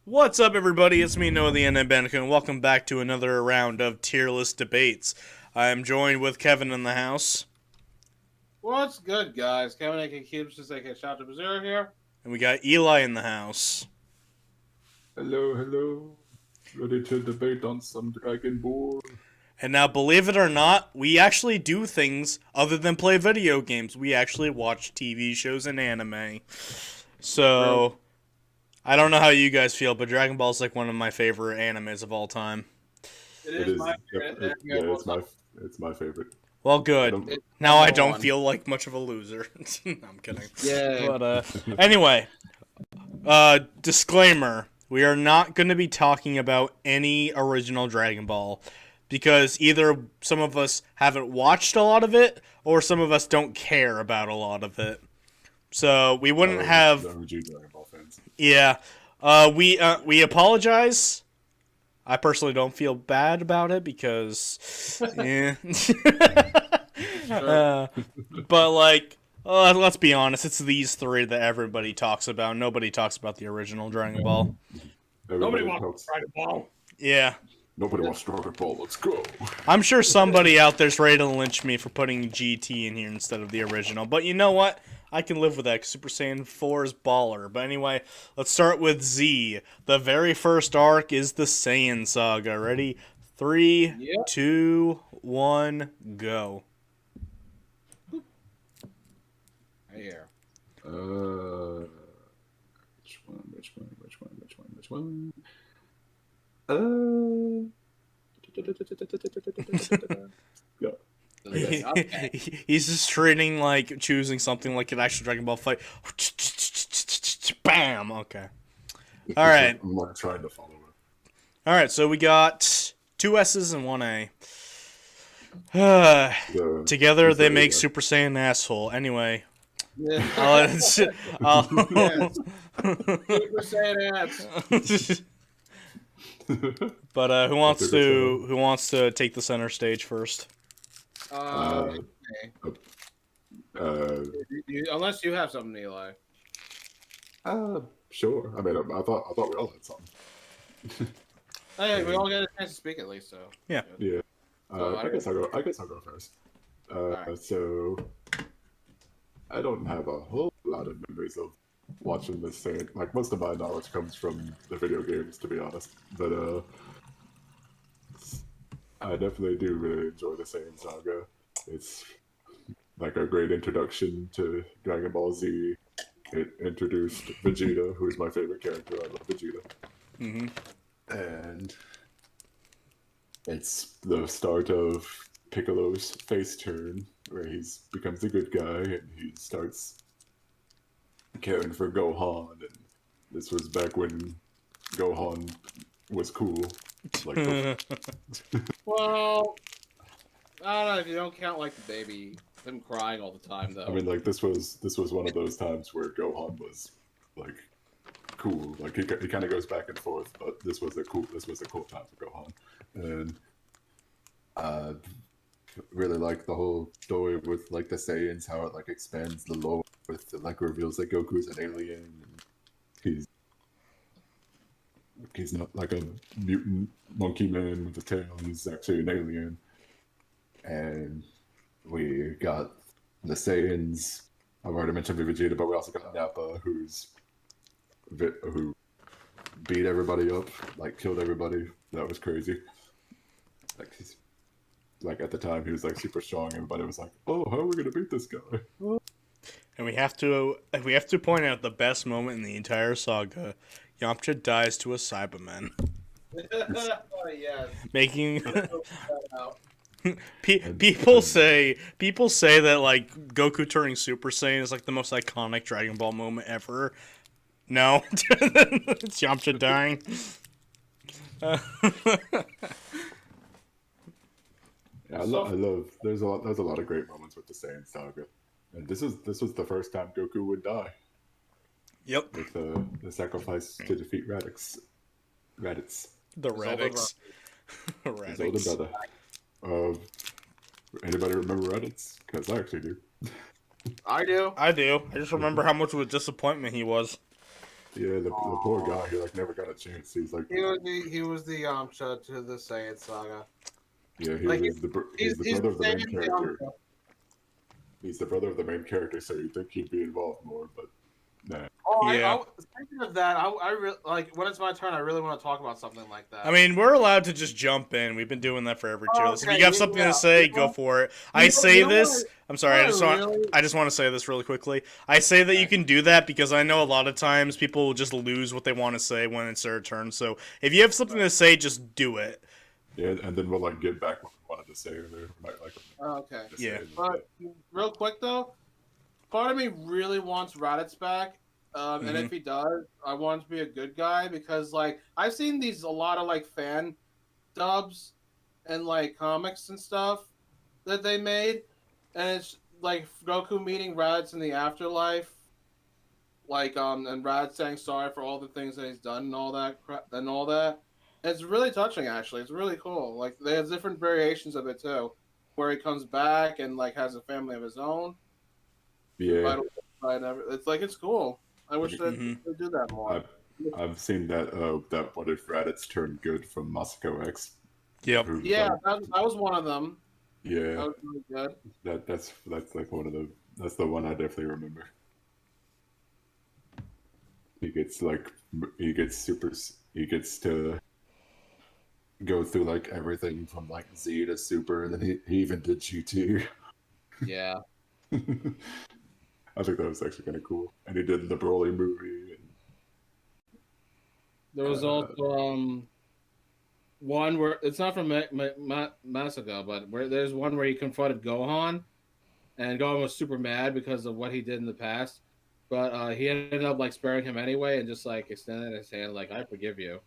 What's up, everybody? It's me, Noah the N.M. Bandicoot, and welcome back to another round of Tier List Debates. I am joined with Kevin in the house. What's good, guys? Kevin aka Cubes, just aka Shout to Missouri here. And we got Eli in the house. Hello. Ready to debate on some Dragon Ball? And now, believe it or not, we actually do things other than play video games. We actually watch TV shows and anime. So, I don't know how you guys feel, but Dragon Ball is like one of my favorite animes of all time. It is my It's my favorite. Well, good. Now I don't feel like much of a loser. No, I'm kidding. Yeah. But anyway, disclaimer: we are not going to be talking about any original Dragon Ball because either some of us haven't watched a lot of it, or some of us don't care about a lot of it. So we wouldn't have. The OG Dragon Ball fans. Yeah. We apologize. I personally don't feel bad about it because, yeah. But like, let's be honest, it's these three that everybody talks about. Nobody talks about the original Dragon Ball. Nobody wants Dragon Ball. Yeah. Nobody wants Dragon Ball. Let's go. I'm sure somebody out there's ready to lynch me for putting GT in here instead of the original. But you know what? I can live with that. Super Saiyan 4 is baller. But anyway, let's start with Z. The very first arc is the Saiyan Saga. Ready? 3, 2, 1, go. Right here. Which one? Go. Okay. He's just trading, like, choosing something like an actual Dragon Ball fight. Bam! Okay. All right. I'm not trying to follow it. All right, so we got 2 S's and 1 A. Together they make Super Saiyan asshole. Anyway. Yeah. I'll Super Saiyan ass. But who wants to take the center stage first? Okay. Unless you have something, Eli. Sure. I mean, I thought we all had something. Hey, we all got a chance to speak at least, so. Yeah. Yeah. So I guess I'll go first. Alright. So I don't have a whole lot of memories of watching this Saiyan. Like, most of my knowledge comes from the video games, to be honest. But I definitely do really enjoy the Saiyan Saga. It's like a great introduction to Dragon Ball Z. It introduced Vegeta, who's my favorite character. I love Vegeta. Mm-hmm. And it's the start of Piccolo's face turn, where he becomes a good guy and he starts caring for Gohan. And this was back when Gohan was cool. Like Well, I don't know if you don't count like the baby, him crying all the time though. I mean, like this was one of those times where Gohan was like cool. Like he kind of goes back and forth, but this was a cool time for Gohan, and I really like the whole story with like the Saiyans, how it like expands the lore with it, like reveals that Goku's an alien. And he's not like a mutant monkey man with a tail. He's actually an alien. And we got the Saiyans. I've already mentioned Vegeta, but we also got Nappa, who beat everybody up, like killed everybody. That was crazy. Like at the time, he was like super strong. Everybody was like, "Oh, how are we gonna beat this guy?" And we have to point out the best moment in the entire saga. Yamcha dies to a Cyberman. Oh, yes. Making people say that like Goku turning Super Saiyan is like the most iconic Dragon Ball moment ever. No, it's Yamcha dying. Yeah, I love. There's a lot of great moments with the Saiyan saga, and this was the first time Goku would die. Yep. With the sacrifice to defeat Raditz. The Radix. His older brother. Anybody remember Raditz? Because I actually do. I do. I do. I just remember how much of a disappointment he was. Yeah, the poor guy, he like never got a chance. He's like, He was the Yamcha to the Saiyan saga. yeah, Like he's the he's brother of the the main Saiyan character. Yamcha. He's the brother of the main character, so you'd think he'd be involved more, but nah. Oh, Yeah. Speaking of that, I really like when it's my turn. I really want to talk about something like that. I mean, we're allowed to just jump in. We've been doing that for every tier list. If you have something to say, go for it. I say this. I'm sorry. I just want to say this really quickly. I say that you can do that because I know a lot of times people will just lose what they want to say when it's their turn. So if you have something to say, just do it. Yeah, and then we'll like get back what we wanted to say earlier. Might like Okay. to say Yeah. it. But real quick though, part of me really wants Raditz back. And if he does, I want him to be a good guy because like I've seen a lot of like fan dubs and like comics and stuff that they made, and it's like Goku meeting Raditz in the afterlife, like and Raditz saying sorry for all the things that he's done and all that and all that. It's really touching, actually. It's really cool. Like there's different variations of it too, where he comes back and like has a family of his own. Yeah, It's like it's cool. I wish that Mhm. they do that more. I've seen that that what if Raditz turned good from Masako X. Yep. Who, Yeah, like, that was one of them. yeah, That was really good. that's like one of the that's the one I definitely remember. He gets like he gets to go through like everything from like Z to Super, and then he even did GT. Yeah. I think that was actually kind of cool. And he did the Broly movie. And, There was also one where it's not from Masago, but where there's one where he confronted Gohan, and Gohan was super mad because of what he did in the past. But he ended up like sparing him anyway, and just like extending his hand, like I forgive you.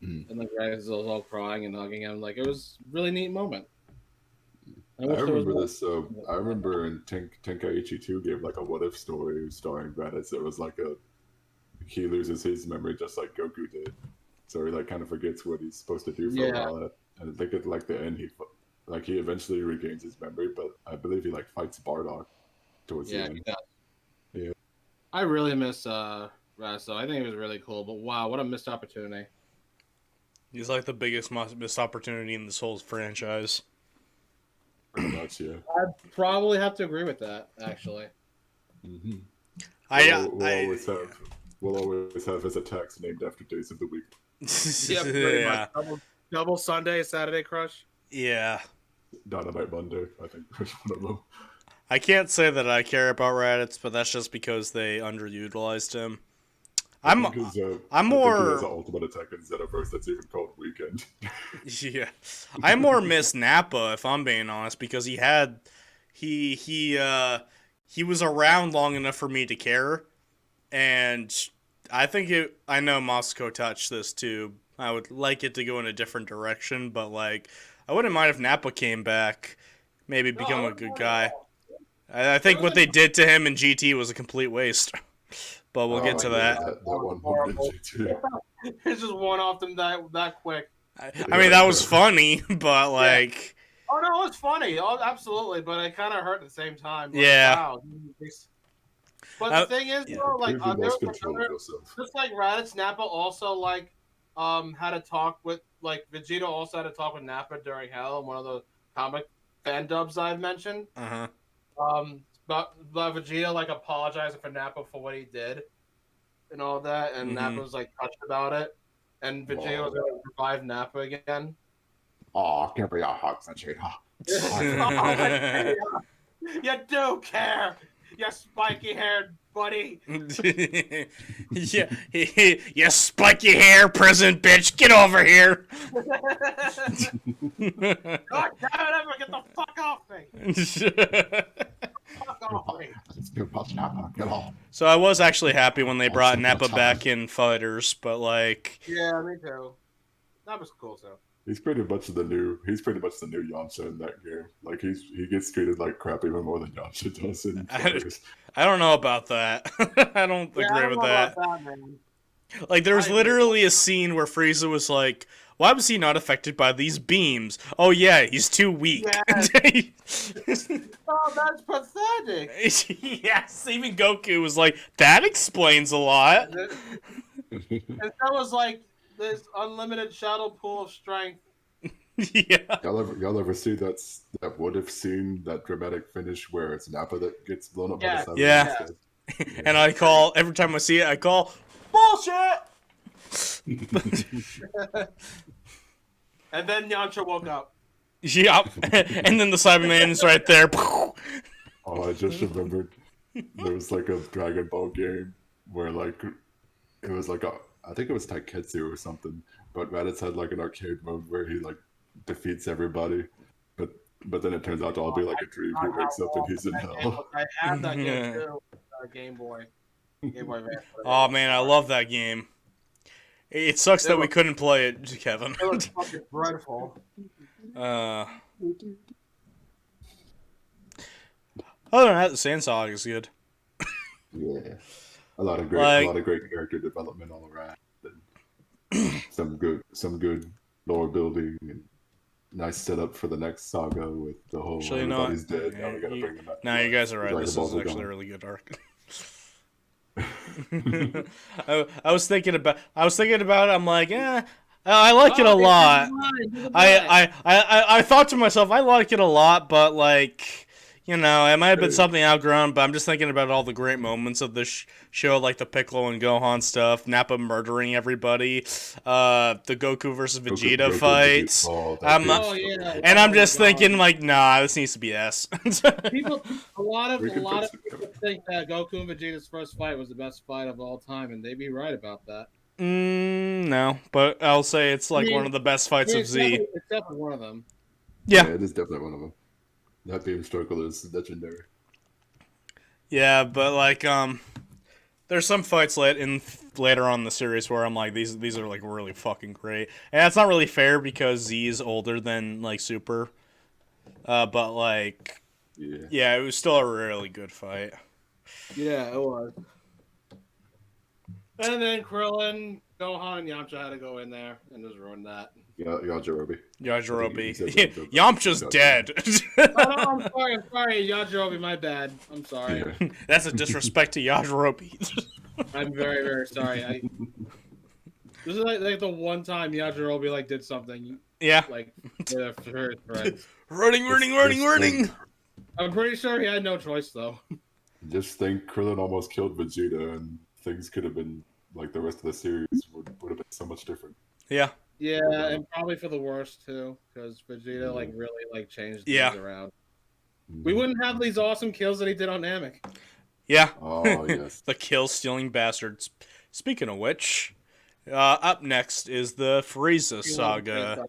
And like Raditz was all crying and hugging him, like it was a really neat moment. I I wish there was remember more. this. I remember in Tenkaichi 2 gave like a what if story starring Raditz. It was like he loses his memory just like Goku did, so he like kind of forgets what he's supposed to do for a Yeah. while. And I think at like the end he eventually regains his memory, but I believe he like fights Bardock towards the Yeah, end. he does. Yeah. I really miss Raditz, though. I think it was really cool, but wow, what a missed opportunity. He's like the biggest missed opportunity in this whole franchise. Pretty much, yeah. I'd probably have to agree with that, actually. Mm-hmm. I We'll always have his attacks named after days of the week. Yeah, pretty much. Double Sunday, Saturday Crush. Yeah. Dynamite Monday, I think was one of them. I can't say that I care about Raditz, but that's just because they underutilized him. I'm I think he has more an ultimate attack in Xenoverse that's even called Weekend. yeah. I more miss Nappa if I'm being honest because he was around long enough for me to care, and I know Moscow touched this too. I would like it to go in a different direction, but like I wouldn't mind if Nappa came back, maybe become a good guy. I think what they did to him in GT was a complete waste. But we'll get to that. That one moment in GT. It's just one off them that quick. I mean, that was funny, but like... Oh, no, it was funny. Oh, absolutely. But it kind of hurt at the same time. Like, yeah. Wow. But the thing is, though, like, just like Raditz, Nappa also, like, had a talk with, like, Vegeta also had a talk with Nappa during Hell, one of the comic fan dubs I've mentioned. Uh-huh. But Vegeta like apologizing for Nappa for what he did and all that, and Nappa was like touched about it, and Vegeta was gonna revive Nappa again. Oh, give me a hug, Vegeta. You do care, you spiky haired buddy. Yeah, you spiky hair prison bitch, get over here. God damn it, get the fuck off me. So I was actually happy when they brought Nappa back in Fighters, but like... Yeah, me too. That was cool too. He's pretty much the new Yamcha in that game. Like he gets treated like crap even more than Yamcha does in Fighters. I don't know about that. I don't agree with that. Man. Like, there was I agree. literally a scene where Frieza was like, why was he not affected by these beams? Oh, yeah, he's too weak. Oh, that's pathetic. Yes, even Goku was like, that explains a lot. And that was like this unlimited shadow pool of strength. Yeah. Y'all ever see that what if scene, that dramatic finish where it's Nappa that gets blown up by Yeah. the Cybermen Yeah. instead? And I call, every time I see it, I call, bullshit! And then Yamcha woke up. Yep. And then the Cyberman's right there. Oh, I just remembered there was like a Dragon Ball game where like it was like I think it was Taiketsu or something, but Raditz had like an arcade mode where he like defeats everybody, but then it turns out to all be like a dream. He wakes up and he's in hell. I had that game too. Game Boy. Game Boy Advance. Oh, man, I love that game. It sucks that we couldn't play it, Kevin. It was fucking dreadful. Other than that, the Sand Saga is good. Yeah, a lot of great character development all around, and some good lore building, and nice setup for the next saga with the whole Actually, everybody's no, dead. Now we gotta bring them back. No, you guys are right. Dragon This Balls is are actually a gone. really good arc. I was thinking about it. I'm like, I like it a lot. I thought to myself, I like it a lot, but like, you know, it might have been something outgrown. But I'm just thinking about all the great moments of this show, like the Piccolo and Gohan stuff, Nappa murdering everybody, the Goku versus Vegeta fight. And I'm just thinking, like, nah, this needs to be S. A lot of people think that Goku and Vegeta's first fight was the best fight of all time, and they'd be right about that. No, but I'll say it's like one of the best fights of Z. It's definitely one of them. Yeah, it is definitely one of them. That beam struggle is legendary. yeah, but like, there's some fights later on in the series where I'm like, these are like really fucking great, and that's not really fair because Z is older than like Super, but like, yeah, it was still a really good fight. Yeah, it was. And then Krillin, Gohan, and Yamcha had to go in there and just ruin that. Yajirobe. Yamcha's dead. I'm sorry, Yajirobe, my bad. I'm sorry. Yeah. That's a disrespect to Yajirobe. I'm very, very sorry. This is like the one time Yajirobe like did something. Yeah. Like for his friends. Running. I'm pretty sure he had no choice though. Just think, Krillin almost killed Vegeta, and things could have been like the rest of the series would have been so much different. Yeah. Yeah, and probably for the worst too, because Vegeta like really like changed things around. We wouldn't have these awesome kills that he did on Namek. Yeah. Oh yes. The kill-stealing bastards. Speaking of which, up next is the Frieza saga.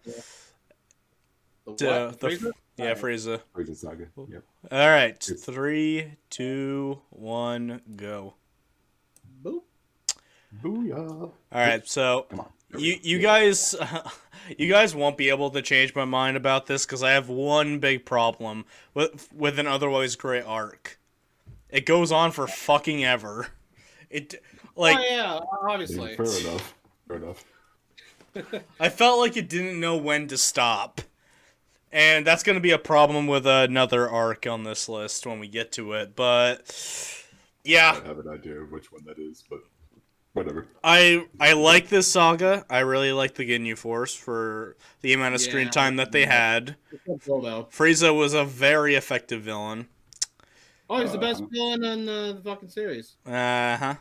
Frieza? Yeah, Frieza. Frieza saga. Yep. All right, 3, 2, 1, go. Boop. Booyah. All right, so Come on. you guys won't be able to change my mind about this because I have one big problem with an otherwise great arc. It goes on for fucking ever. It like Oh yeah, obviously. Fair enough. I felt like it didn't know when to stop. And that's going to be a problem with another arc on this list when we get to it. But yeah, I have an idea of which one that is, but whatever. I like this saga. I really like the Ginyu Force for the amount of screen time that they had. Frieza was a very effective villain. Oh, he's the best villain in the fucking series. Yeah.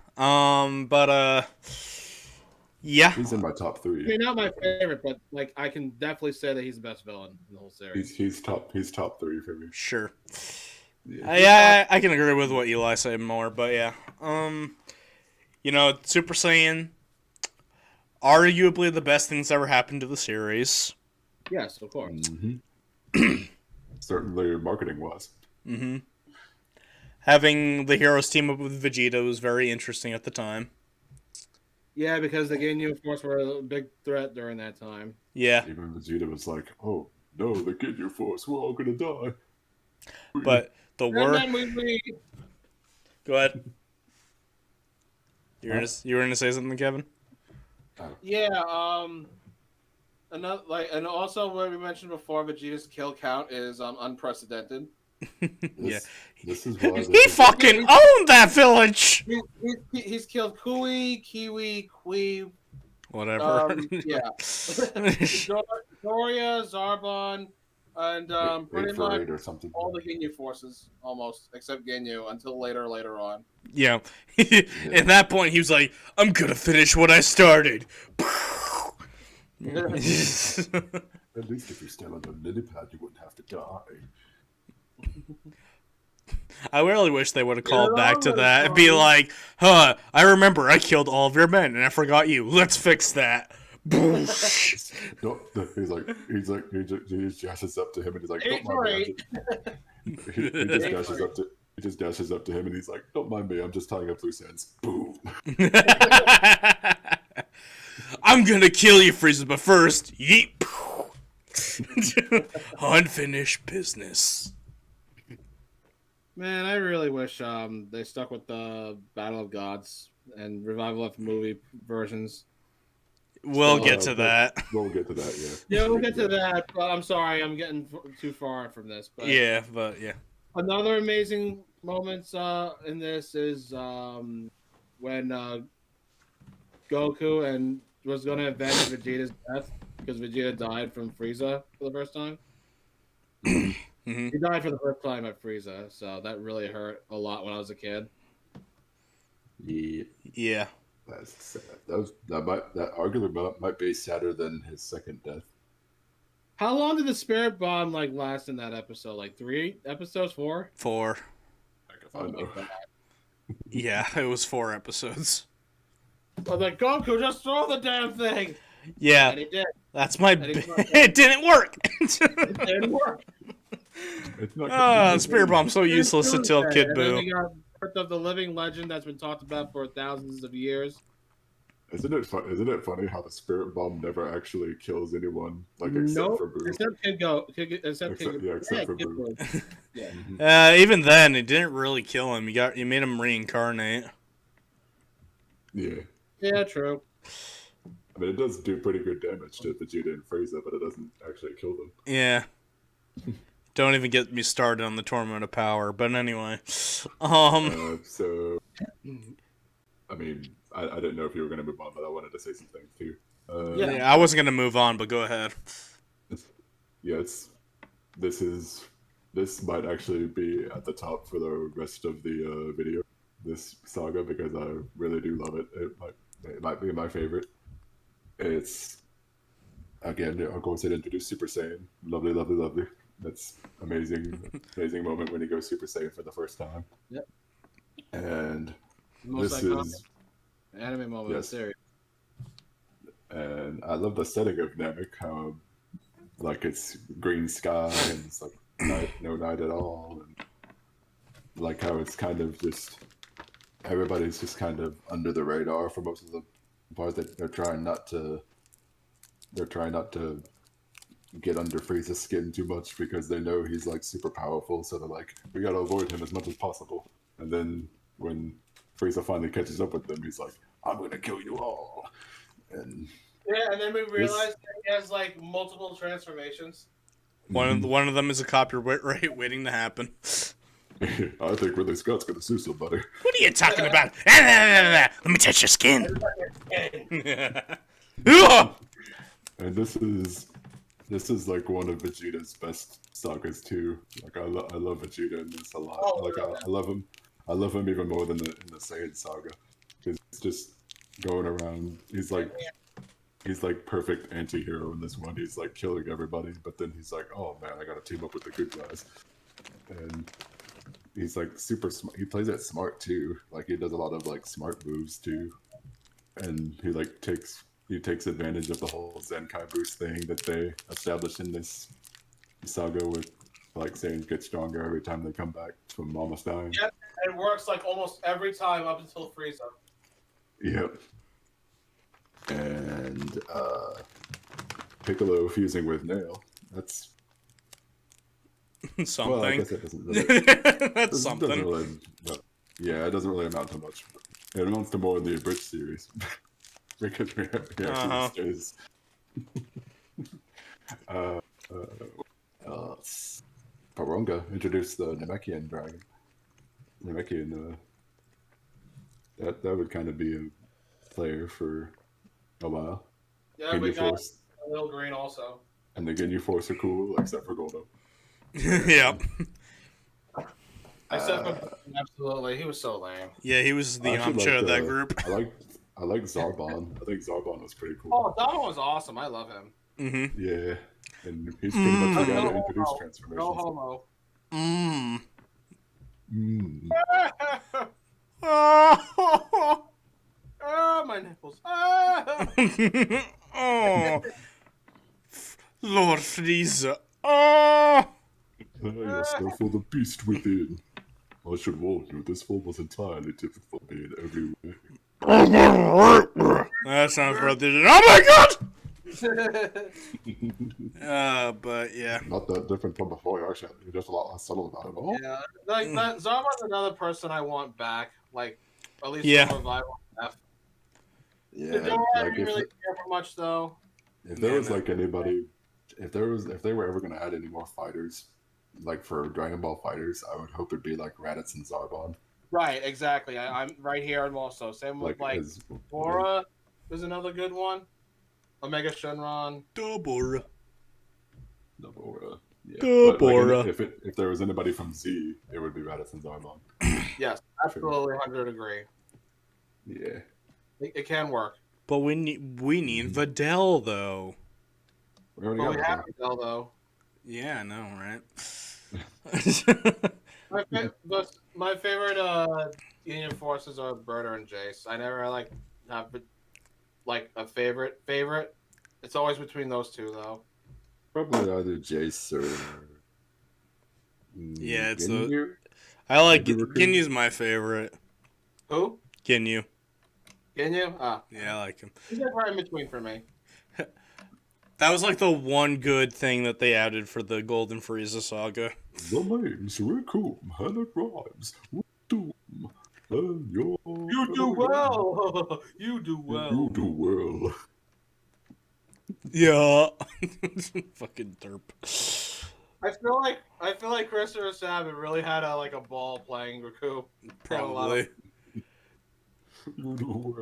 He's in my top 3. I mean, not my favorite, but like I can definitely say that he's the best villain in the whole series. He's top 3 for me. Sure. Yeah. I can agree with what Eli said more, but yeah. You know, Super Saiyan, arguably the best things ever happened to the series. Yes, of course. Mm-hmm. Certainly marketing-wise. Mm-hmm. Having the heroes team up with Vegeta was very interesting at the time. Yeah, because the Ginyu Force were a big threat during that time. Yeah. Even Vegeta was like, "Oh no, the Ginyu Force, we're all gonna die." But the word. Go ahead. You were gonna say something, Kevin? Oh, Yeah. Another and also what we mentioned before, Vegeta's kill count is unprecedented. Yeah. this is why He this is fucking owned that village. He's killed Kui, Kiwi, Kui. Whatever. Yeah. Doria, Zarbon, and eight pretty for much eight or something. all the Ginyu forces, almost, except Ginyu, until later on. Yeah. At that point, he was like, "I'm gonna finish what I started." At least if you stand on the lily pad, you wouldn't have to die. I really wish they would have called Yeah, back to that that and was be funny. like, "Huh, I remember I killed all of your men and I forgot you. Let's fix that." Boosh. He just dashes up to him and he's like, Eight "Don't for mind me." eight. He just dashes up to him and he's like, "Don't mind me. I'm just tying up loose ends." Boom. I'm gonna kill you, Frieza, but first, yeet. Unfinished business. Man, I really wish they stuck with the Battle of Gods and Revival of movie versions. We'll So, get to that. We'll get to that. Yeah. Yeah, we'll get to that. But I'm sorry, I'm getting too far from this. But Yeah, but yeah. another amazing moments in this is when Goku and was going to avenge Vegeta's death because Vegeta died from Frieza for the first time. Mhm. He died for the first time at Frieza, so that really hurt a lot when I was a kid. Yeah. Yeah. That's sad. That arguably might be sadder than his second death. How long did the spirit bomb last in that episode? 3 episodes, 4? 4. I know. Yeah, it was 4 episodes. I was like, Goku, just throw the damn thing! Yeah, And he did. that's my. And he It didn't work. It didn't work. It's not. Spirit bomb's so useless Didn't until do Kid that. And then Buu. we got Birth of the Living Legend that's been talked about for thousands of years. Isn't it funny how the spirit bomb never actually kills anyone, except Nope. for Boo? Except Kid Except for Kid Boo. Buu. Yeah. Even then, it didn't really kill him. You made him reincarnate. Yeah. Yeah, true. I mean, it does do pretty good damage to Vegeta and Frieza, but it doesn't actually kill them. Yeah. Don't even get me started on the Tournament of Power. But anyway, So, I mean, I didn't know if you were going to move on, but I wanted to say some things too. yeah, I wasn't gonna move on, but go ahead. Yeah, this might actually be at the top for the rest of the video. This saga, because I really do love it. It might be my favorite. It's again, of course, it introduced Super Saiyan. Lovely, lovely, lovely. That's amazing, amazing moment when he goes Super Saiyan for the first time. Yep. And Most this iconic is anime moment in the yes. series. And I love the setting of Namek, how it's green sky and it's no night at all, and how it's kind of just everybody's just kind of under the radar for most of the part that they're trying not to get under Frieza's skin too much because they know he's super powerful, so they're like, we gotta avoid him as much as possible. And then when Frieza finally catches up with them, he's like, I'm gonna kill you all. And Yeah, and then we realized that he has multiple transformations. One of them is a copyright waiting to happen. I think Ridley Scott's gonna sue somebody. What are you talking about? Let me touch your skin. And this is one of Vegeta's best sagas too. I love Vegeta in this a lot. I love him. I love him even more than in the Saiyan saga. He's just going around. He's perfect anti-hero in this one. He's killing everybody, but then he's like, oh man, I gotta team up with the good guys. And he's super smart. He plays it smart too. He does a lot of smart moves too. And he takes advantage of the whole Zenkai boost thing that they established in this saga with Saiyans get stronger every time they come back from almost dying. Yep, it works almost every time up until Frieza. Yep. And Piccolo fusing with Nail. That's something. well, I guess it doesn't really, That's something. Doesn't really, yeah, it doesn't really amount to much. It amounts to more in the abridged series. because we actually stays. Paronga introduced the Namekian dragon. Namekian, that would kind of be a player for a while. Yeah, Ginyu we got Force a little green also. and the Ginyu Force are cool, except for Goldo. Yep. Except for absolutely, he was so lame. Yeah, he was the I actually Yamcha of that liked, group. I like Zarbon. I think Zarbon was pretty cool. Oh, Dama was awesome. I love him. Mm-hmm. Yeah, and he's pretty much the guy that introduced No transformations. homo. Mmm. Mm. Oh, my nipples. Ah! Oh, Lord Frieza. Oh. You're still for the beast within. I should warn you, this form was entirely different from me in every way. That sounds right. Oh my god! But yeah. Not that different from before, actually. You're just a lot less subtle about it all. Yeah, like that. Zarba's another person I want back. Like, at least Yeah. for revival. Yeah, The Dora I like didn't really care for much though. if there was like anybody, if they were ever going to add any more fighters, like for Dragon Ball fighters, I would hope it'd be like Raditz and Zarbon. Right, exactly. I'm right here. I'm also same with like as Bora is another good one. Omega Shenron. Dobora. Dabura. Yeah. Dabura. But, like, if there was anybody from Z, it would be Raditz and Zarbon. Yes, absolutely, 100 agree. Yeah. It can work. But we need Videl though. We already But we got have that. to tell though. Yeah, I know, right? My favorite Union forces are Berta and Jace. I never like have like a favorite. It's always between those two though. Probably either Jace or Yeah, it's Ginyu? I like Maybe Raccoon? Ginyu's my favorite. Who? Ginyu. Ginyu? Ah, Yeah, I like him. he's like right in between for me. That was like the one good thing that they added for the Golden Frieza saga. The name's Raccoon, and it rhymes with Doom. And You do well. You do well. You do well. Yeah. Fucking derp. I feel like Christopher Sabat really had a ball playing Raccoon. Probably. You do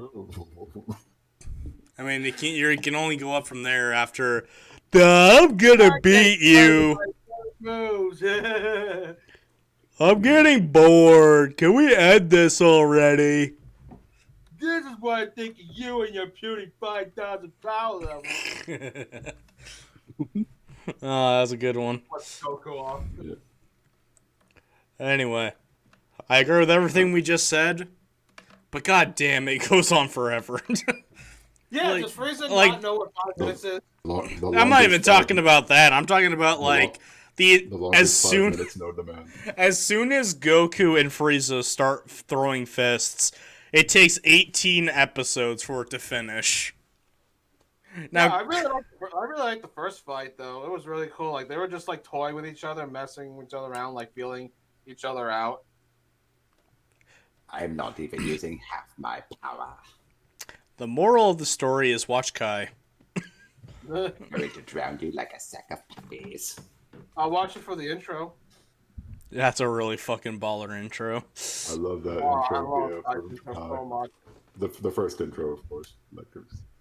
well. I mean, you can only go up from there after I'm gonna beat you. Moves. I'm getting bored. Can we end this already? This is what I think of you and your puny 5,000 power level. Oh, that was a good one. What's Goku off? Yeah. Anyway, I agree with everything we just said, but god damn, it goes on forever. Yeah, Like- does Frieza like- not know what 5 minutes is? I'm not even talking about that. I'm talking about like the longest as 5 soon minutes known to man. as soon as Goku and Frieza start throwing fists, it takes 18 episodes for it to finish. Yeah, Now, I really liked the first fight though. It was really cool. Like they were just like toying with each other, messing with each other around, like feeling each other out. I'm not even using half my power. the moral of the story is watch Kai. I'm going to drown you like a sack of puppies. I'll watch it for the intro. That's a really fucking baller intro. I love that Oh, I intro. love Yeah, that from, intro so much. the first intro, of course. Like,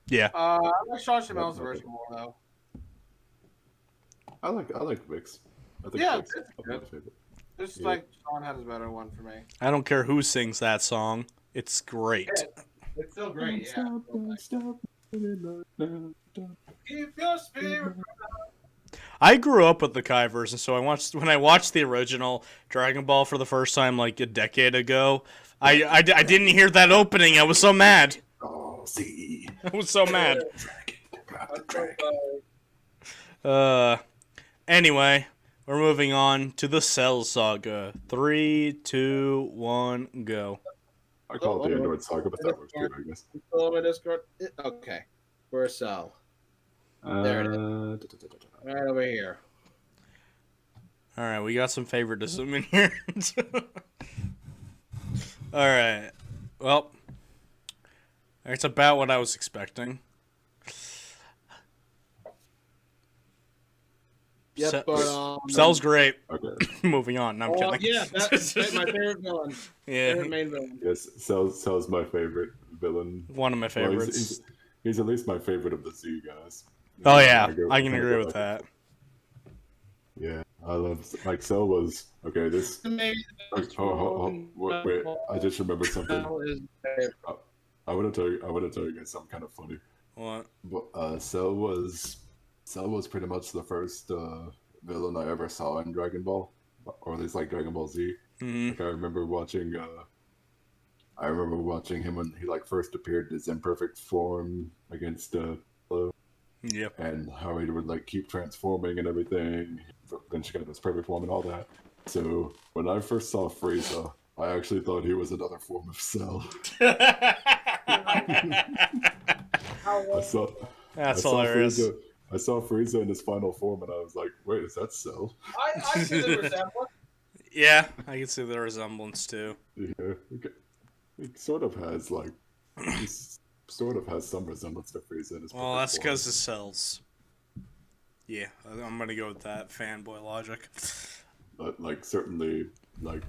Yeah. I like Sean Chamel's version more though. I like Vix. I think Yeah, Vix it's is my good. favorite. Just Yeah. like Sean has a better one for me. I don't care who sings that song. It's great. It's still great, yeah. Stop. Keep your spirit. I grew up with the Kai version, so when I watched the original Dragon Ball for the first time like a decade ago, I didn't hear that opening. I was so mad. Oh, see. I was so mad. Dragon. Anyway, we're moving on to the Cell Saga. 3, 2, 1, go. I call it the Android Saga, but that works too, I guess. Follow my Discord. Okay. Where's Cell? There it Right over here. All right, we got some favoritism in here. All right. Well, It's about what I was expecting. Yep, Se- but Cell's great. Okay. Moving on. No, I'm oh, kidding. yeah, that's my favorite villain. Yeah, Favorite main villain. Yes, Cell's my favorite villain. one of my Well, favorites. he's at least my favorite of the Z guys. Oh yeah, I can kinda agree go with back and that. forth. Yeah, I love like Cell was okay. This wait, I just remembered something. I want to tell you guys something kind of funny. What? But Cell was pretty much the first villain I ever saw in Dragon Ball, or at least like Dragon Ball Z. Hmm. Like I remember watching him when he like first appeared in his imperfect form against Yep. and how he would like keep transforming and everything. Then she got his perfect form and all that. So when I first saw Frieza, I actually thought he was another form of Cell. I saw That's I saw hilarious. I saw Frieza in his final form, and I was like, "Wait, is that Cell?" I see the resemblance. Yeah, I can see the resemblance too. Yeah, it sort of has like, he sort of has some resemblance to Frieza in his. Well, perfect that's form. because of cells. Yeah, I'm gonna go with that fanboy logic. But like certainly, like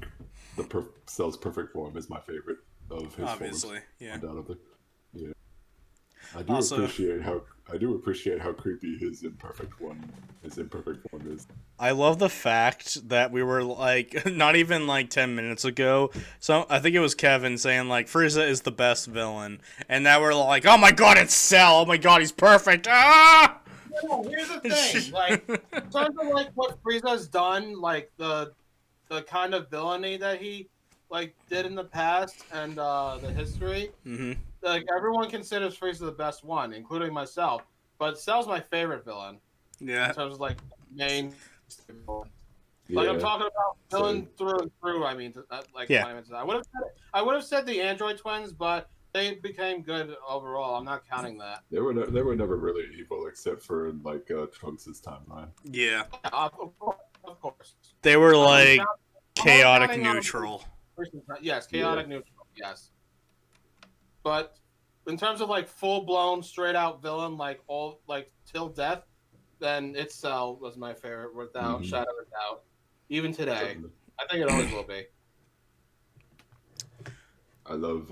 Cell's perfect form is my favorite of his Obviously, forms, yeah. undoubtedly. Yeah, I Also- do appreciate how creepy his imperfect form is. I love the fact that we were like, not even like 10 minutes ago, so I think it was Kevin saying like Frieza is the best villain, and now we're like, oh my god, it's Cell! Oh my god, he's perfect! Ah! No, here's the thing. Like, in terms of like what Frieza's done, like the kind of villainy that he like did in the past and the history, Hmm. like everyone considers Frieza the best one, including myself. But Cell's my favorite villain Yeah. in terms of like main. Yeah, Like I'm talking about villain Same. through and through. I mean, like Yeah. I would have said the Android twins, but they became good overall. I'm not counting that. they were never really evil except for in like Trunks' timeline. Yeah. Of course. They were like I'm chaotic counting on- neutral. Yes, chaotic neutral. Yes. But in terms of like full blown straight out villain, like all like till death, then it's Cell was my favorite without Mhm. shadow of a doubt. Even today, Certainly. I think it always will be. I love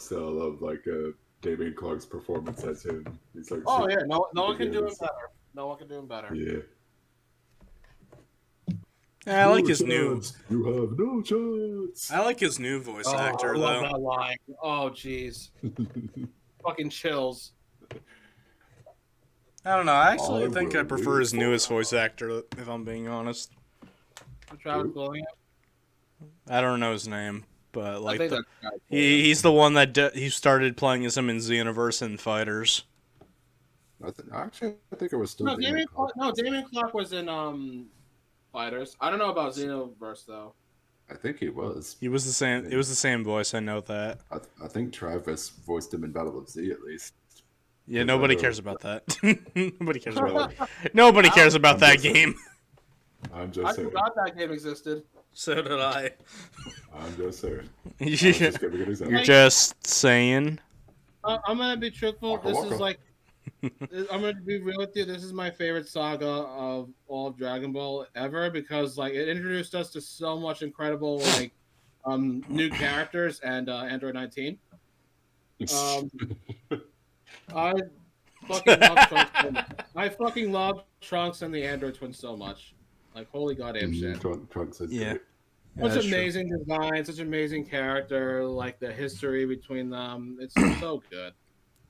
Cell. I love like David Clark's performance as him. He's like, Oh yeah, no one can do him Yes. better. No one can do him better. Yeah. I like No his new. chance. You have no chance. I like his new voice actor I love though. that line. Oh jeez, fucking chills. I don't know. I actually I think I will prefer wait his newest for- voice actor, if I'm being honest. Travis Who? Williams. I don't know his name, but I like think the, that's right. he's the one that he started playing as him in Xenoverse and Fighters. Actually, I think it was still No, Damon Damien Clark. Clark. No, Damien Clark was in Fighters. I don't know about Xenoverse though. I think he was. He was the same. It was the same voice. I know that. I think Travis voiced him in Battle of Z at least. Yeah, Yes, nobody I know. cares about that. Nobody cares about that. Nobody cares about I'm that just saying. game. I'm I just saying. forgot that game existed. So did I. I'm just saying. I was just You're giving an example. just saying. I'm gonna be truthful. Waka This waka. is like, I'm gonna be real with you. This is my favorite saga of all of Dragon Ball ever because like it introduced us to so much incredible like new characters and Android 19. I fucking love Trunks. So much. I fucking love Trunks and the Android twins so much. Like holy goddamn shit. Trunks is Yeah. great. Yeah, Such that's true. amazing design, such amazing character, like the history between them. It's so good.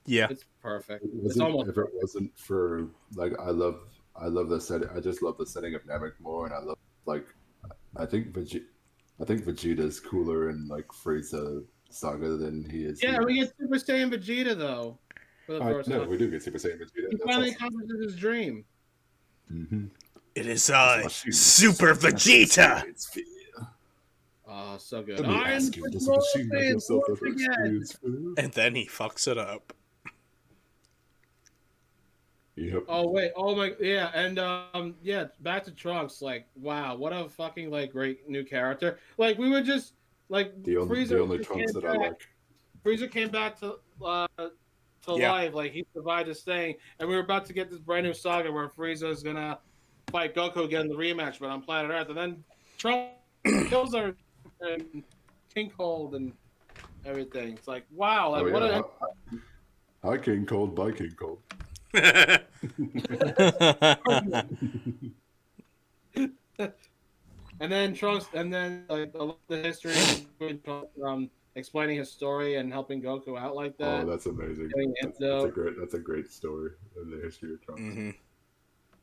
Yeah. It's perfect. It It's wasn't- almost if it wasn't for like I love the setting. I just love the setting of Namek more, and I love like I think Vegeta's cooler in like Frieza saga than he is. yeah. here. We get Super Saiyan Vegeta though. For the I first know time, we do get Super Saiyan Vegeta. he That's finally awesome. accomplishes his dream. Mm-hmm. It is Machine. Super Vegeta. It's fear. Oh, so good. Let me I'm ask you, does the Super machine make Saiyan yourself once ever again. experience fear? And then he fucks it up. Yep. Oh wait, oh my, yeah, and yeah, back to Trunks. Like, wow, what a fucking like great new character. Like we were just like The only Frieza Trunks came that I back. like. Frieza came back to Yeah. life, like he survived this thing, and we were about to get this brand new saga where Frieza is gonna fight Goku again in the rematch, but on planet Earth, and then Trump kills her and King Cold and everything. It's like wow, like Oh what yeah. a Hi King Cold, bye King Cold. and then Trunks, and then like the history of Trunks, explaining his story and helping Goku out like that. Oh, that's amazing. Getting That's a great story in the history of Trunks. Hmm.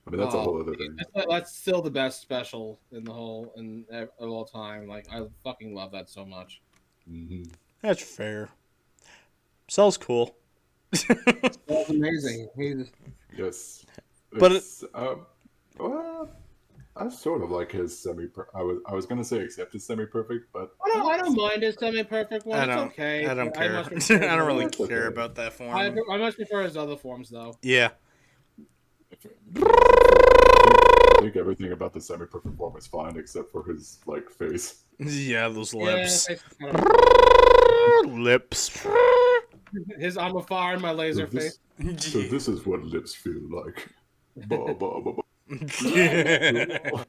I mean, that's a whole other thing. That's still the best special in the whole of all time. Like I fucking love that so much. Mm-hmm. That's fair. Cell's cool. That's amazing. Yes, But it's, well, I sort of like his semi. I was gonna say except his semi-perfect, but I don't mind his semi-perfect one. It's okay. I don't but care. much prefer I don't really That's okay. care about that form. I much prefer his other forms though. Yeah. I think everything about the semi-perfect form is fine except for his like face. Yeah, those Yeah, lips. his face is kind of- Lips. his I'm a fire in my laser face. So this is what lips feel like. Bah, bah, bah, bah.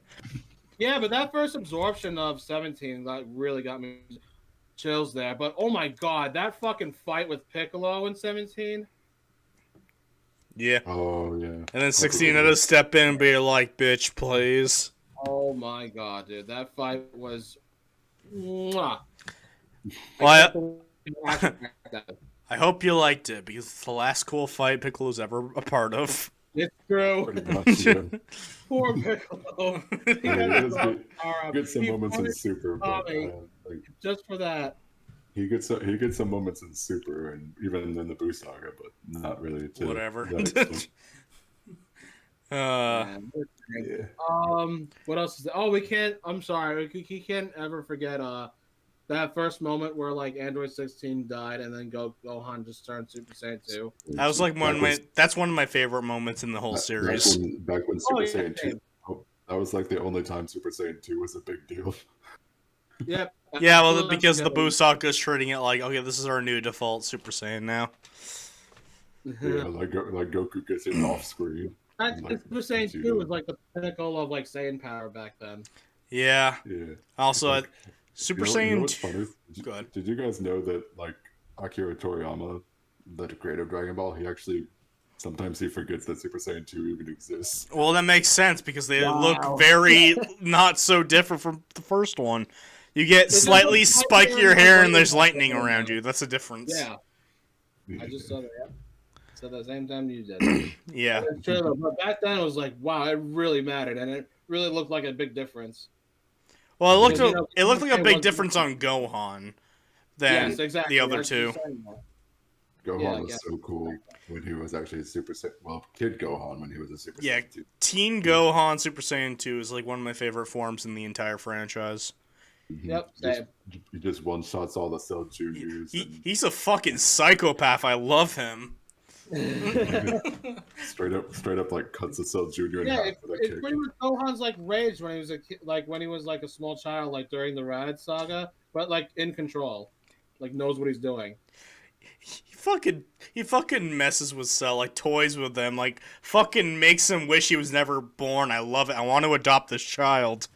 Yeah, but that first absorption of 17 like really got me chills there. But oh my god, that fucking fight with Piccolo in 17. Yeah. Oh yeah. And then 16 had to step in and be like, bitch, please. Oh my god, dude, that fight was. Mwah. Well, I hope you liked it because it's the last cool fight Piccolo's ever a part of. It's true. Pretty much, yeah. Poor Piccolo. He Yeah, had he does to get some he moments in wanted Super, but Tommy like, just for that. he gets some moments in Super and even in the Buu saga, but not really to Whatever. that extent. Man. Yeah. What else is there? Oh, we can't. I'm sorry. We can't ever forget that first moment where like Android 16 died and then Gohan just turned Super Saiyan 2. That was like that's one of my favorite moments in the whole series. Back when Super yeah, Saiyan 2, same. that was like the only time Super Saiyan 2 was a big deal. Yep. Yeah, well, because the Buu saga is treating it like, okay, this is our new default Super Saiyan now. Yeah, like Goku gets it off screen. Like, Super Saiyan 2 was like the pinnacle of like Saiyan power back then. Yeah. Yeah. Also, Like, Super you know Saiyan what's 2. funny? Go ahead. Did you guys know that like Akira Toriyama, the creator of Dragon Ball, sometimes he forgets that Super Saiyan 2 even exists. Well, that makes sense because they Wow. look very not so different from the first one. You get slightly look slightly spikier hair and there's lightning lightning around you. That's a difference. Yeah. I just saw that. Yeah. So at the same time you did. Yeah. It's true, though, but back then it was like, wow, it really mattered, and it really looked like a big difference. Well, Because, it looked like a it big was- difference on Gohan than Yes, exactly. the other I was two. just saying that. Gohan Yeah, I was guess. so cool when he was actually a Super Saiyan. Well, Kid Gohan when he was a Super Yeah. Saiyan 2. Teen Gohan Super Saiyan 2 is like one of my favorite forms in the entire franchise. Yep, He just one shots all the Cell Juniors. He's a fucking psychopath. I love him. Straight up like cuts the Cell Junior in Yeah, half with a it's kick. pretty much Gohan's like rage when he was a kid, like when he was like a small child, like during the Raditz saga, but like in control, like knows what he's doing. He fucking messes with Cell, like toys with them, like fucking makes him wish he was never born. I love it. I want to adopt this child.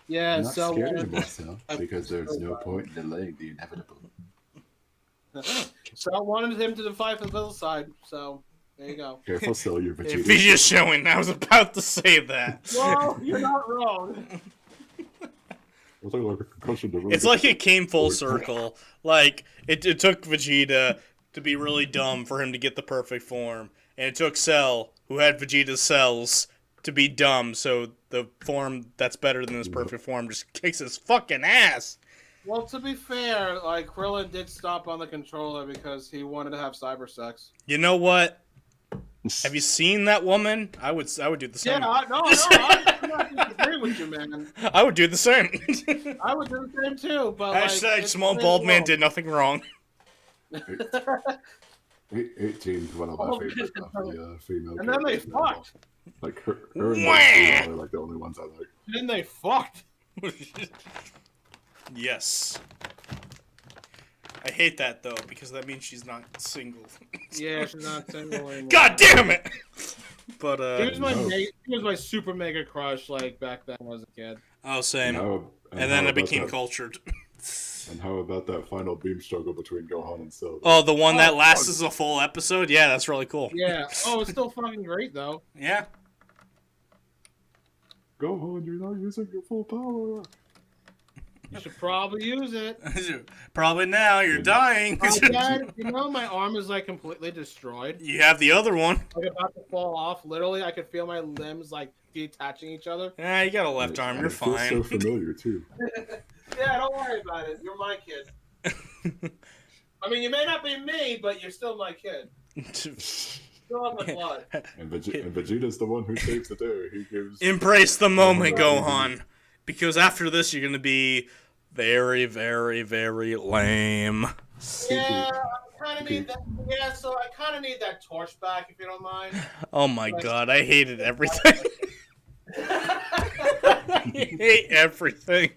Yeah, I'm not so scared anymore, Cell, because there's no point in delaying the inevitable. Cell wanted him to fight for the little side, so there you go. Careful, Cell, you're If Vegeta. he's just showing, I was about to say that. Well, you're not wrong. It's like it came full circle. Like, it took Vegeta to be really dumb for him to get the perfect form. And it took Cell, who had Vegeta's cells, to be dumb, so the form that's better than his perfect form just kicks his fucking ass. Well, to be fair, like Krillin did stop on the controller because he wanted to have cyber sex. You know what? Have you seen that woman? I would do the same. Yeah, I'm not disagreeing with you, man. I would do the same. I would do the same too, but Hashtag like, it's small really bald man low. did nothing wrong. 18 is one of my favorite female And then they characters. fucked. Like her and Wah! Vegeta are like the only ones I like. And then they fucked. Yes. I hate that though because that means she's not single. Yeah, she's not single anymore. God damn it! But She was my No. she was my super mega crush like back then when I was a kid. oh And same. how, And then how I about became that, cultured. And how about that final beam struggle between Gohan and Cell? Oh, the one that Oh, lasts fuck. as a full episode? Yeah, that's really cool. Yeah. Oh, it's still fucking great though. Yeah. Gohan, you're not using your full power. You should probably use it. Probably now you're dying. Dad, you know my arm is like completely destroyed. You have the other one. Like about to fall off. Literally, I could feel my limbs like detaching each other. Yeah, you got a left And arm. it You're feels fine. so familiar too. Yeah, don't worry about it. You're my kid. I mean, you may not be me, but you're still my kid. Still have my blood. And Vegeta's the one who saves the day. He gives. Embrace the moment, Oh, Gohan. Because after this, you're going to be very, very, very lame. Yeah, I kind of need that. Yeah, so I kind of need that torch back, if you don't mind. Oh my god, I hated everything. I hate everything.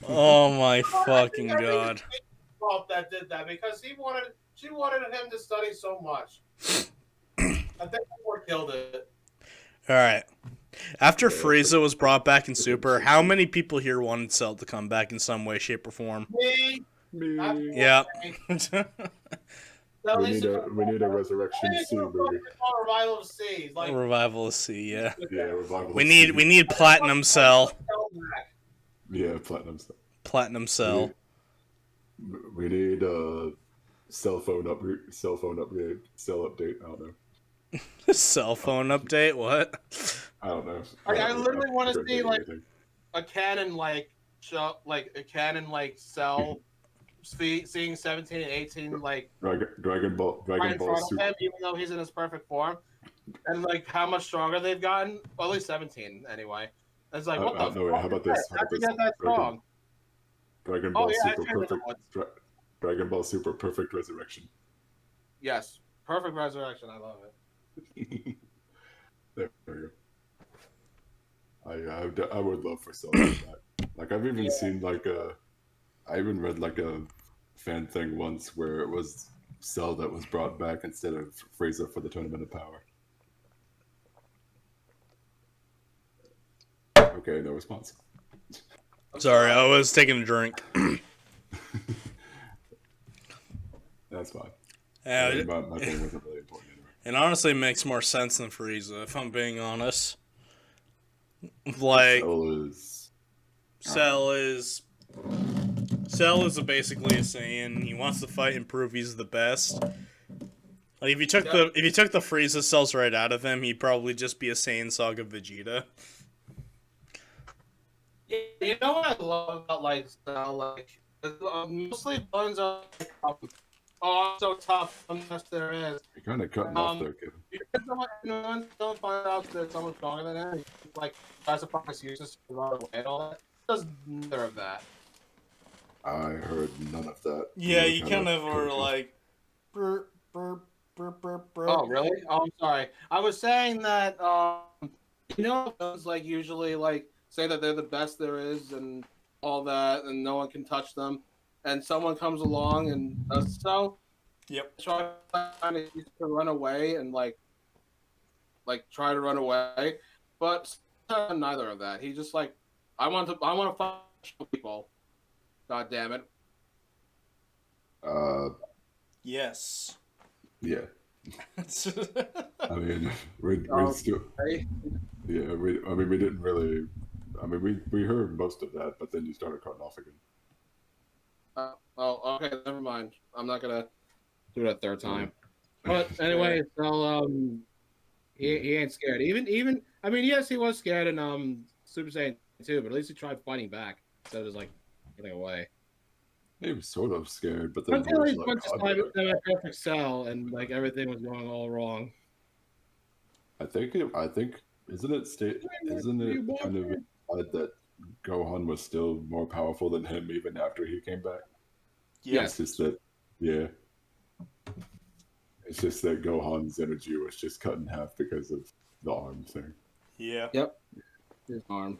Oh my fucking god. That did that because she wanted him to study so much. I think Ford killed it. Alright. After Frieza was brought back in Super, how many people here wanted Cell to come back in some way, shape, or form? Me. Yeah. We need a resurrection C movie. Revival of C. Like, Revival of C, yeah. Yeah, revival. We need Platinum Cell. Yeah, platinum stuff. Platinum Cell. We need cell phone upgrade, cell update. I don't know. Cell phone update? What? I don't know. I literally want to see like anything. a canon Cell seeing 17 and 18 like Dragon Ball right in front of Super. him, even though he's in his perfect form, and like how much stronger they've gotten. Well, at least 17 anyway. It's like what the No, wait, how about this? How'd you get that strong? Dragon Ball yeah, I Super figured Perfect. Dragon Ball Super Perfect Resurrection. Yes, perfect resurrection. I love it. There we go. I would love for Cell to come back. Like I've even seen I even read like a fan thing once where it was Cell that was brought back instead of Frieza for the Tournament of Power. Okay, no response. Sorry, I was taking a drink. That's fine. Uh, My thing wasn't really important anyway. It honestly makes more sense than Frieza, if I'm being honest. Like, Cell is basically a Saiyan. He wants to fight and prove he's the best. Like if you took the Frieza cells right out of him, he'd probably just be a Saiyan Saga Vegeta. You know what I love about like Cell, like mostly buns are like, oh, I'm so tough unless there is. You're kind of cutting off there, Kevin. Because someone don't find out that someone's stronger than him, he, like tries to find excuses to run away and all that. Does neither of that. I heard none of that. Yeah, you kind of were like, burp, burp, burp, burp, burp. Oh really? Oh, I'm sorry. I was saying that you know, it's like usually like say that they're the best there is and all that, and no one can touch them, and someone comes along and does so. Yep. Try to run away and like try to run away, but neither of that. He just like I want to fight people. God damn it. Yes. Yeah. I mean, we still. Hey. Yeah, we didn't really. I mean, we heard most of that, but then you started cutting off again. Oh, okay. Never mind. I'm not gonna do it a third time. But anyway, so he ain't scared. Even I mean, yes, he was scared in Super Saiyan 2, but at least he tried fighting back instead of just like getting away. He was sort of scared, but then Until he was went to like, that perfect cell and like everything was going all wrong. I think isn't it kind of implied that Gohan was still more powerful than him even after he came back? Yes. It's just that, yeah. It's just that Gohan's energy was just cut in half because of the arm thing. Yeah. Yep. His arm.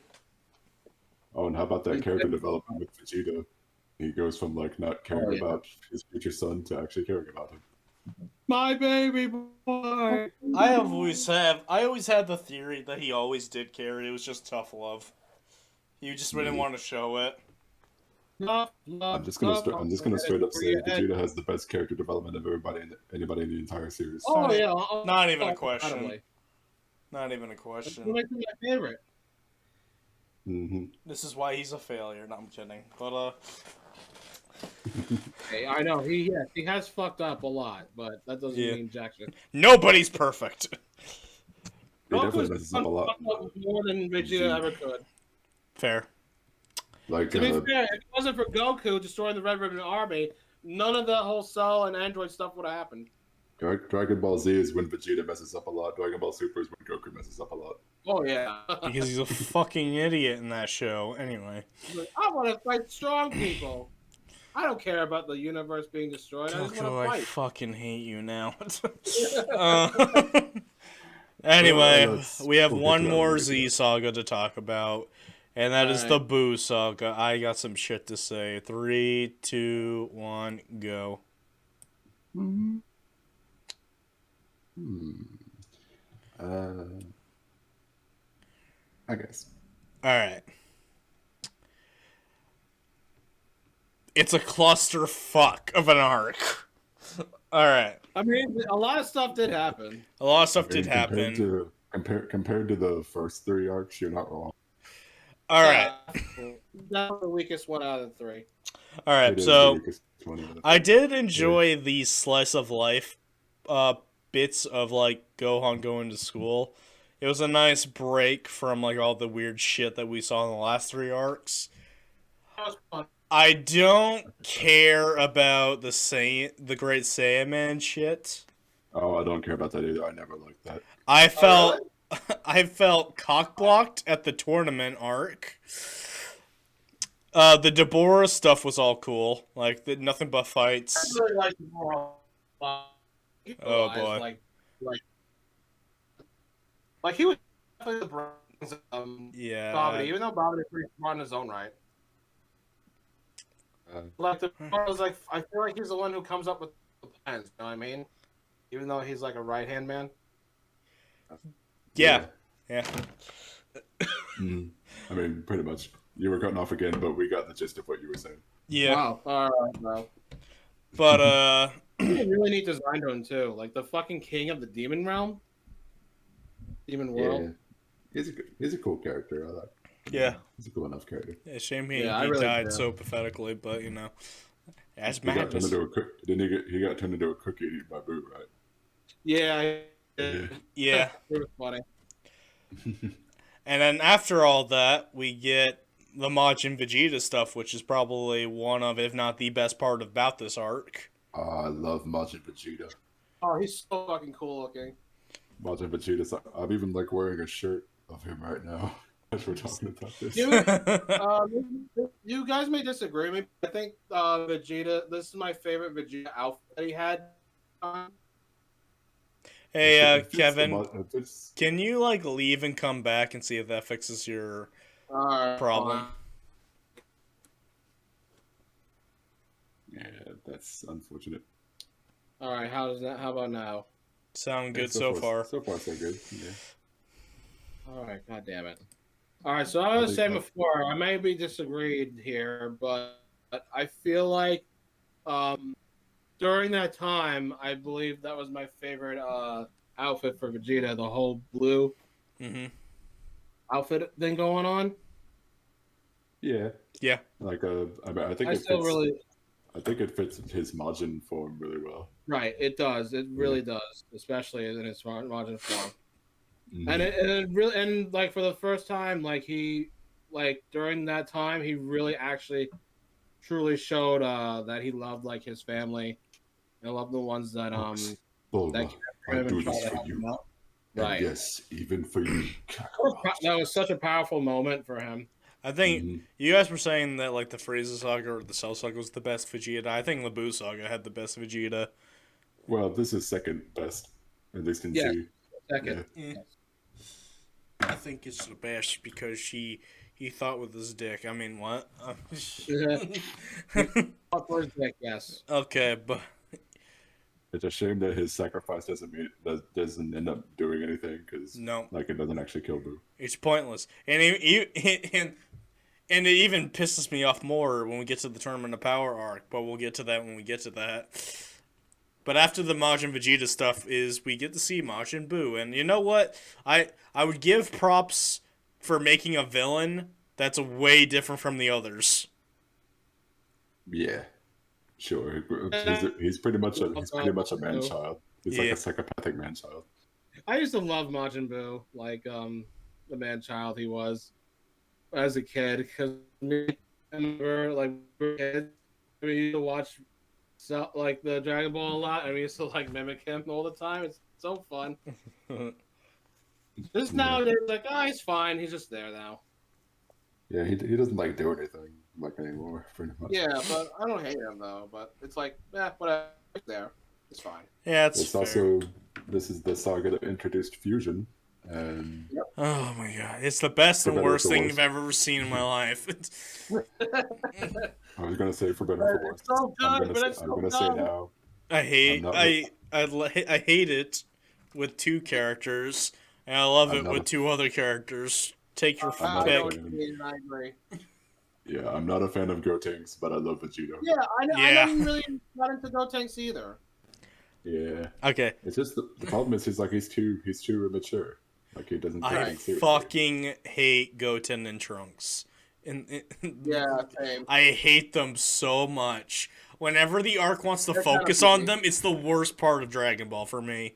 Oh, and how about that character development with Vegeta? He goes from like not caring Oh, yeah. about his future son to actually caring about him. My baby boy. I always had the theory that he always did care. It was just tough love. He just didn't want to show it. Love, I'm love, just gonna love, I'm just love, gonna straight up for say your head. Vegeta has the best character development of anybody in the entire series. Oh yeah, Not even a oh, question. totally. Not even a That's question. what makes him my favorite. Mm-hmm. This is why he's a failure. No, I'm kidding. But Hey, I know he has fucked up a lot, but that doesn't Yeah. mean Jackson. nobody's perfect. He definitely Goku's messes up a lot. fucked up more than Vegeta ever could. Fair. Like To be fair, if it wasn't for Goku destroying the Red Ribbon Army, none of that whole Cell and Android stuff would have happened. Dragon Ball Z is when Vegeta messes up a lot. Dragon Ball Super is when Goku messes up a lot. Oh yeah. Because he's a fucking idiot in that show. Anyway. Like, I want to fight strong people. I don't care about the universe being destroyed. I just Goku, want I to fight. fucking hate you now. Anyway, we have we'll get one to that more when we get to Z that. saga to talk about, and that is Alright. the Boo saga. I got some shit to say. 3, 2, 1, go. Hmm. I guess. Alright. It's a clusterfuck of an arc. Alright. I mean, a lot of stuff did happen. A lot of stuff did Compared happen. to compared to the first 3 arcs, you're not wrong. Alright. That's the weakest one out of the 3. Alright, It is so the weakest one of the I three. did enjoy these slice of life bits of like Gohan going to school. It was a nice break from like all the weird shit that we saw in the last 3 arcs. That was fun. I don't care about the Great Saiyaman shit. Oh, I don't care about that either. I never liked that. I felt really? I felt cockblocked at the tournament arc. The Deborah stuff was all cool. Like nothing but I fights. really like the moral. Oh, boy. Like he was definitely the brains of Yeah. Babidi, even though Babidi is pretty smart in his own right. Like the was like, I feel like he's the one who comes up with the plans. You know what I mean? Even though he's like a right hand man. Yeah. Yeah. Mm. I mean, pretty much. You were cutting off again, but we got the gist of what you were saying. Yeah. Wow. All right, bro. But He's a really neat design to him too. Like the fucking king of the demon realm, demon world. Yeah. He's a cool character. I like. yeah. He's a cool enough character. Yeah, shame Yeah, I he really died do. so pathetically, but you know, as He got turned madness. into a cook. Didn't he got turned into a cookie eaten by Boo, right? Yeah. Yeah. It was funny. And then after all that, we get the Majin Vegeta stuff, which is probably one of, if not the best part about this arc. I love Majin Vegeta. Oh, he's so fucking cool looking. Majin Vegeta. I'm even like wearing a shirt of him right now as we're talking about this. You guys may disagree with me. I think Vegeta. This is my favorite Vegeta outfit that he had. Hey, It fits the Kevin, it fits- can you like leave and come back and see if that fixes your problem? Yeah, that's unfortunate. All right, how about now? Sound good Yeah, so far. So far, so good. Yeah. All right, god damn it. All right, so I was think saying that- before, I may be disagreed here, but I feel like during that time, I believe that was my favorite outfit for Vegeta, the whole blue Mm-hmm. outfit thing going on. Yeah. Yeah. Like I mean, I think I it still fits. really I think it fits his Majin form really well. right. It does. It really does, especially in its Majin form. Mhm. And it really, and like for the first time, like he, like during that time, he really actually truly showed that he loved like his family and loved the ones that Bulma, that I him do and tried this to for help him you. out. And Right. yes, even for you. That was such a powerful moment for him. I think Mhm. you guys were saying that like the Frieza saga or the Cell saga was the best Vegeta. I think the Buu saga had the best Vegeta. Well, this is second best, at least in Yeah. Z. Second. I think it's the best because he He thought with his dick. I mean, what? Where's Dick? Yes. Okay, but It's a shame that his sacrifice doesn't end up doing anything because no, like it doesn't actually kill Boo. it's pointless. And it even pisses me off more when we get to the Tournament of Power arc, but we'll get to that when we get to that. But after the Majin Vegeta stuff is we get to see Majin Buu, and you know what? I would give props for making a villain that's way different from the others. Yeah, sure. He's pretty much a man child. He's like Yeah. a psychopathic man child. I used to love Majin Buu, like the man child he was as a kid. Because me and we like we were kids, we used to watch like the Dragon Ball a lot, and we used to like mimic him all the time. It's so fun. Just nowadays, like, oh, he's fine. He's just there now. Yeah, he doesn't like do anything like anymore. Pretty much. Yeah, but I don't hate him though. But it's like, whatever. He's there. It's fine. Yeah, it's It's fair. also this is the saga that introduced fusion, and Oh my god, it's the best For and better or worst for thing worse. I've ever seen in my life. I was gonna say for better or for worse. It's so I'm good, gonna, but it's I'm so gonna say dumb. now. I hate I'm not- I hate it with two characters, and I love I'm it not with a- two other characters. Take your I'm not I a know what pick. you mean. I agree. Yeah, I'm not a fan of Gotenks, but I love Vegeta. Yeah, I Yeah. never really got into Gotenks either. Yeah, Okay, it's just the problem is he's too immature. Like he doesn't take I it seriously. fucking hate Goten and Trunks. Yeah, same. I hate them so much. Whenever the arc wants to They're kinda focus on goofy. them, it's the worst part of Dragon Ball for me.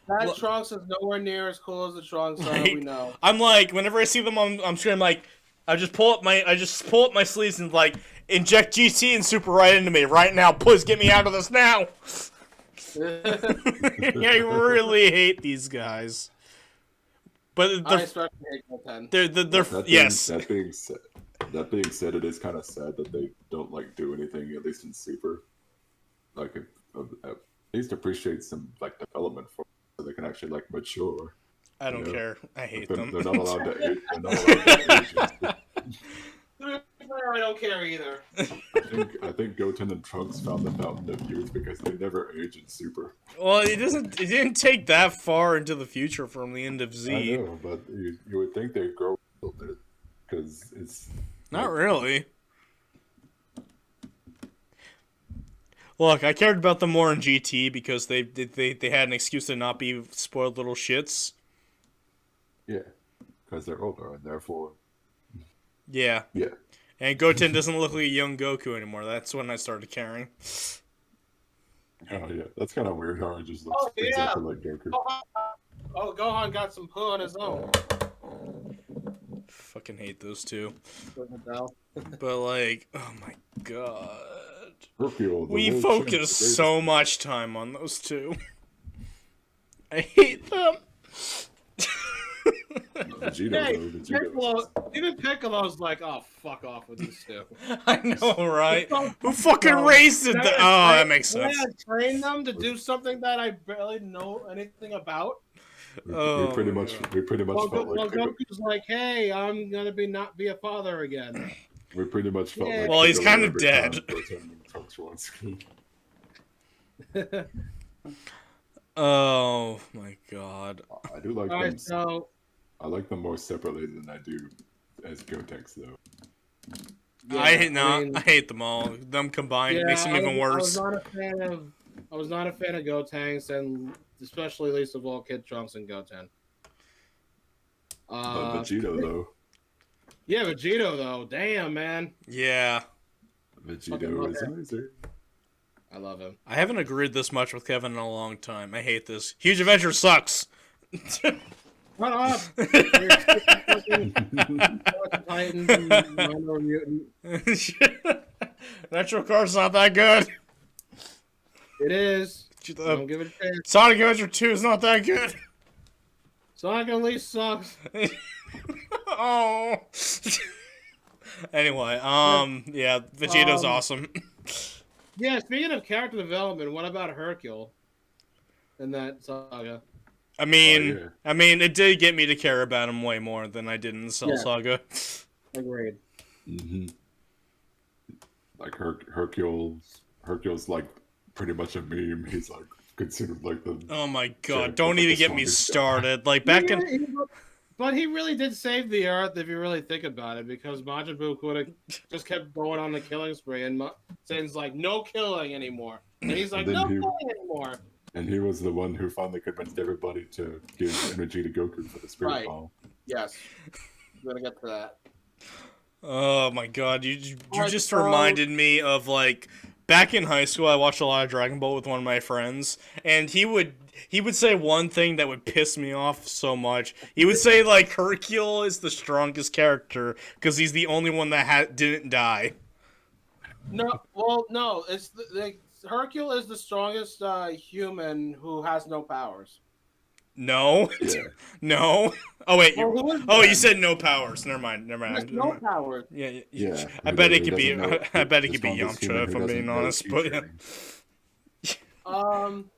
That Look- Trunks is nowhere near as cool as the Trunks Like, we know. I'm like, whenever I see them on screen, I'm like, I just pull up my sleeves and like inject GT and Super right into me right now. Please get me out of this now. I really hate these guys. But I they're especially hate Goten. they're That being- yes. That being said, it is kind of sad that they don't like do anything, at least in Super. Like, at least appreciate some like development for so they can actually like mature. I don't Yeah. care. I hate They're, them. they're not allowed to age. They're not allowed to age. I don't care either. I think Goten and Trunks found the fountain of youth because they never age in Super. Well, it didn't take that far into the future from the end of I Z. know, but you would think they'd grow a little bit because it's Not really. Look, I cared about them more in GT because they had an excuse to not be spoiled little shits. yeah, because they're older and therefore Yeah. yeah. And Goten doesn't look like a young Goku anymore. That's when I started caring. Oh yeah, that's kind of weird how it just looks Oh, yeah. exactly like Goku. Oh, Gohan got some poo on his own. Fucking hate those two. Doesn't tell. But like, oh my god. Hercule, the We world focus champ, so much time on those two. I hate them. Vegeta, Hey, though, Vegeta. Piccolo, even Piccolo's like, oh, fuck off with these two. I know, right? So- Who fucking No, raised it? Then Oh, I that makes then sense. I train them to do something that I barely know anything about. Oh, we pretty my much God. felt like Goku's like, hey, I'm gonna not be a father again. we pretty much felt Yeah. like Well, he's Piccolo kinda every dead. time Goten and Trunks were on screen. Oh my god. I do like All them. right, so I like them more separately than I do as Gotenks, though. yeah, I hate mean, I hate them all. Them combined yeah, makes them even I was worse. not a fan of. I was not a fan of Gotenks, and especially least of all Kid Trunks and Goten. But Vegeta, though, Yeah, Vegito though. Damn, man, Yeah. Vegito is amazing. I love him. I haven't agreed this much with Kevin in a long time. I hate this. Huge Adventure sucks. Shut up! Titans and Minor Mutant. Nitro Card's not that good. It is. Don't give it a chance. Sonic Adventure 2 is not that good. Sonic Unleashed sucks. Oh. Anyway, yeah, Vegeto's awesome. Yeah, speaking of character development, what about Hercule in that saga? I mean, Oh, yeah. I mean, it did get me to care about him way more than I did in the Cell Yeah. Saga. Agreed. Mm-hmm. Like Hercule's like pretty much a meme. He's like considered like the. Oh my Jack god! was, Don't like, even the get me strongest guy. started. Like back in. But he really did save the Earth if you really think about it, because Majin Buu could have just kept going on the killing spree, and Saiyajin's like, no killing anymore. And he's like, And then no he- killing anymore. And he was the one who finally convinced everybody to give energy to Goku for the Spirit Right. Ball. Yes. I'm gonna get to that. Oh my god! You Alright, just so- reminded me of like back in high school. I watched a lot of Dragon Ball with one of my friends, and he would say one thing that would piss me off so much. He would say like Hercule is the strongest character because he's the only one that didn't die. No, well, no. It's Hercule is the strongest human who has no powers. No, Yeah. no. Oh wait. Well, who is Oh, that? you said no powers. Never mind. Never He has mind. no powers. Yeah. Yeah. I bet it Who could be. doesn't know- I bet it the could be strongest human Yamcha if who I'm doesn't being know honest. chi But yeah. training.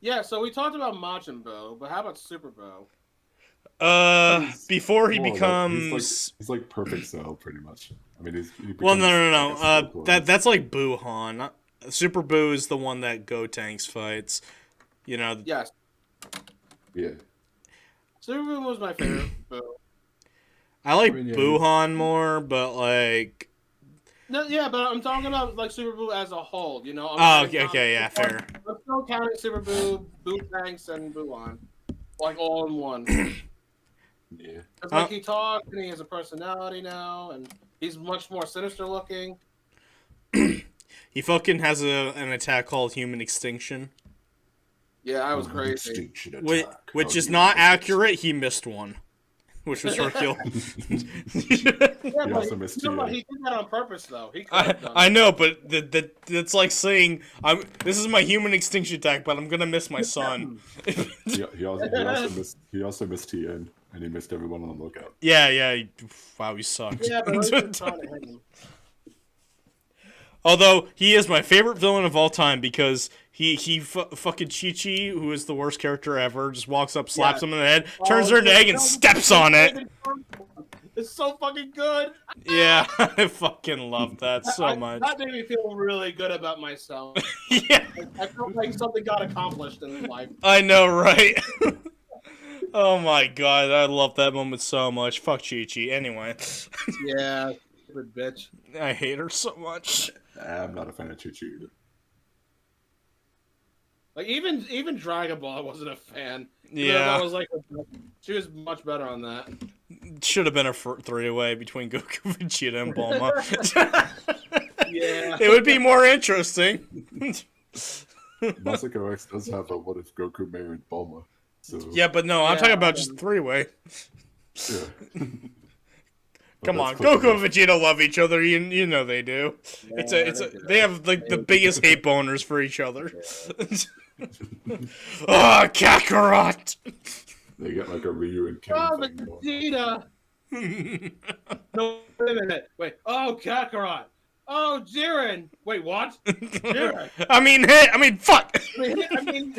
Yeah. So we talked about Majin Buu, but how about Super Buu? Before he More like- becomes. he's like perfect cell, pretty much. I mean, he Well, becomes no. like a cell clone. That's like Buhan. Super Buu is the one that Gotenks fights. You know. Yes. Yeah. Super Buu was my favorite Buu. I like I mean, yeah, Buhan more, but like. No, yeah, but I'm talking about like Super Buu as a whole. You know. Oh, okay, yeah, fair. I'm still counting Super Buu, Buu Tanks, and Buon, like all in one. Yeah. It's like he talks and he has a personality now, and he's much more sinister looking. He fucking has an attack called Human Extinction, Yeah, I was Oh, crazy. extinction which, attack. which Oh, is you not missed it. accurate. He missed one, which was Hercule. Yeah, but also missed Tien. he did that on purpose, though. He could have done I it. know, but that's like saying this is my human extinction attack, but I'm gonna miss my son. He also missed Tien, and he missed everyone on the lookout. Yeah. Wow, he sucked. Yeah, but he was trying to hit him. Although he is my favorite villain of all time because he fucking Chi-Chi, who is the worst character ever, just walks up, slaps him in the head, turns her into an egg, and steps on it. It's so fucking good. Yeah, I fucking love that so much. That made me feel really good about myself. Yeah, I felt like something got accomplished in life. I know, right? Oh my god, I love that moment so much. Fuck Chi-Chi. Anyway, Yeah, stupid bitch. I hate her so much. I'm not a fan of Chi-Chi either. Like even Dragon Ball, I wasn't a fan. Yeah. I was like, she was much better on that. Should have been a three-way between Goku, Vegeta, and Bulma. Yeah. It would be more interesting. Masako X does have a what if Goku married Bulma. So Yeah, but no, I'm Yeah, talking about just three-way. yeah. Come on, That's close Goku and enough. Vegeta love each other. You know they do. They have like the biggest hate boners for each other. Oh, Kakarot! They get like a Ryu and Oh, Ken the thing going. Vegeta. No, wait a minute. Wait. Oh, Kakarot. Oh, Jiren. Wait, what? Jiren. I mean, fuck. I mean,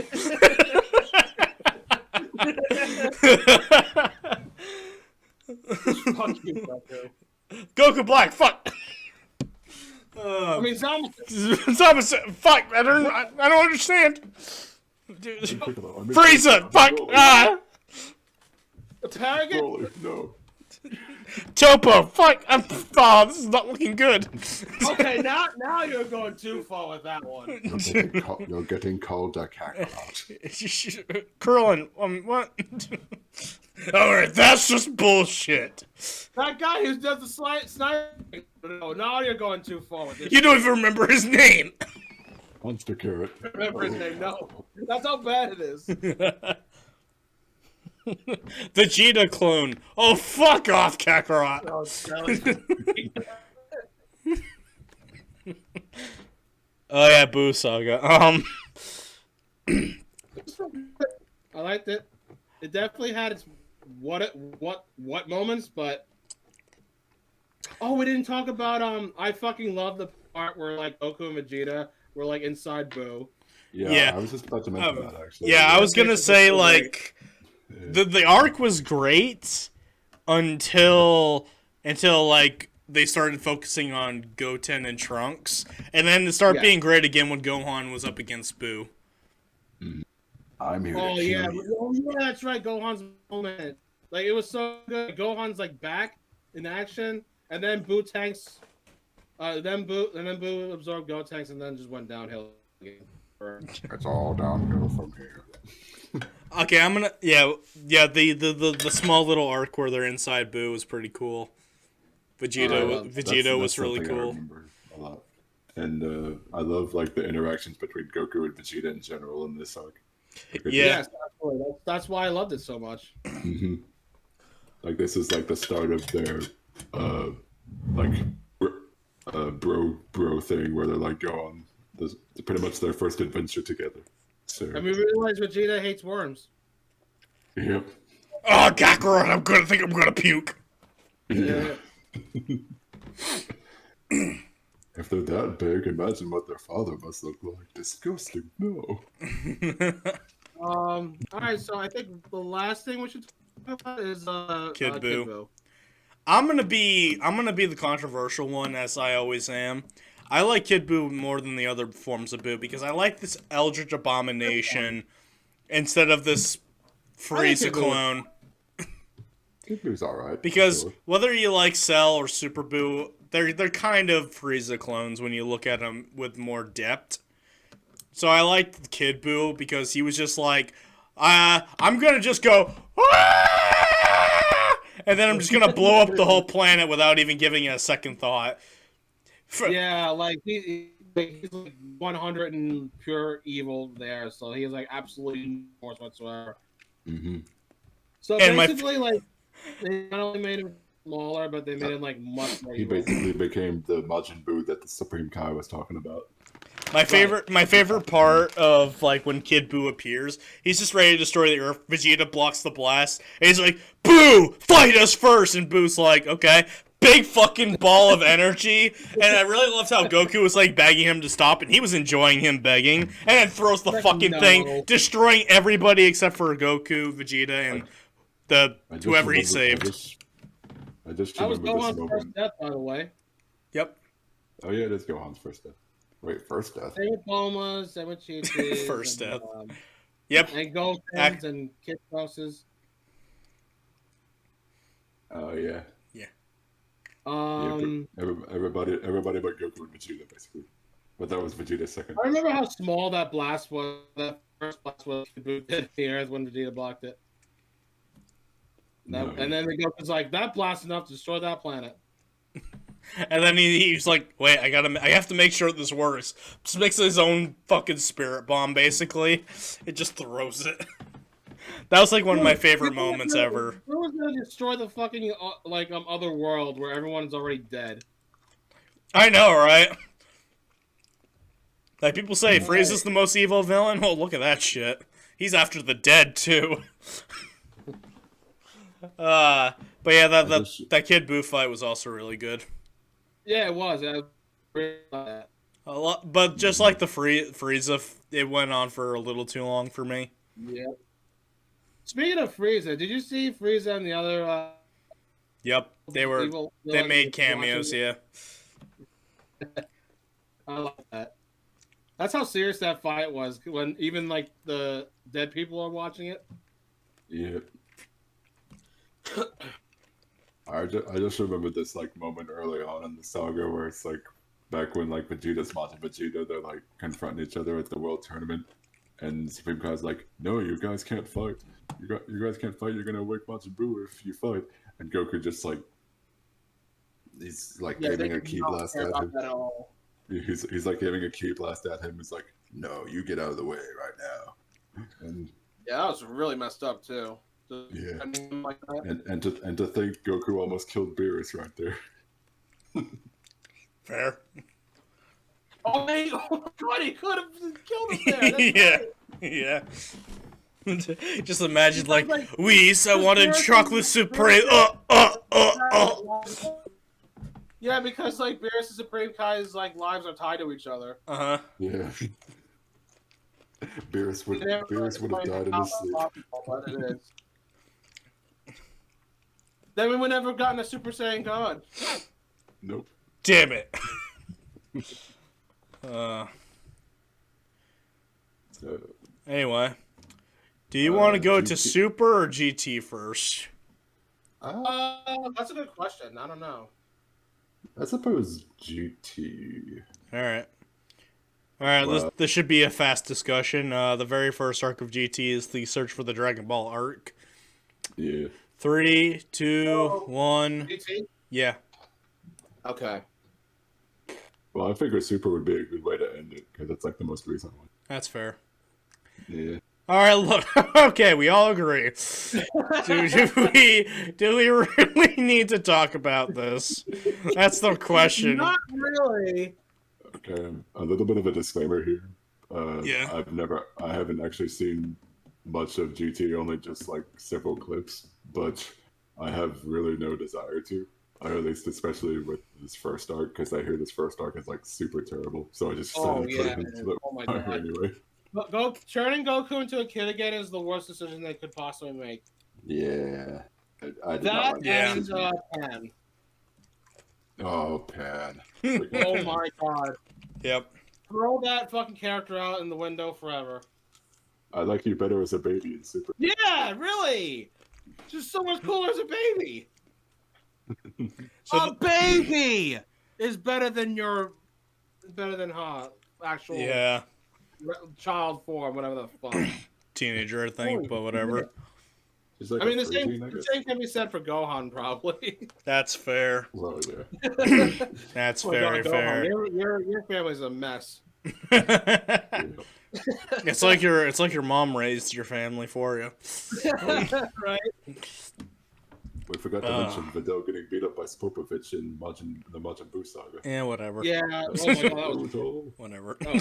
fuck you, Goku. Goku Black, fuck. I mean, Fuck. I don't understand. Dude. Piccolo, I mean, Frieza, fuck. Broly, Ah. Paragon. Broly, no. Topo, fuck. Oh, this is not looking good. Okay, now you're going too far with that one. You're getting called a Kakarot. Krillin, what? Alright, that's just bullshit. That guy who does the sniping. No, now you're going too far with this. You don't even remember his name. Monster Carrot. Remember his name? No, that's how bad it is. Vegeta clone. Oh, fuck off, Kakarot. Oh, Oh yeah, Boo Saga. I liked it. It definitely had its what moments, but we didn't talk about I fucking love the part where like Goku and Vegeta were like inside Boo. Yeah. I was just about to mention that actually. Yeah, I was gonna say like Yeah. the arc was great until until like they started focusing on Goten and Trunks, and then it started Yeah. being great again when Gohan was up against Boo. I'm here Oh to yeah, kill you. oh yeah, that's right. Gohan's moment, like it was so good. Gohan's like back in action, and then Boo tanks, then Boo absorbed Gotenks, and then just went downhill again. It's all downhill from here. Okay, I'm gonna the small little arc where they're inside Boo was pretty cool. Vegeta was really something I cool. remember a lot. And I love like the interactions between Goku and Vegeta in general in this arc. Like, Yeah. Yes, absolutely. That's why I loved it so much. Mhm. Like this is like the start of their like bro thing where they're like go on this pretty much their first adventure together. So And we realized Vegeta hates worms. yep. Oh, Kakarot, I'm gonna puke. Yeah. If they're that big, imagine what their father must look like. Disgusting. No. All right, so I think the last thing we should talk about is Kid Kid Buu. Buu. I'm gonna be the controversial one, as I always am. I like Kid Buu more than the other forms of Buu because I like this Eldritch Abomination instead of this Frieza Kid Buu. clone. Kid Buu's alright. Because sure. whether you like Cell or Super Buu, they're kind of Frieza clones when you look at them with more depth. So I liked Kid Buu because he was just like, I'm gonna just go, "Ah!" and then I'm just gonna blow up the whole planet without even giving it a second thought. Yeah, like he's like 100 and pure evil there, so he has like absolutely no force whatsoever. Mm-hmm. So And my basically, like they not only made him smaller, but they made him like much more He evil. basically became the Majin Buu that the Supreme Kai was talking about. My favorite part of like when Kid Buu appears, he's just ready to destroy the Earth. Vegeta blocks the blast, and he's like, "Boo, fight us first!" And Boo's like, "Okay." Big fucking ball of energy, and I really loved how Goku was like begging him to stop, and he was enjoying him begging, and then throws the Like, fucking no. thing, destroying everybody except for Goku, Vegeta, and the I just whoever he remember- saved. I just That was remember this Gohan's moment. first death, by the way. Yep, Oh yeah, it is Gohan's first death. Wait, first death? Same with Bulma, same with Chi-Chi's, First and, death. Yep. and Goten's and Kid Krous's. Oh yeah. Um, Yeah, but everybody but Goku and Vegeta basically. But that was Vegeta's second. I remember how small that blast was. That first blast was Kid Buu did here when Vegeta blocked it. No, And then the Goku's like, that blast enough to destroy that planet. And then he's like, "Wait, I have to make sure this works." Just makes his own fucking spirit bomb. Basically, it just throws it. That was like one of my favorite moments ever. Who was gonna destroy the fucking other world where everyone's already dead? I know, right? Like people say, Frieza's the most evil villain. Well, look at that shit. He's after the dead too. But yeah, that Kid Buu fight was also really good. Yeah, it was. I really liked that. A lot, but just like the Frieza, it went on for a little too long for me. Yeah. Speaking of Frieza, did you see Frieza and the other? Yep, they made cameos. Yeah. I like that. That's how serious that fight was. When even like the dead people are watching it. Yeah. I just remember this like moment early on in the saga where it's like back when like Vegeta's Majin Vegeta, they're like confronting each other at the World Tournament, and Supreme Kai's like, "No, you guys can't fight. You guys can't fight. You're gonna wake Majin Buu if you fight." And Goku just like he's like aiming a key blast at him. He's like aiming a key blast at him. He's like, "No, you get out of the way right now." And Yeah, that was really messed up too. yeah, I mean, like that. and to think Goku almost killed Beerus right there. Fair. Oh, my God, he could have killed him there. That's Yeah. right. Yeah. Just imagine like, like, I wanted Beerus chocolate is- supreme. Yeah, because like Beerus and Supreme Kai's like lives are tied to each other. Uh-huh. Yeah. Beerus would have died in his sleep. But it is. Then we would never gotten a Super Saiyan God. Nope. Damn it. So, Anyway, do you want to go to GT. Super or GT first? That's a good question. I don't know. I suppose GT. All right. All right, Well- this should be a fast discussion. The very first arc of GT is the Search for the Dragon Ball arc. Yeah. 3, 2, 1. GT? Yeah. Okay. Well, I figure Super would be a good way to end it because it's like the most recent one. That's fair. Yeah. All right, look. Okay, we all agree. Do we really need to talk about this? That's the question. Not really. Okay. A little bit of a disclaimer here. Yeah. I haven't actually seen much of GT, only just like several clips, but I have really no desire to. Or at least especially with this first arc, because I hear this first arc is like super terrible. So I just decided to put it into the Oh my fire god. anyway. Turning Goku into a kid again is the worst decision they could possibly make. Yeah. I did not That like Yeah. and Pan. Oh, Pan. Oh my god. Yep. Throw that fucking character out in the window forever. I like you better as a baby in Super. Yeah, really. Just so much cooler as a baby. So A baby is better than actual yeah, child form, whatever the fuck. teenager, I think, but whatever. She's like I mean, a the preteen, I same guess. can be said for Gohan, probably. That's fair. Well, yeah. That's Oh my very God, Gohan, fair. Your family's a mess. Yeah. It's like your mom raised your family for you. Right? We forgot to mention Videl getting beat up by Spopovich in the Majin Buu saga. Yeah, whatever. Yeah. Oh my God, that was Brutal. Whatever. Oh.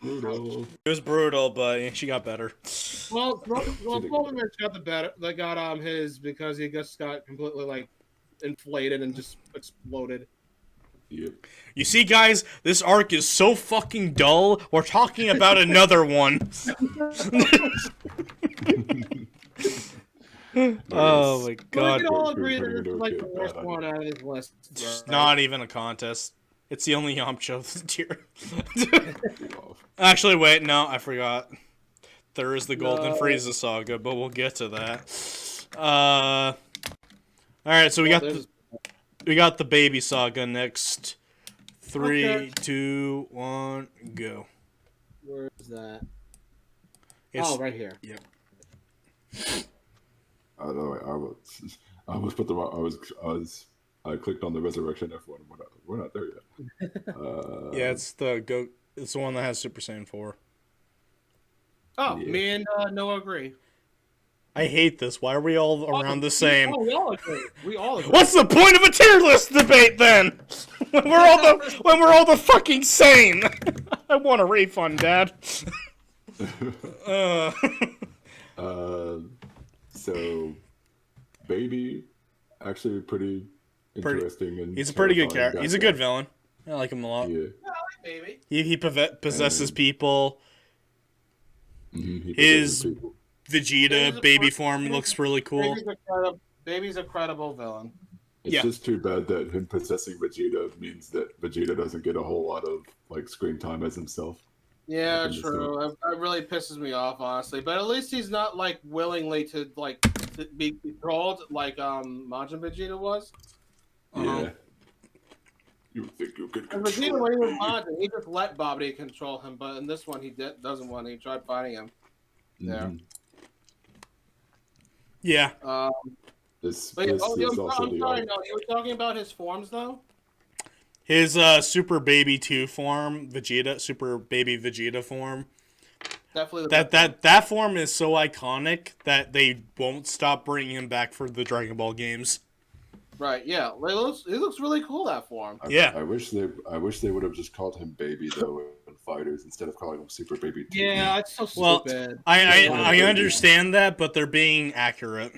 Brutal. It was brutal, but she got better. well. Spopovich got the better. They got his because he just got completely like inflated and just exploded. Yep. You see, guys, this arc is so fucking dull. We're talking about another one. Oh my We god. can all Goku agree that turning it's into a like kid, the worst bad one out of this list. It's right? not even a contest. It's the only Yamcha this tier. Off. Actually, wait, no, I forgot. There is the Golden No. Frieza saga, but we'll get to that. Alright, so we got the baby saga next. 3, Okay. 2, 1, go. Where is that? It's, Oh, right here. Yep. I almost put the wrong. I clicked on the Resurrection F1. We're not there yet. Yeah, it's the one that has Super Saiyan 4. Oh, Yeah. me and Noah agree. I hate this. Why are we all around the same? Oh, we all agree. We all agree. What's the point of a tier list debate then? when we're all the fucking same. I want a refund, Dad. uh, So, Baby, actually pretty interesting. And he's a pretty good terrifying character. guy. He's a good villain. I like him a lot. Yeah. Baby. He possesses people. Mhm, he His- possesses people. Vegeta baby form looks really cool. Baby's a credible villain. It's Yeah. just too bad that him possessing Vegeta means that Vegeta doesn't get a whole lot of like screen time as himself. Yeah, Like in this true. That really pisses me off, honestly. But at least he's not like willingly to be controlled like Majin Vegeta was. Yeah. You would think you could And control. Vegeta, when he was Majin, he just let Babidi control him. But in this one, he doesn't want. He tried fighting him. Mhm. Yeah. This But is I'm also the sorry, no, you were talking about his forms though. His Super Baby 2 form, Vegeta, Super Baby Vegeta form. Definitely. The That form is so iconic that they won't stop bringing him back for the Dragon Ball games. right. Yeah, it looks really cool that form. Yeah. I wish they would have just called him Baby though in Fighters instead of calling him Super Baby 2. Yeah, it's so Well, stupid. I understand that, but they're being accurate.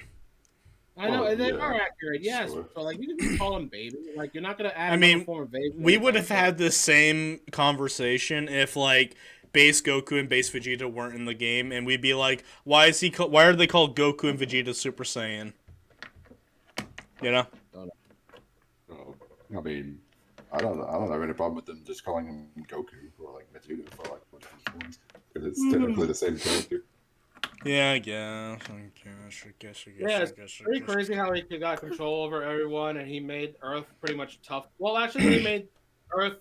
I know Oh, they yeah. are accurate. Yes, Sure. so like you can just call him baby. Like you're not gonna add I another mean, form of baby. We would have had the same conversation if like base Goku and base Vegeta weren't in the game, and we'd be like, why are they called Goku and Vegeta Super Saiyan? You know? Oh, I mean, I don't have any problem with them just calling him Goku or like Vegeta for like what his forms, because it's technically the same character. Yeah, I guess. I Yeah, it's guess. pretty crazy how he got control over everyone, and he made Earth pretty much tough. Well, actually, he made Earth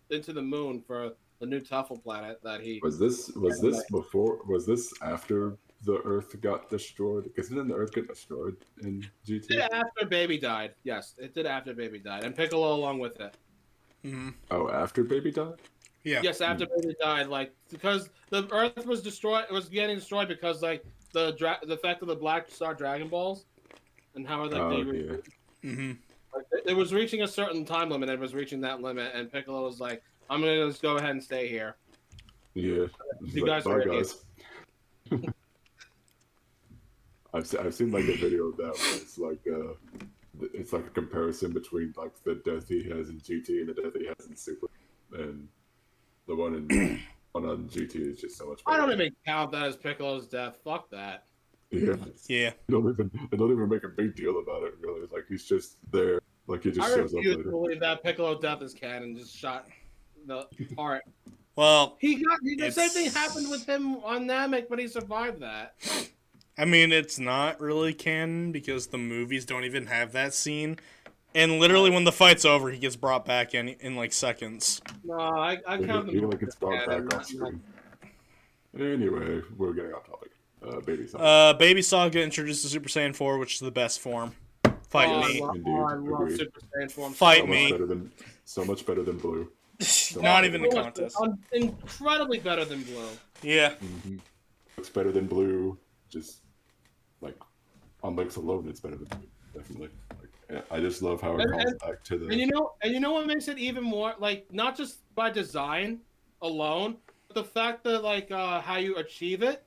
into the moon for the new Tuffle planet that he. Was this before? Was this after the Earth got destroyed? Because didn't the Earth get destroyed in It GT? did after Baby died. Yes, it did after Baby died, and Piccolo along with it. Mm-hmm. Oh, after Baby died? Yeah. Yes, after Baby died, like because the Earth was destroyed, it was getting destroyed because like the effect of the Black Star Dragon Balls, and how like Oh, they yeah. Mm-hmm. like, it was reaching a certain time limit, and it was reaching that limit, and Piccolo was like, "I'm gonna just go ahead and stay here. Yeah. It's You like, guys bye, are idiots." guys. I've seen like a video of that where it's like a comparison between like the death he has in GT and the death he has in Super, and the one on GT is just so much I better. don't even count that as Piccolo's death. Fuck that. Yeah. Yeah. They don't even make a big deal about it really. Like he's just there. Like he just I shows up refuse to later. believe that Piccolo's death is canon. Just shot the heart. Well, The same thing it's- happened with him on Namek, but he survived that. I mean, it's not really canon because the movies don't even have that scene. And literally, when the fight's over, he gets brought back in like seconds. No, I count He the like gets brought canon, back on not- screen. Anyway, we're getting off topic. Baby Saga. Baby Saga introduced the Super Saiyan 4, which is the best form. Fight Oh, me. I love Agreed. Super Saiyan form. Fight so me. so much better than Blue. Not even the Blue is contest. Incredibly better than Blue. Yeah. Mm-hmm. It's better than Blue. Just like on Link's alone, it's better than Blue. Definitely. Like, I just love how it calls back to the. And you know what makes it even more like not just by design alone, but the fact that like how you achieve it.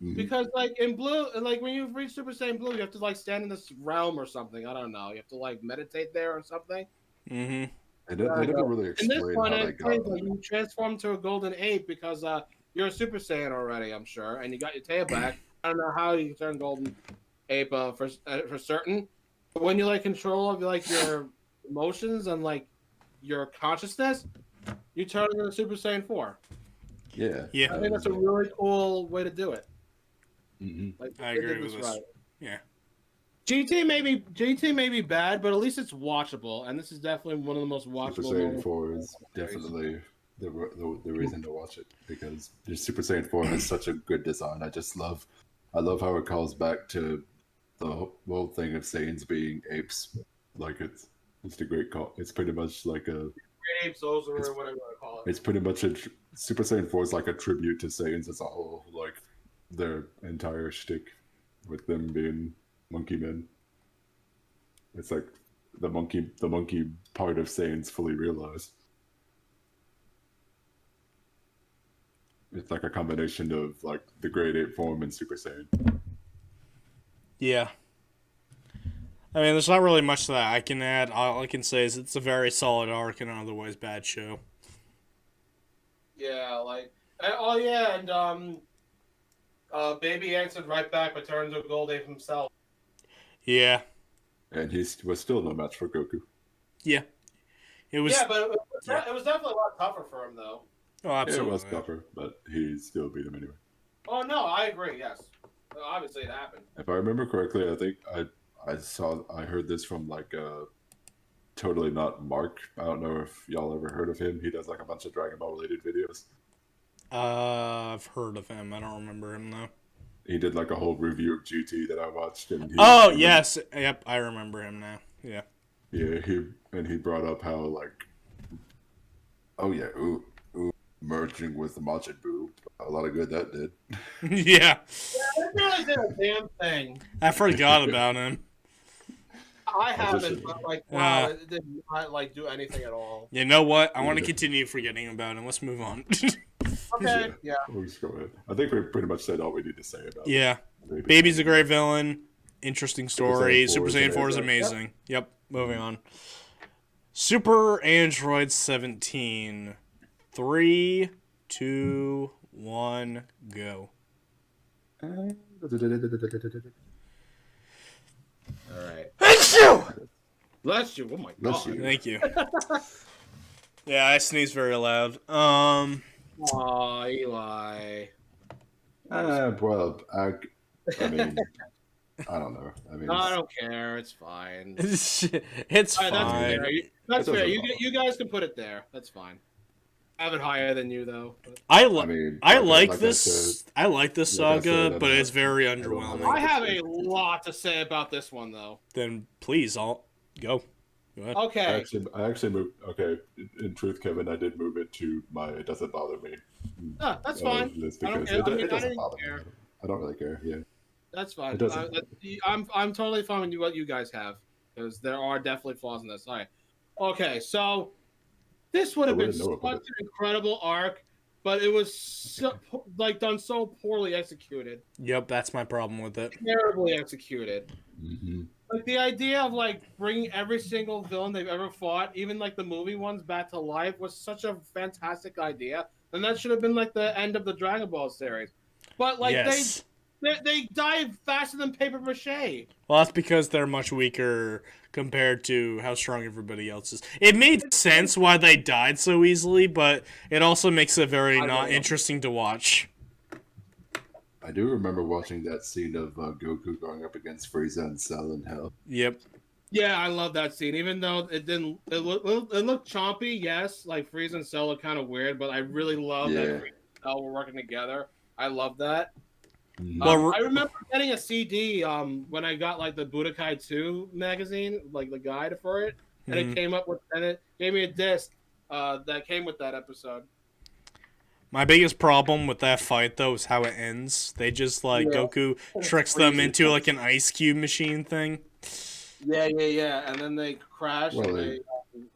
Mhm. Because like in Blue, like when you reach Super Saiyan Blue, you have to like stand in this realm or something. I don't know. You have to like meditate there or something. Mm-hmm. They never really In this explain one, how it they got explains there. that you transform to a golden ape because you're a Super Saiyan already, I'm sure, and you got your tail back. I don't know how you can turn golden ape for certain, but when you like control of like your emotions and like your consciousness, you turn into Super Saiyan 4. Yeah. Yeah. I think that's a really cool way to do it. Mm-hmm. Like I they agree did with this. right. Yeah. GT may be bad, but at least it's watchable, and this is definitely one of the most Super watchable Saiyan moments. 4 is definitely the reason to watch it, because the Super Saiyan 4 has such a good design. I love how it calls back to the whole thing of Saiyans being apes. Like it's a great call. It's pretty much like a Apes, those or whatever you want to call it. it's pretty much Super Saiyan 4 is like a tribute to Saiyans as a whole, like their entire shtick with them being monkey men. It's like the monkey part of Saiyans fully realized. It's like a combination of like the grade 8 form and Super Saiyan. Yeah. I mean, there's not really much to that I can add. All I can say is it's a very solid arc and an otherwise bad show. Yeah, like oh yeah, and Baby answered right back, but turned into a gold ape himself. Yeah. And he was still no match for Goku. Yeah. It was. Yeah, but yeah. it was definitely a lot tougher for him though. Oh, Yeah, it absolutely. was tougher, but he still beat him anyway. Oh no, I agree. Yes, obviously it happened. If I remember correctly, I think I heard this from like totally not Mark. I don't know if y'all ever heard of him. He does like a bunch of Dragon Ball related videos. I've heard of him. I don't remember him though. He did like a whole review of GT that I watched, and Yes. Yep, I remember him now. Yeah. Yeah, he brought up how like, oh yeah, ooh, merging with Majin Buu, a lot of good that did. Yeah. Yeah, they really did a damn thing. I forgot about him. I just- haven't, but like, wow, it did not like do anything at all. You know what? I want to continue forgetting about him. Let's move on. Okay, yeah. We'll just go ahead. I think we pretty much said all we need to say about Yeah. it. Baby's a great villain. Interesting story. Super Saiyan 4 is Saiyan 4 is amazing. Yep. Moving on. Super Android 17. 3, 2, 1, go. All right. Bless you. Oh my Bless god. you. Thank you. Yeah, I sneeze very loud. Aw, Eli. Well, I mean, I don't know. I mean, No, I don't care. It's fine. It's All right, that's fine. fair. That's It fair. doesn't bother You guys can put it there. That's fine. I have it higher than you though. But... I I mean, like like this. I like this like I saga, said, but I'm it's not- very I don't have underwhelming. I have a lot to say about this one though. Then please, I'll go. Go ahead. Okay. I actually moved. Okay, in truth, Kevin, I did move it to my. It doesn't bother me. That's fine. List I don't because care. I mean, it I doesn't didn't bother care. me. I don't really care. Yeah. That's fine. It doesn't. I'm totally fine with what you guys have because there are definitely flaws in this. All right. Okay, so this would have I been wouldn't know such about an it. incredible arc, but it was so, like done so poorly executed, Yep, that's my problem with it. terribly executed. Mm-hmm. Like the idea of like bringing every single villain they've ever fought, even like the movie ones, back to life was such a fantastic idea, and that should have been like the end of the Dragon Ball series. But like Yes. they dive faster than paper mache. Well, that's because they're much weaker compared to how strong everybody else is. It made sense why they died so easily, but it also makes it very I not don't know. interesting to watch. I do remember watching that scene of Goku going up against Frieza and Cell in Hell. Yep. Yeah, I love that scene. Even though it didn't, it looked chompy. Yes, like Frieza and Cell are kind of weird, but I really love that Yeah. Frieza and Cell were working together. I love that. Mhm. Well, I remember getting a CD when I got like the Budokai 2 magazine, like the guide for it, and Mhm. it came up with and it gave me a disc that came with that episode. My biggest problem with that fight, though, is how it ends. They just, like, Yeah. Goku tricks them into, like, an ice cube machine thing. Yeah, and then they crash Well, and they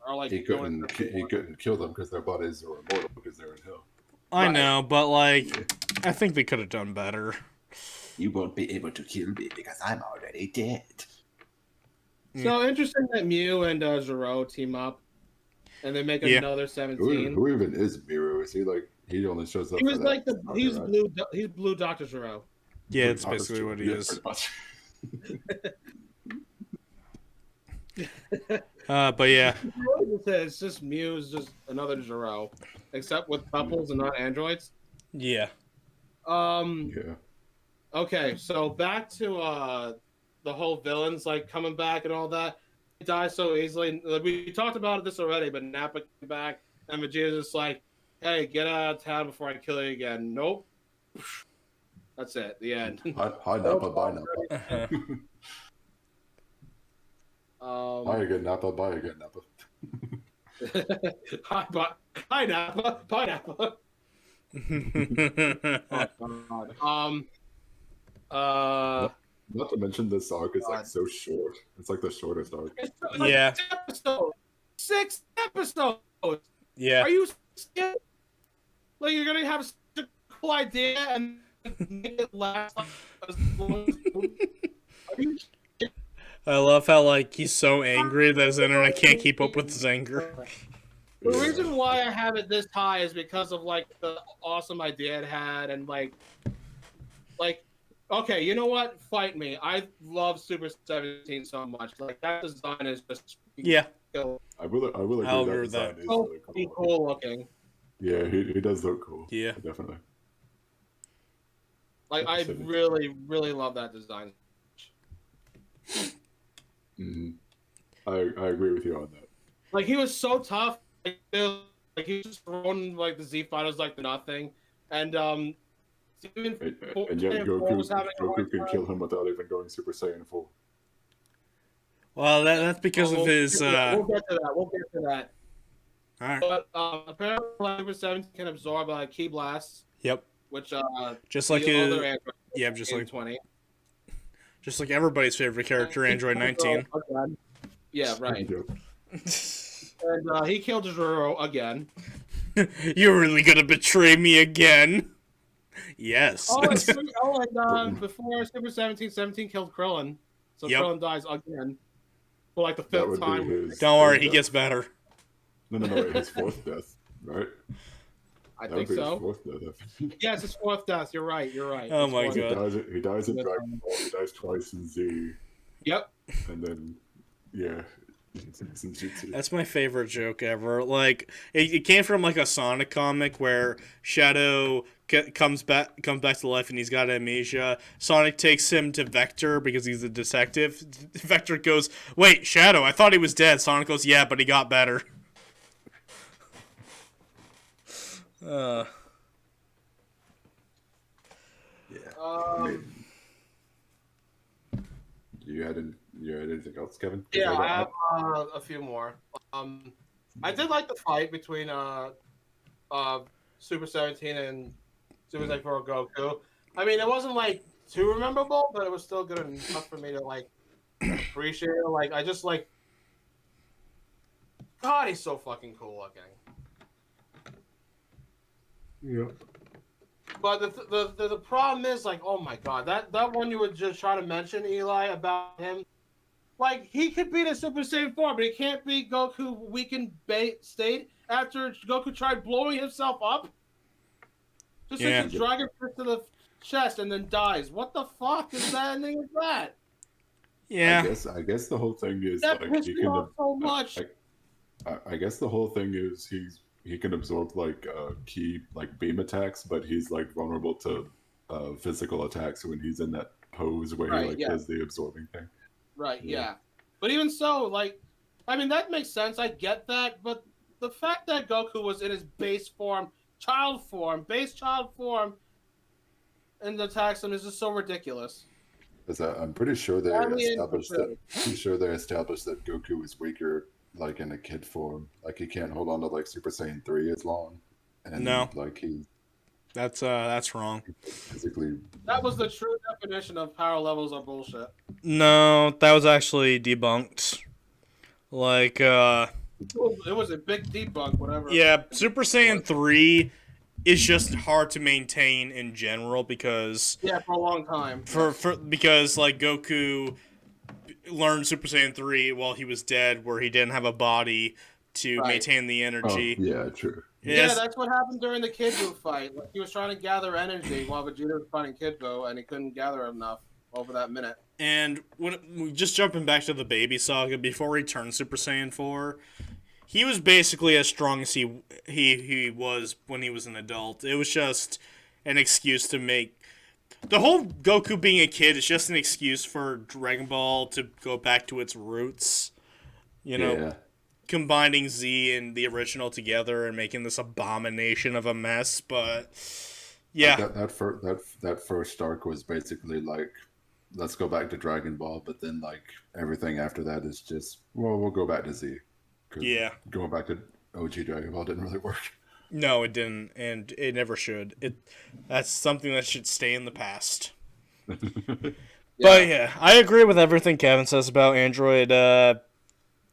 are like he going couldn't kill them because their bodies are immortal because they're in hell. I Right. know, but, like, I think they could have done better. You won't be able to kill me because I'm already dead. So interesting that Mew and Zero team up, and they make Yeah. another Who, 17. who even is Miro? Is he like he only shows up? He was for like that. he's Right? blue Doctor Zero. Yeah, it's Oh, that's basically true. what he Yeah, is. pretty much. But yeah. It's just Mew is just another Zero, except with couples and not androids. Yeah. Yeah. Okay, so back to the whole villains like coming back and all that. They die so easily. We talked about this already, but Nappa came back and Vegeta's just like, "Hey, get out of town before I kill you again." Nope. That's it. The end. Hi Nappa, bye Nappa. Bye again Nappa, bye again Nappa. Hi, Nappa. Bye, Nappa. Oh, God. Not to mention this arc is like God. so short. It's like the shortest arc. Yeah. 6 episodes. Yeah. Are you scared? Like you're gonna have such a cool idea and make it last like as long as Are you I love how, like, he's so angry that his internet can't keep up with his anger. The reason why I have it this high is because of like the awesome idea it had and like okay, you know what? Fight me. I love Super 17 so much. Like that design is just Yeah. I will agree I'll that agree with design that. is so really cool looking. Yeah, he does look cool. Yeah. Definitely. Like I Super 17. really love that design. Hmm. I agree with you on that. Like he was so tough. Like he was just throwing like the Z fighters like nothing, and even And yet Goku was having a Goku hard can time. kill him without even going Super Saiyan 4. Well, that's because of his. We'll get to that. We'll get to that. Alright. But apparently, Super 17 can absorb key blasts, Yep. which Just like the other his. android Yeah, just in like 20. everybody's favorite character, Android 19. Yeah, right. Yep. And he killed Zoro again. You're really gonna betray me again? Yes. And before Super 17 killed Krillin, so Yep. Krillin dies again for like the That 5th would be time. his. Don't worry, third he death. gets better. No, his fourth death, right? I That think would be so. his fourth death. I think. Yes, it's 4th death. You're right. Oh It's my fourth. God. He dies in Dragon Ball. He dies twice in Z, Yep. and then yeah, Senjutsu. That's my favorite joke ever. Like it came from like a Sonic comic where Shadow comes back to life and he's got amnesia. Sonic takes him to Vector because he's a detective. Vector goes, "Wait, Shadow, I thought he was dead." Sonic goes, "Yeah, but he got better." Yeah. You had anything else, Kevin? 'Cause Yeah, don't I have a few more. I did like the fight between Super 17 and Super Saiyan 4 Goku. I mean, it wasn't like too memorable, but it was still good enough for me to like appreciate it. Like, I just like, God, he's so fucking cool looking. Yeah. But the problem is like, oh my God, that one you were just trying to mention, Eli, about him. Like, he could beat a Super Saiyan 4, but he can't beat Goku weakened state after Goku tried blowing himself up. Just Yeah. like a dragon fist to the chest and then dies. What the fuck is that ending is that? Yeah. I guess the whole thing is That like pissed he me can. off so much. I guess the whole thing is he can absorb like key like beam attacks, but he's like vulnerable to physical attacks when he's in that pose where he Right, like yeah. does the absorbing thing. Right, Yeah. yeah. But even so, like, I mean, that makes sense. I get that. But the fact that Goku was in his base form, base child form, and attacks him is just so ridiculous. Because I'm pretty sure they Badly established that. interpreted. Pretty sure they established that Goku is weaker, like in a kid form. Like he can't hold on to like Super Saiyan 3 as long, and No. like he's That's wrong. physically. That was the true definition of power levels are bullshit. No, that was actually debunked. Like, It was a big debunk, whatever. yeah, Super Saiyan 3 is just hard to maintain in general because Yeah, for a long time. because like Goku learned Super Saiyan 3 while he was dead where he didn't have a body to Right. maintain the Oh energy. yeah, true. Yeah, Yes. that's what happened during the Kid Buu fight. Like, he was trying to gather energy while Vegeta was fighting Kid Buu, and he couldn't gather enough over that minute. And just jumping back to the baby saga, before he turned Super Saiyan 4, he was basically as strong as he was when he was an adult. It was just an excuse to make the whole Goku being a kid is just an excuse for Dragon Ball to go back to its roots. You know, Yeah. combining Z and the original together and making this abomination of a mess. But yeah, Like that first arc was basically like, let's go back to Dragon Ball, but then like everything after that is just, well, we'll go back to Z. 'Cause yeah. going back to OG Dragon Ball didn't really work. No, it didn't, and it never should. That's something that should stay in the past. But yeah, I agree with everything Kevin says about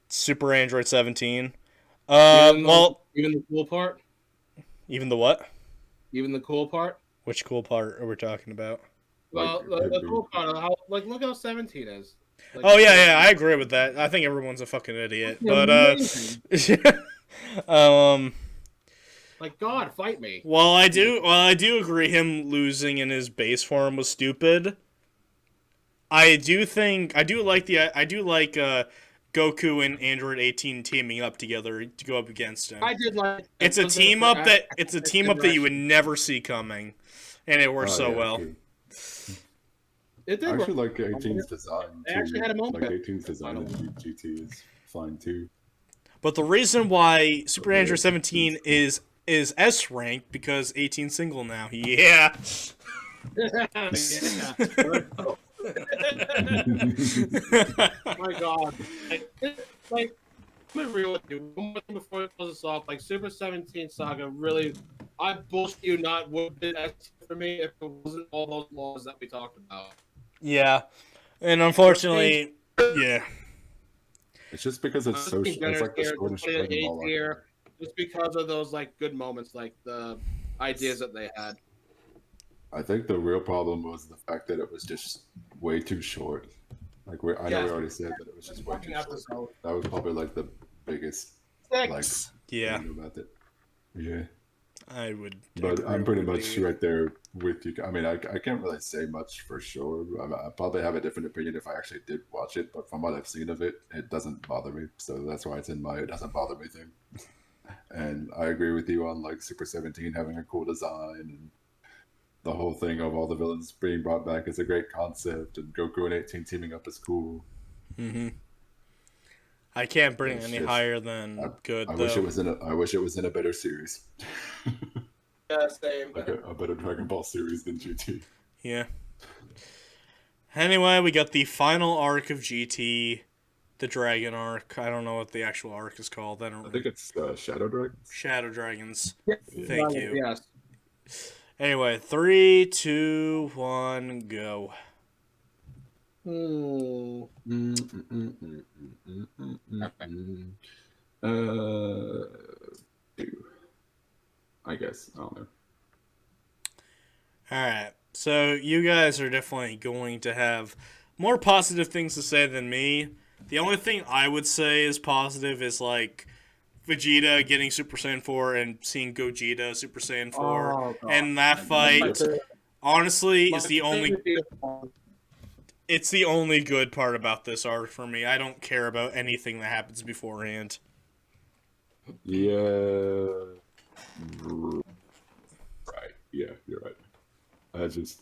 Super Android 17. Even the cool part. Even the what? Even the cool part. Which cool part are we talking about? Well, Like, the cool part of how, like, look how 17 is. Like, Oh yeah, I agree with that. I think everyone's a fucking idiot. But amazing. Like, God, fight me. while I do agree him losing in his base form was stupid. I do like Goku and Android 18 teaming up together to go up against him. I did like. It's a team up that you would never see coming, and it works so yeah, well. okay. It did I work. actually like 18's design They too. actually had a moment. Like 18's design in GT is fine too. But the reason why Super Android 17 is S rank because 18 single now. Yeah. Yeah. My God. Like, let me real with you. One more thing before we close this off. Like, Super 17 Saga really, I bullshit you not, would have been X for me if it wasn't all those laws that we talked about. Yeah. And unfortunately, yeah. It's just because it's so it's like the shortest Dragon Ball arc. Here, just because of those like good moments, like the ideas that they had. I think the real problem was the fact that it was just way too short. Like I know we already said that it was just way too short. That was probably like the biggest like Yeah. thing about it. Yeah. I would. But agree I'm pretty with much you. right there with you. I mean, I can't really say much for sure. I probably have a different opinion if I actually did watch it, but from what I've seen of it, it doesn't bother me. So that's why it's in my it doesn't bother me thing. And I agree with you on like Super 17 having a cool design and the whole thing of all the villains being brought back is a great concept, and Goku and 18 teaming up is cool. Hmm. I can't bring it It's any just higher I, than good I wish it though. was in a I wish it was in a better series, Yeah, same. like a better Dragon Ball series than GT. Yeah. Anyway, we got the final arc of GT, the Dragon arc. I don't know what the actual arc is called. I I don't. think it's Shadow Dragons. Shadow Dragons. Yeah, Yeah. Thank you. yes. Anyway, 3, 2, 1, go. Hmm. Two. I guess. I don't know. Alright, so you guys are definitely going to have more positive things to say than me. The only thing I would say is positive is like Vegeta getting Super Saiyan 4 and seeing Gogeta Super Saiyan 4. Oh god. And that That's my fight, favorite. honestly, My is the only. favorite one. It's the only good part about this arc for me. I don't care about anything that happens beforehand. Yeah. Right. Yeah, you're right.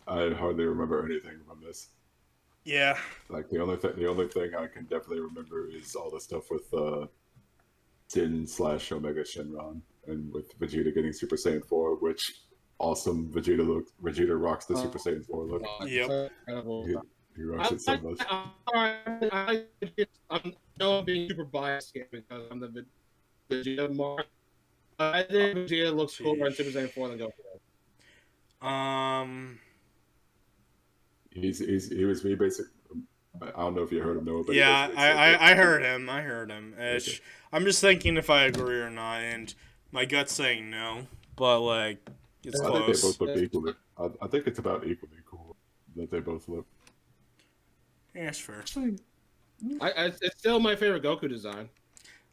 I hardly remember anything from this. Yeah. Like the only thing I can definitely remember is all the stuff with Sin slash Omega Shenron, and with Vegeta getting Super Saiyan 4, which awesome Vegeta rocks the Super Saiyan 4 look. God, Yep. so incredible. He rocks it so much. I know I'm being super biased here because I'm the Vegeta mark. I think Vegeta looks cooler in Super Saiyan 4 than Goku. He was me basic. I don't know if you heard him, Noah, but Yeah, he basically said that. I heard him. I heard him. Okay. I'm just thinking if I agree or not, and my gut's saying no, but like it's I think they close. both look equally. I think it's about equally cool that they both look. Yeah, it's fair. It's still my favorite Goku design.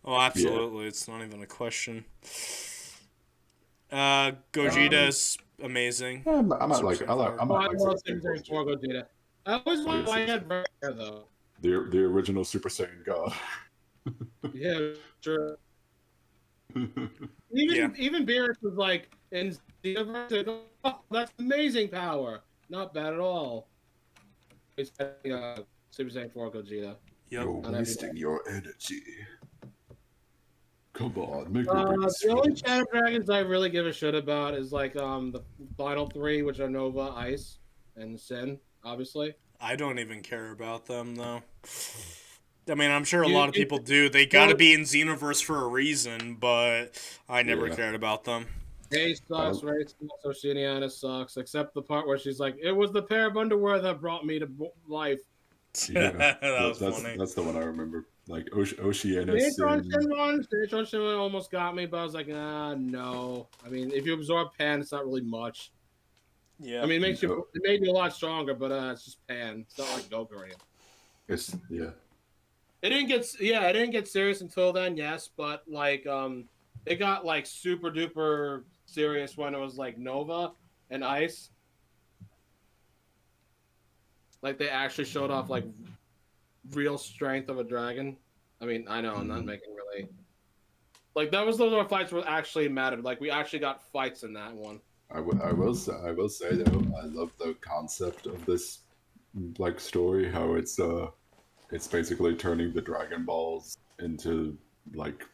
Oh, absolutely. It's not even a question. Gogeta's amazing. Yeah, I might Super like. Saiyan I like. 4. I Oh, might I like love Super Super Saiyan Saiyan 4 Gogeta. I always wanted why he had red hair though. The original Super Saiyan God. Yeah, sure. Yeah. Even Beerus was like in the universe, like, oh, that's amazing power. Not bad at all. He's Super Saiyan 4 Gogeta. Yep. You're And wasting your energy. Come on, make your biggest the only finish. Shadow Dragons I really give a shit about is like the final three, which are Nova, Ice, and Sin, obviously. I don't even care about them though. I mean, I'm sure a You, lot of you, people do. They got to be in Xenoverse for a reason, but I never Yeah. cared about them. Ray sucks, Ray sucks, Oceaniana sucks, except the part where she's like, it was the pair of underwear that brought me to life. Yeah, That was that's funny. that's the one I remember. Like Oceanus Station and Shenron almost got me, but I was like, no. I mean, if you absorb Pan, it's not really much. Yeah. I mean, it made you a lot stronger, but it's just Pan. It's not like Goku or anything. it's yeah. It didn't get serious until then, yes, but like it got like super duper serious when it was like Nova and Ice. Like they actually showed off like real strength of a dragon. I mean, I know I'm not making really like those are fights where actually mattered. Like we actually got fights in that one. I will say though, I love the concept of this like story. How it's basically turning the Dragon Balls into like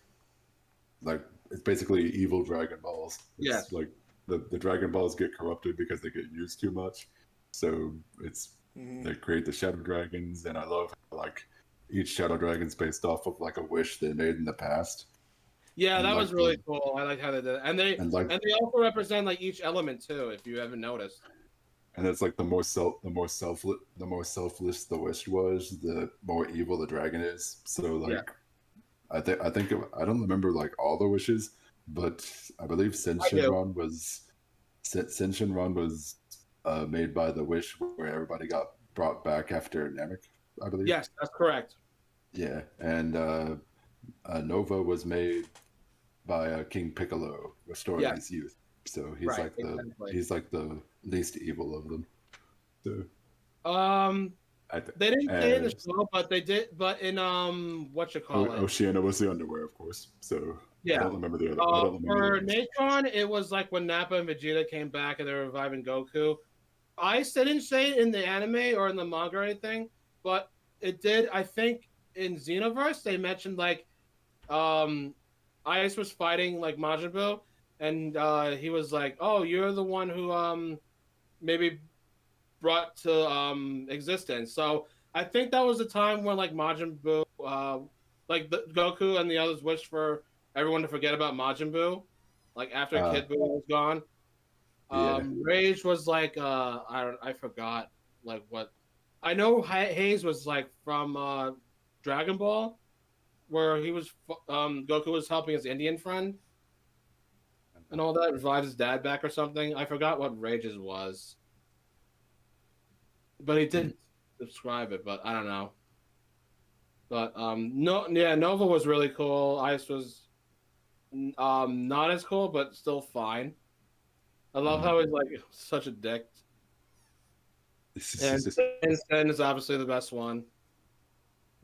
like it's basically evil Dragon Balls. It's Yes. like the Dragon Balls get corrupted because they get used too much. So it's they create the Shadow Dragons, and I love how, like each Shadow Dragon's based off of like a wish they made in the past. Yeah, And that like was really cool. I like how they did it. And they and like also represent like each element too, if you haven't noticed. and it's like the more selfless the wish was, the more evil the dragon is. So like Yeah. I think I don't remember like all the wishes, but I believe Senshinron was made by the wish where everybody got brought back after Namek, I believe. Yes, that's correct. Yeah, and Nova was made by King Piccolo, restoring Yeah. his youth. So he's Right, like the exactly. he's like the least evil of them. So They didn't say it in the and show, but they did. But in what you call it? Oceana was the underwear, of course. So I Yeah. don't remember the other. I don't remember the For others. Natron, it was like when Nappa and Vegeta came back and they were reviving Goku. I didn't say it in the anime or in the manga or anything, but it did. I think in Xenoverse they mentioned like um Ice was fighting like Majin Buu, and he was like, "Oh, you're the one who maybe brought to existence." So I think that was the time when like Majin Buu, like the Goku and the others wished for everyone to forget about Majin Buu, like after Uh, Kid Buu was gone. yeah. Rage was like I forgot like what I know. Hayes was like from Dragon Ball, where he was Goku was helping his Indian friend and all that, revive his dad back or something. I forgot what Rage's was, but he did describe it. But I don't know. But no, yeah, Nova was really cool. Ice was not as cool, but still fine. I love how he's like such a dick. And Sin is obviously the best one.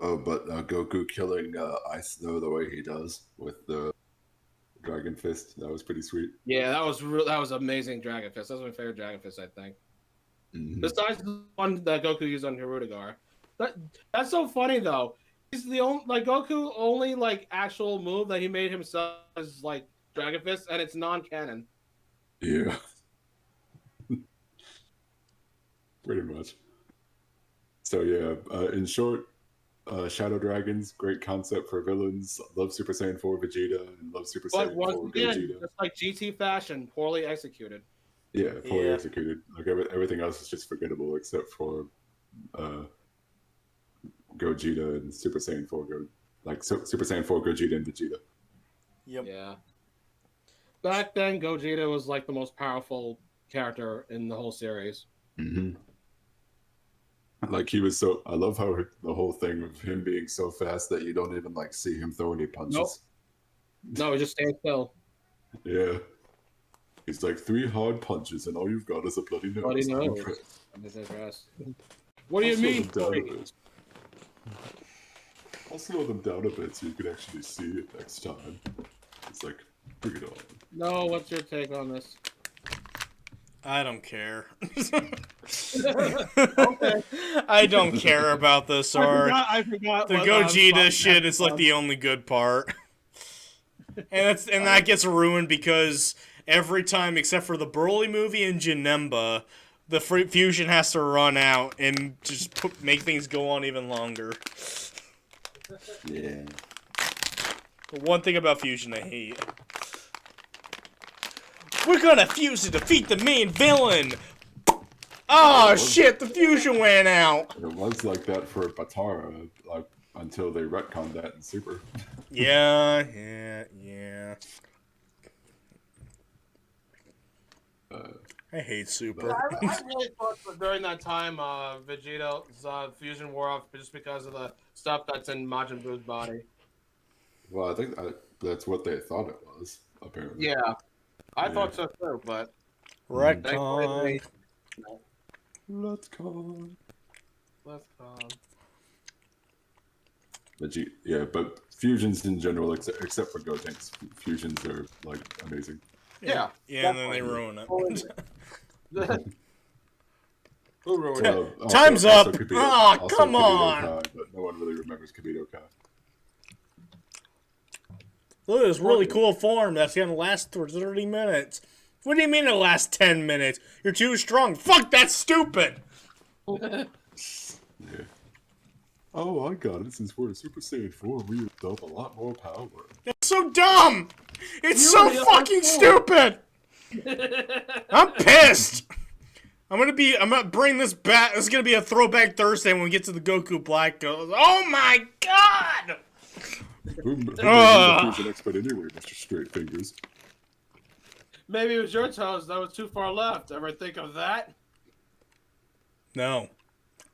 Oh, but Goku killing Ice though the way he does with the Dragon Fist, that was pretty sweet. Yeah, that was amazing. Dragon Fist. That was my favorite Dragon Fist, I think. Mm-hmm. Besides the one that Goku used on Hirudegar. That's so funny though. He's the only like Goku only like actual move that he made himself is like Dragon Fist, and it's non-canon. Yeah, pretty much. So yeah, in short, Shadow Dragons, great concept for villains. Love Super Saiyan 4 Vegeta and love Super But Saiyan once 4 again, Gogeta. just like GT fashion, poorly executed. Yeah, poorly Yeah. executed. Like everything else is just forgettable except for uh, Gogeta and Super Saiyan 4 Super Saiyan 4 Gogeta and Vegeta. Yep. Yeah. Back then, Gogeta was like the most powerful character in the whole series. Mm-hmm. Like he was so. I love how the whole thing of him being so fast that you don't even like see him throw any punches. No, he just stands still. Yeah, he's like 3 hard punches and all you've got is a bloody nose. Bloody I'm nose. impressed. What do you I'll slow mean? them down a Three? bit. I'll slow them down a bit so you can actually see it next time. It's like, bring it on. No, what's your take on this? I don't care. Okay. I don't care about this arc. I forgot. The what, Gogeta shit is like the only good part. And that gets ruined because every time except for the Broly movie and Janemba, the fusion has to run out and just make things go on even longer. Yeah. The one thing about fusion I hate. We're gonna fuse to defeat the main villain! Oh shit, the fusion went out! It was like that for Batara, like until they retconned that in Super. Yeah. I hate Super. I really thought that during that time, Vegeta's fusion wore off just because of the stuff that's in Majin Buu's body. Well, I think that's what they thought it was, apparently. Yeah, I thought so too, but Retcon. Retcon. let's But fusions in general, except for Gotenks, fusions are like amazing. yeah. Yeah, and then they ruin it. Who ruined it? Well, Time's also up! Kibito- Ah, also come Kibito on! Kai, but no one really remembers Kibito Kai. Look at this really cool form that's gonna last for 30 minutes. What do you mean it'll last 10 minutes? You're too strong. Fuck, that's stupid! Yeah. Oh, I got it. Since we're Super Saiyan 4, we have a lot more power. That's so dumb! It's so fucking stupid! I'm pissed! I'm gonna bring this back. This is gonna be a throwback Thursday when we get to the Goku Black Girls. Oh my god! Who made you the fusion expert anyway, Mr. Straight Fingers? Maybe it was your toes that was too far left. Ever think of that? No.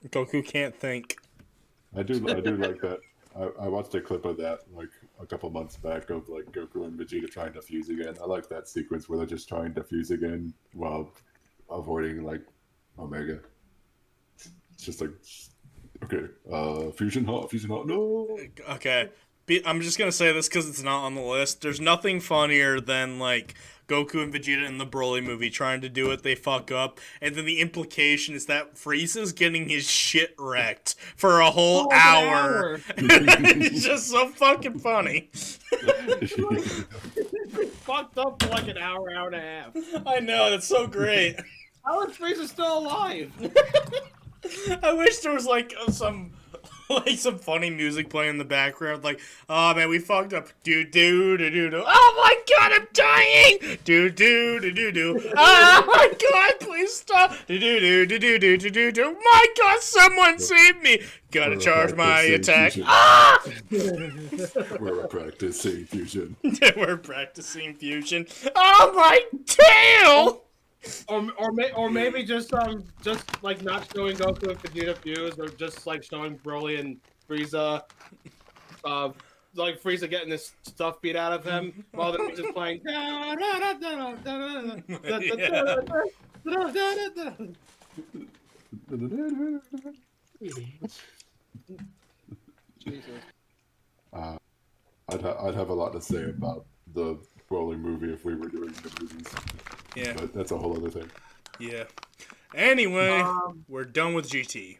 Goku can't think. I do like that. I watched a clip of that, like a couple months back of like Goku and Vegeta trying to fuse again. I like that sequence where they're just trying to fuse again while avoiding like Omega. It's just like, okay, fusion hot, no. Okay. I'm just gonna say this because it's not on the list. There's nothing funnier than like Goku and Vegeta in the Broly movie trying to do it, they fuck up, and then the implication is that Frieza's getting his shit wrecked for a whole hour. It's just so fucking funny. Fucked up for like an hour, hour and a half. I know, that's so great. How is Frieza still alive? I wish there was like some funny music playing in the background, like, oh man, we fucked up. Do do do do do. Oh my god, I'm dying. Do do do do do. Oh my god, please stop. Do do do do do do do do do. My god, someone save me. Gotta charge my attack. Fusion. Ah! We're practicing fusion. We're practicing fusion. Oh my tail. Or maybe just like not showing Goku and Vegeta fuse, or just like showing Broly and Frieza, like Frieza getting this stuff beat out of him while they're just playing. Jesus. I'd have a lot to say about the Broly movie if we were doing the movies. Yeah. But that's a whole other thing. Yeah. Anyway, we're done with GT.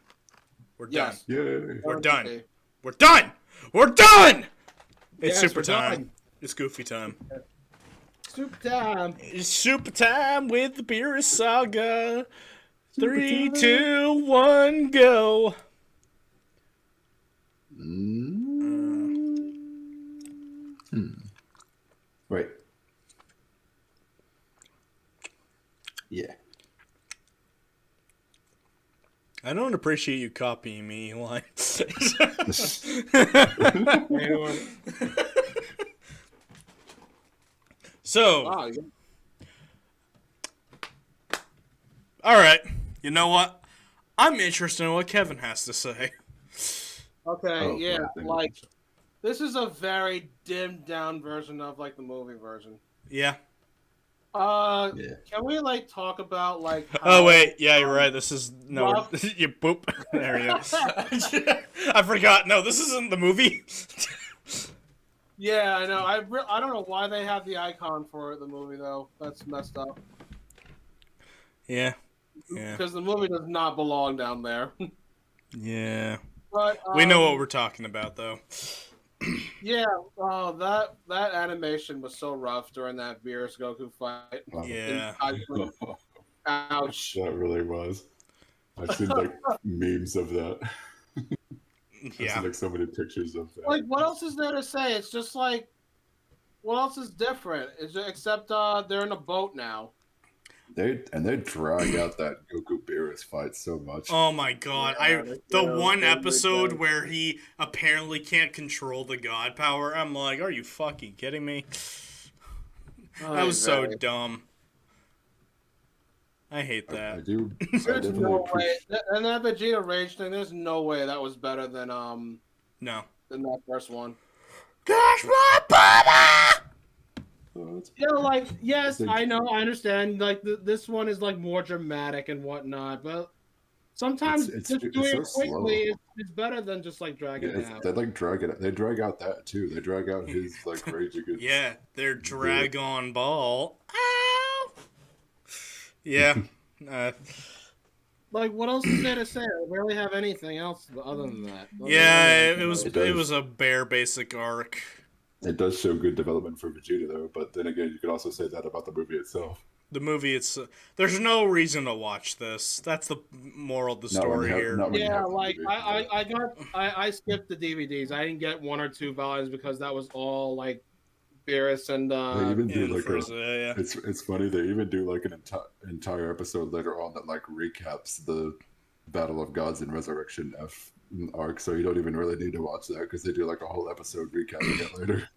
We're done. Yes. Yay. We're done. We're done. We're done. It's Yes, super we're time. done. It's goofy time. Super time. It's super time with the Beerus Saga. 3, 2, 1, go. Wait. Yeah. I don't appreciate you copying me, Eli. So, Wow, all right. You know what? I'm interested in what Kevin has to say. okay, Oh, yeah, right, thank you. like this is a very dimmed down version of like the movie version. Yeah. Yeah. Can we like talk about like? Oh how, wait, yeah, you're right. This is no. Rough. You boop. There you go. I forgot. No, this isn't the movie. Yeah, I know. I don't know why they have the icon for the movie though. That's messed up. Yeah. Yeah. Because the movie does not belong down there. Yeah. But We know what we're talking about, though. Yeah, that animation was so rough during that Beerus Goku fight. Yeah. Ouch. That really was. I've seen like memes of that. I've Yeah. seen like so many pictures of that. Like, what else is there to say? It's just like, what else is different? Except they're in a boat now. They drag out that Goku Beerus fight so much. Oh my god. Yeah, The yeah, one yeah, episode yeah. where he apparently can't control the god power, I'm like, are you fucking kidding me? That was so dumb. I hate I that. do. I There's definitely no way. appreciate. And that Vegeta Rage thing, there's no way that was better than No. that first one. Gosh, my brother! Yeah, like, yes, Think- I know, I understand. Like, this one is like more dramatic and whatnot, but sometimes It's just doing so it quickly slow. is better than just like dragging it out. They like drag it. They drag out that too. They drag out his like rage against. Yeah, their Dragon Ball. Ow! Yeah. Like, what else is there to say? I barely have anything else other than that. Yeah, it was It does. it was a bare basic arc. It does show good development for Vegeta though, but then again, you could also say that about the movie itself. The movie, it's there's no reason to watch this. That's the moral of the story here. Not when you Yeah, have the like movie. I skipped the DVDs. I didn't get 1 or 2 volumes because that was all like Beerus and They even do And like Frieza, yeah. it's funny. They even do like an entire episode later on that like recaps the Battle of Gods and Resurrection F arc. So you don't even really need to watch that because they do like a whole episode recapping it later.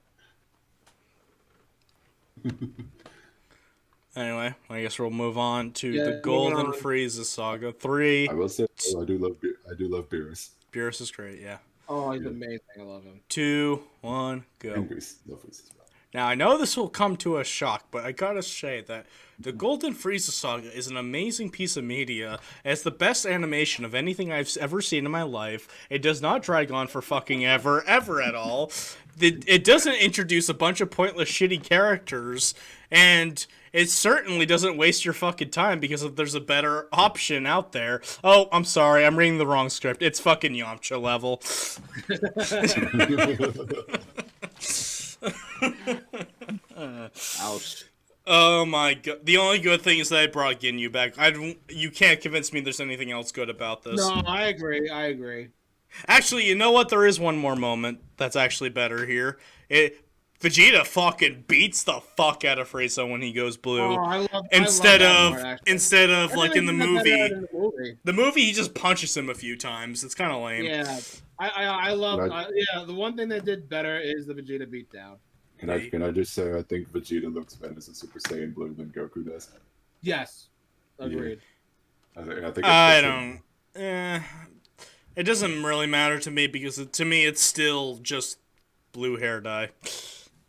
Anyway, I guess we'll move on to Yeah, the moving Golden on. Frieza Saga 3. I will say I do love Beerus. Beerus is great, yeah. Oh, he's Yeah. amazing. I love him. 2, 1, go. And Grease. Love Grease as well. Now, I know this will come to a shock, but I gotta say that the Golden Frieza Saga is an amazing piece of media. It's the best animation of anything I've ever seen in my life. It does not drag on for fucking ever at all. It doesn't introduce a bunch of pointless, shitty characters, and it certainly doesn't waste your fucking time because there's a better option out there. Oh, I'm sorry, I'm reading the wrong script. It's fucking Yamcha level. Ouch. Oh my god! The only good thing is that I brought Ginyu back. You can't convince me there's anything else good about this. No, I agree. Actually, you know what? There is one more moment that's actually better here. Vegeta fucking beats the fuck out of Frieza when he goes blue. Oh, I love instead that of part, actually. instead of like in the I think movie, that's better in the movie. he just punches him a few times. It's kind of lame. Yeah, I love. Right. Yeah, the one thing they did better is the Vegeta beatdown. Can I just say I think Vegeta looks better as a Super Saiyan Blue than Goku does. Yes, agreed. I think I don't. It doesn't really matter to me because to me it's still just blue hair dye.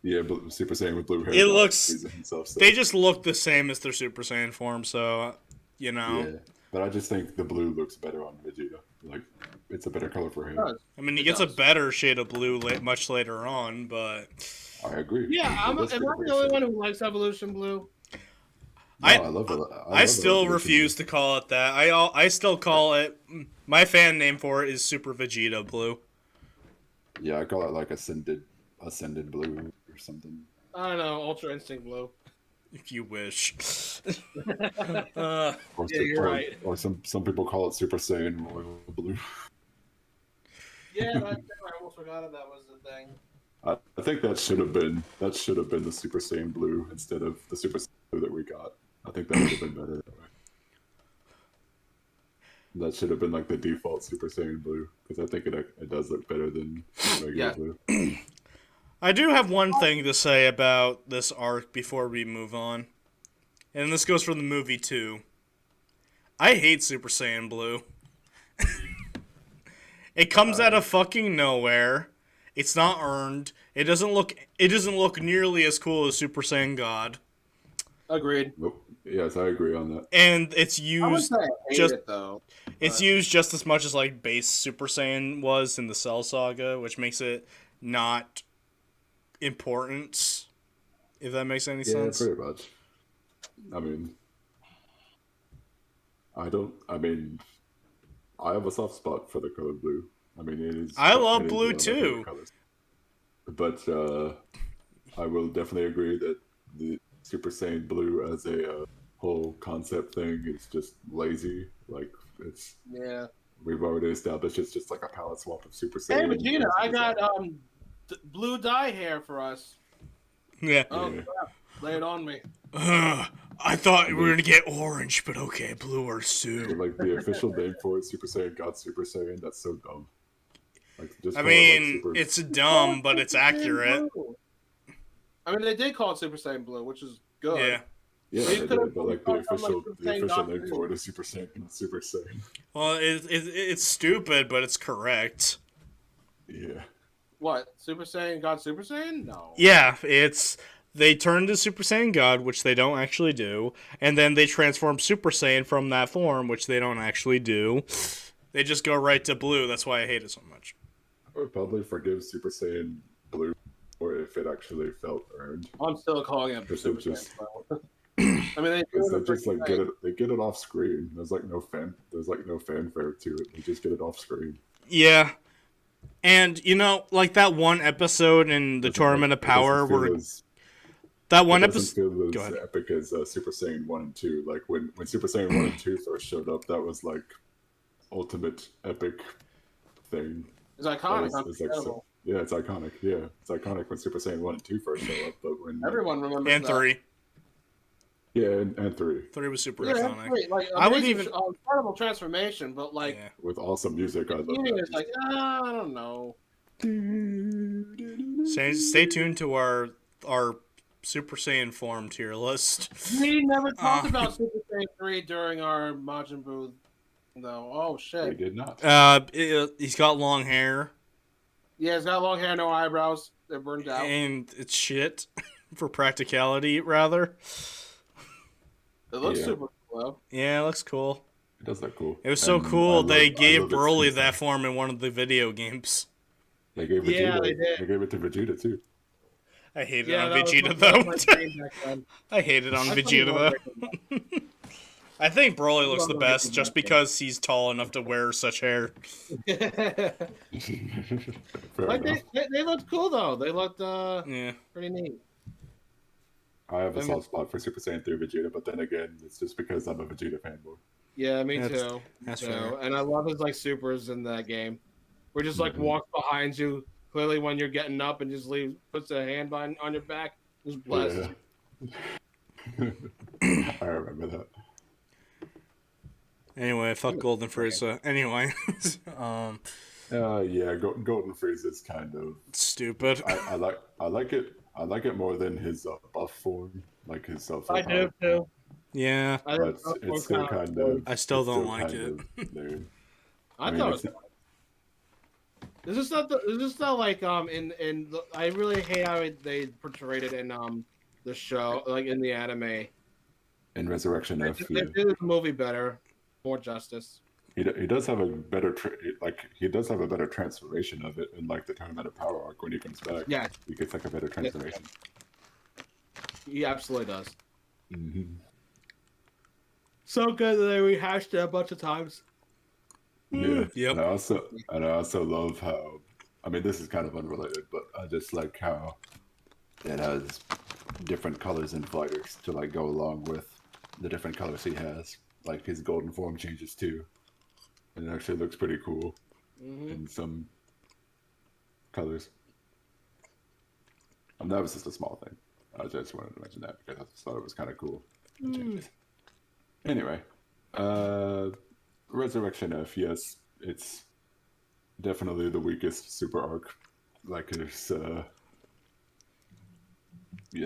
Yeah, but Super Saiyan with blue hair. It looks. Himself, so. They just look the same as their Super Saiyan form, so you know. Yeah, but I just think the blue looks better on Vegeta. Like, it's a better color for him. I mean, he gets a better shade of blue much later on, but I agree. Yeah, am I the only one who likes Evolution Blue? I love it. I still refuse to call it that. I still call it. My fan name for it is Super Vegeta Blue. Yeah, I call it like Ascended Blue or something. I don't know, Ultra Instinct Blue. If you wish. Or you're right. Or some people call it Super Saiyan Royal Blue. Yeah, I almost forgot that was the thing. I think that should have been the Super Saiyan Blue instead of the Super Saiyan Blue that we got. I think that would have been better that way. That should have been like the default Super Saiyan Blue because I think it does look better than regular blue. I do have one thing to say about this arc before we move on. And this goes for the movie too. I hate Super Saiyan Blue. It comes out of fucking nowhere. It's not earned. It doesn't look nearly as cool as Super Saiyan God. Agreed. Nope. Yes, I agree on that. And it's I would used say I hate just it though. it's used just as much as like base Super Saiyan was in the Cell Saga, which makes it not important. If that makes any sense. Yeah, pretty much. I have a soft spot for the color blue. I mean, it is. I love it is blue one of my favorite too. colors. But I will definitely agree that the Super Saiyan Blue as a whole concept thing is just lazy. Like Yeah. we've already established, it's just like a palette swap of Super Hey Saiyan. Vegeta, I got blue dye hair for us. Yeah. Oh Yeah. crap. Lay it on me. I thought we were gonna get orange, but okay, blue or But, Sue. like the official name for it, Super Saiyan God Super Saiyan. That's so dumb. Like, just I call it, like, mean, Super- it's dumb, but it's accurate. I mean, they did call it Super Saiyan Blue, which is good. Yeah. Yeah, You they could've did, but like the called it, like, official Super Saiyan God name Blue. for it is Super Saiyan, Super Saiyan. Well, it's stupid, but it's correct. Yeah. What? Super Saiyan God Super Saiyan? No. Yeah, they turn to Super Saiyan God, which they don't actually do, and then they transform Super Saiyan from that form, which they don't actually do. They just go right to blue. That's why I hate it so much. I would probably forgive Super Saiyan Blue, or if it actually felt earned. I'm still calling it Because Super it just- Saiyan Blue. I mean, they Because do they just like freaking they get it off screen. There's like no fanfare to it. They just get it off screen. Yeah. And, like that one episode in the Tournament of Power where that one It doesn't episode. feel Go as ahead. epic as Super Saiyan 1 and 2. Like when Super Saiyan 1 and 2 first showed up, that was like ultimate epic thing. It's iconic. That was- it's like Unforgettable. Yeah, it's iconic. Yeah, it's iconic when Super Saiyan 1 and 2 first show up, but when Everyone remembers And that. 3. yeah, and 3 3 was super Yeah, that's iconic. great. Like, I would amazing, even- incredible transformation, but like, Yeah. with awesome music, I love meaning that. is like, I don't know. Stay tuned to our Super Saiyan form tier list. We never talked Uh. about Super Saiyan 3 during our Majin Buu, though. Oh We shit! did not. He's got long hair. Yeah, he's got long hair, no eyebrows. They're burned out. And it's shit for practicality, rather. It looks Yeah. super cool, though. Yeah, it looks cool. It does look cool. It was so And cool they I gave love its Broly design. that form in one of the video games. They gave Yeah, Vegeta. they did. They gave it to Vegeta too. I hated Yeah, on that was Vegeta that was my though. dream back then. I hated on I fucking Vegeta love though. Breaking Bad. I think Broly looks love the Breaking best Bad just game. because he's tall enough to wear such hair. Fair Like enough. they looked cool though. They looked Yeah. pretty neat. I have a I mean- soft spot for Super Saiyan 3 Vegeta, but then again, it's just because I'm a Vegeta fanboy. Yeah, me That's- too. that's So, fair. and I love his like supers in that game. Where just like Mhm. walks behind you clearly when you're getting up and just puts a hand on your back, just blesses. Yeah. I remember that. Anyway, fuck Golden Frieza. Anyway, Yeah, Golden Frieza is kind of. stupid. I like it. I like it more than his buff form, like his I full do power. too. Yeah, I But think it's, that's it's still kind of. I still it's don't like kind it. of lame. I mean, thought it's it was. Is this not like in the, I really hate how they portrayed it in the show, like in the anime. in Resurrection F. They did the movie better, more justice. He does have a better he does have a better transformation of it in like the Tournament of Power arc when he comes back. Yeah, He gets like a better transformation. he absolutely does. Mm-hmm. So good that they rehashed it a bunch of times. Yeah. Yep. And I also love how, I mean, this is kind of unrelated, but I just like how it has different colors and fighters to like go along with the different colors he has. Like his golden form changes too, and it actually looks pretty cool in some colors. That was just a small thing. I just wanted to mention that because I just thought it was kind of cool. The changes. Anyway, Resurrection F, yes, it's definitely the weakest super arc. Like it's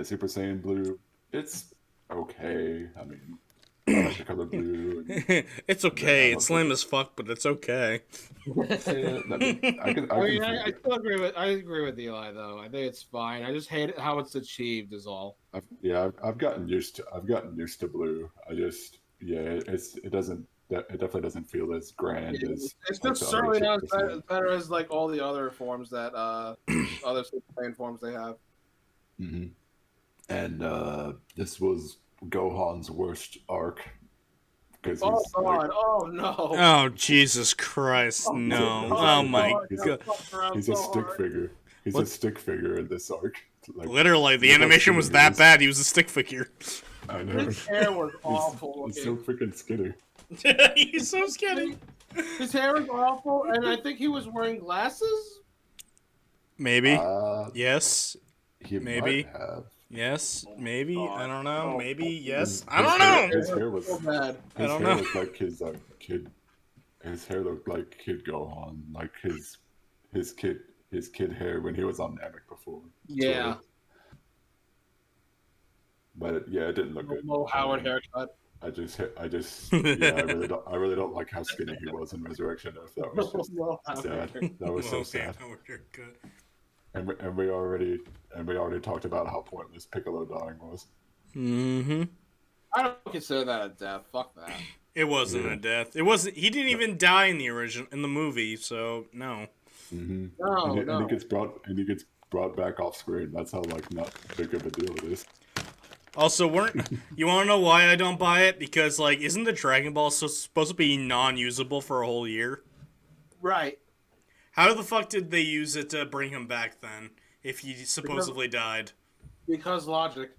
Super Saiyan Blue, it's okay. I mean, I like the color blue. And, It's okay. It's lame as fuck, but it's okay. yeah, I mean, I can I still agree with Eli though. I think it's fine. I just hate how it's achieved is all. I've gotten used to blue. It definitely doesn't feel as grand as It's like, just the certainly other not Super Saiyan. as better as like all the other forms that other Super Saiyan forms they have. Mm-hmm. And this was Gohan's worst arc because Oh he's god! like, Oh no! Oh Jesus Christ! No! God, Oh my he's god! he's a stick figure. He's a stick figure in this arc. Like, Literally, the look how animation skinny was he that is. bad. He was a stick figure. I know. His hair was awful. He's so freaking skinny. He's so skinny. His hair was awful, and I think he was wearing glasses. Maybe. Uh, Yes. he Maybe. might have. Yes. Maybe. I don't know. Oh. Maybe. Yes. His I don't hair- know. His hair was. So bad. I His don't hair know. looked like his kid. His hair looked like Kid Gohan, like his kid hair when he was on Namek before. Yeah. Sort of. But it didn't look good. Low Howard haircut. I really don't like how skinny he was in Resurrection Earth. That was just Low Howard sad. haircut. That was so Okay, sad. now we're good. And we already talked about how pointless Piccolo dying was. Mm-hmm. I don't consider that a death. Fuck that. It wasn't Yeah. a death. It wasn't. He didn't even die in the movie. So no. Mm-hmm. No, and no. he gets brought back off screen. That's how like not big of a deal it is. Also, you want to know why I don't buy it? Because like, isn't the Dragon Ball supposed to be non-usable for a whole year? Right. How the fuck did they use it to bring him back then? If he supposedly died. Because logic.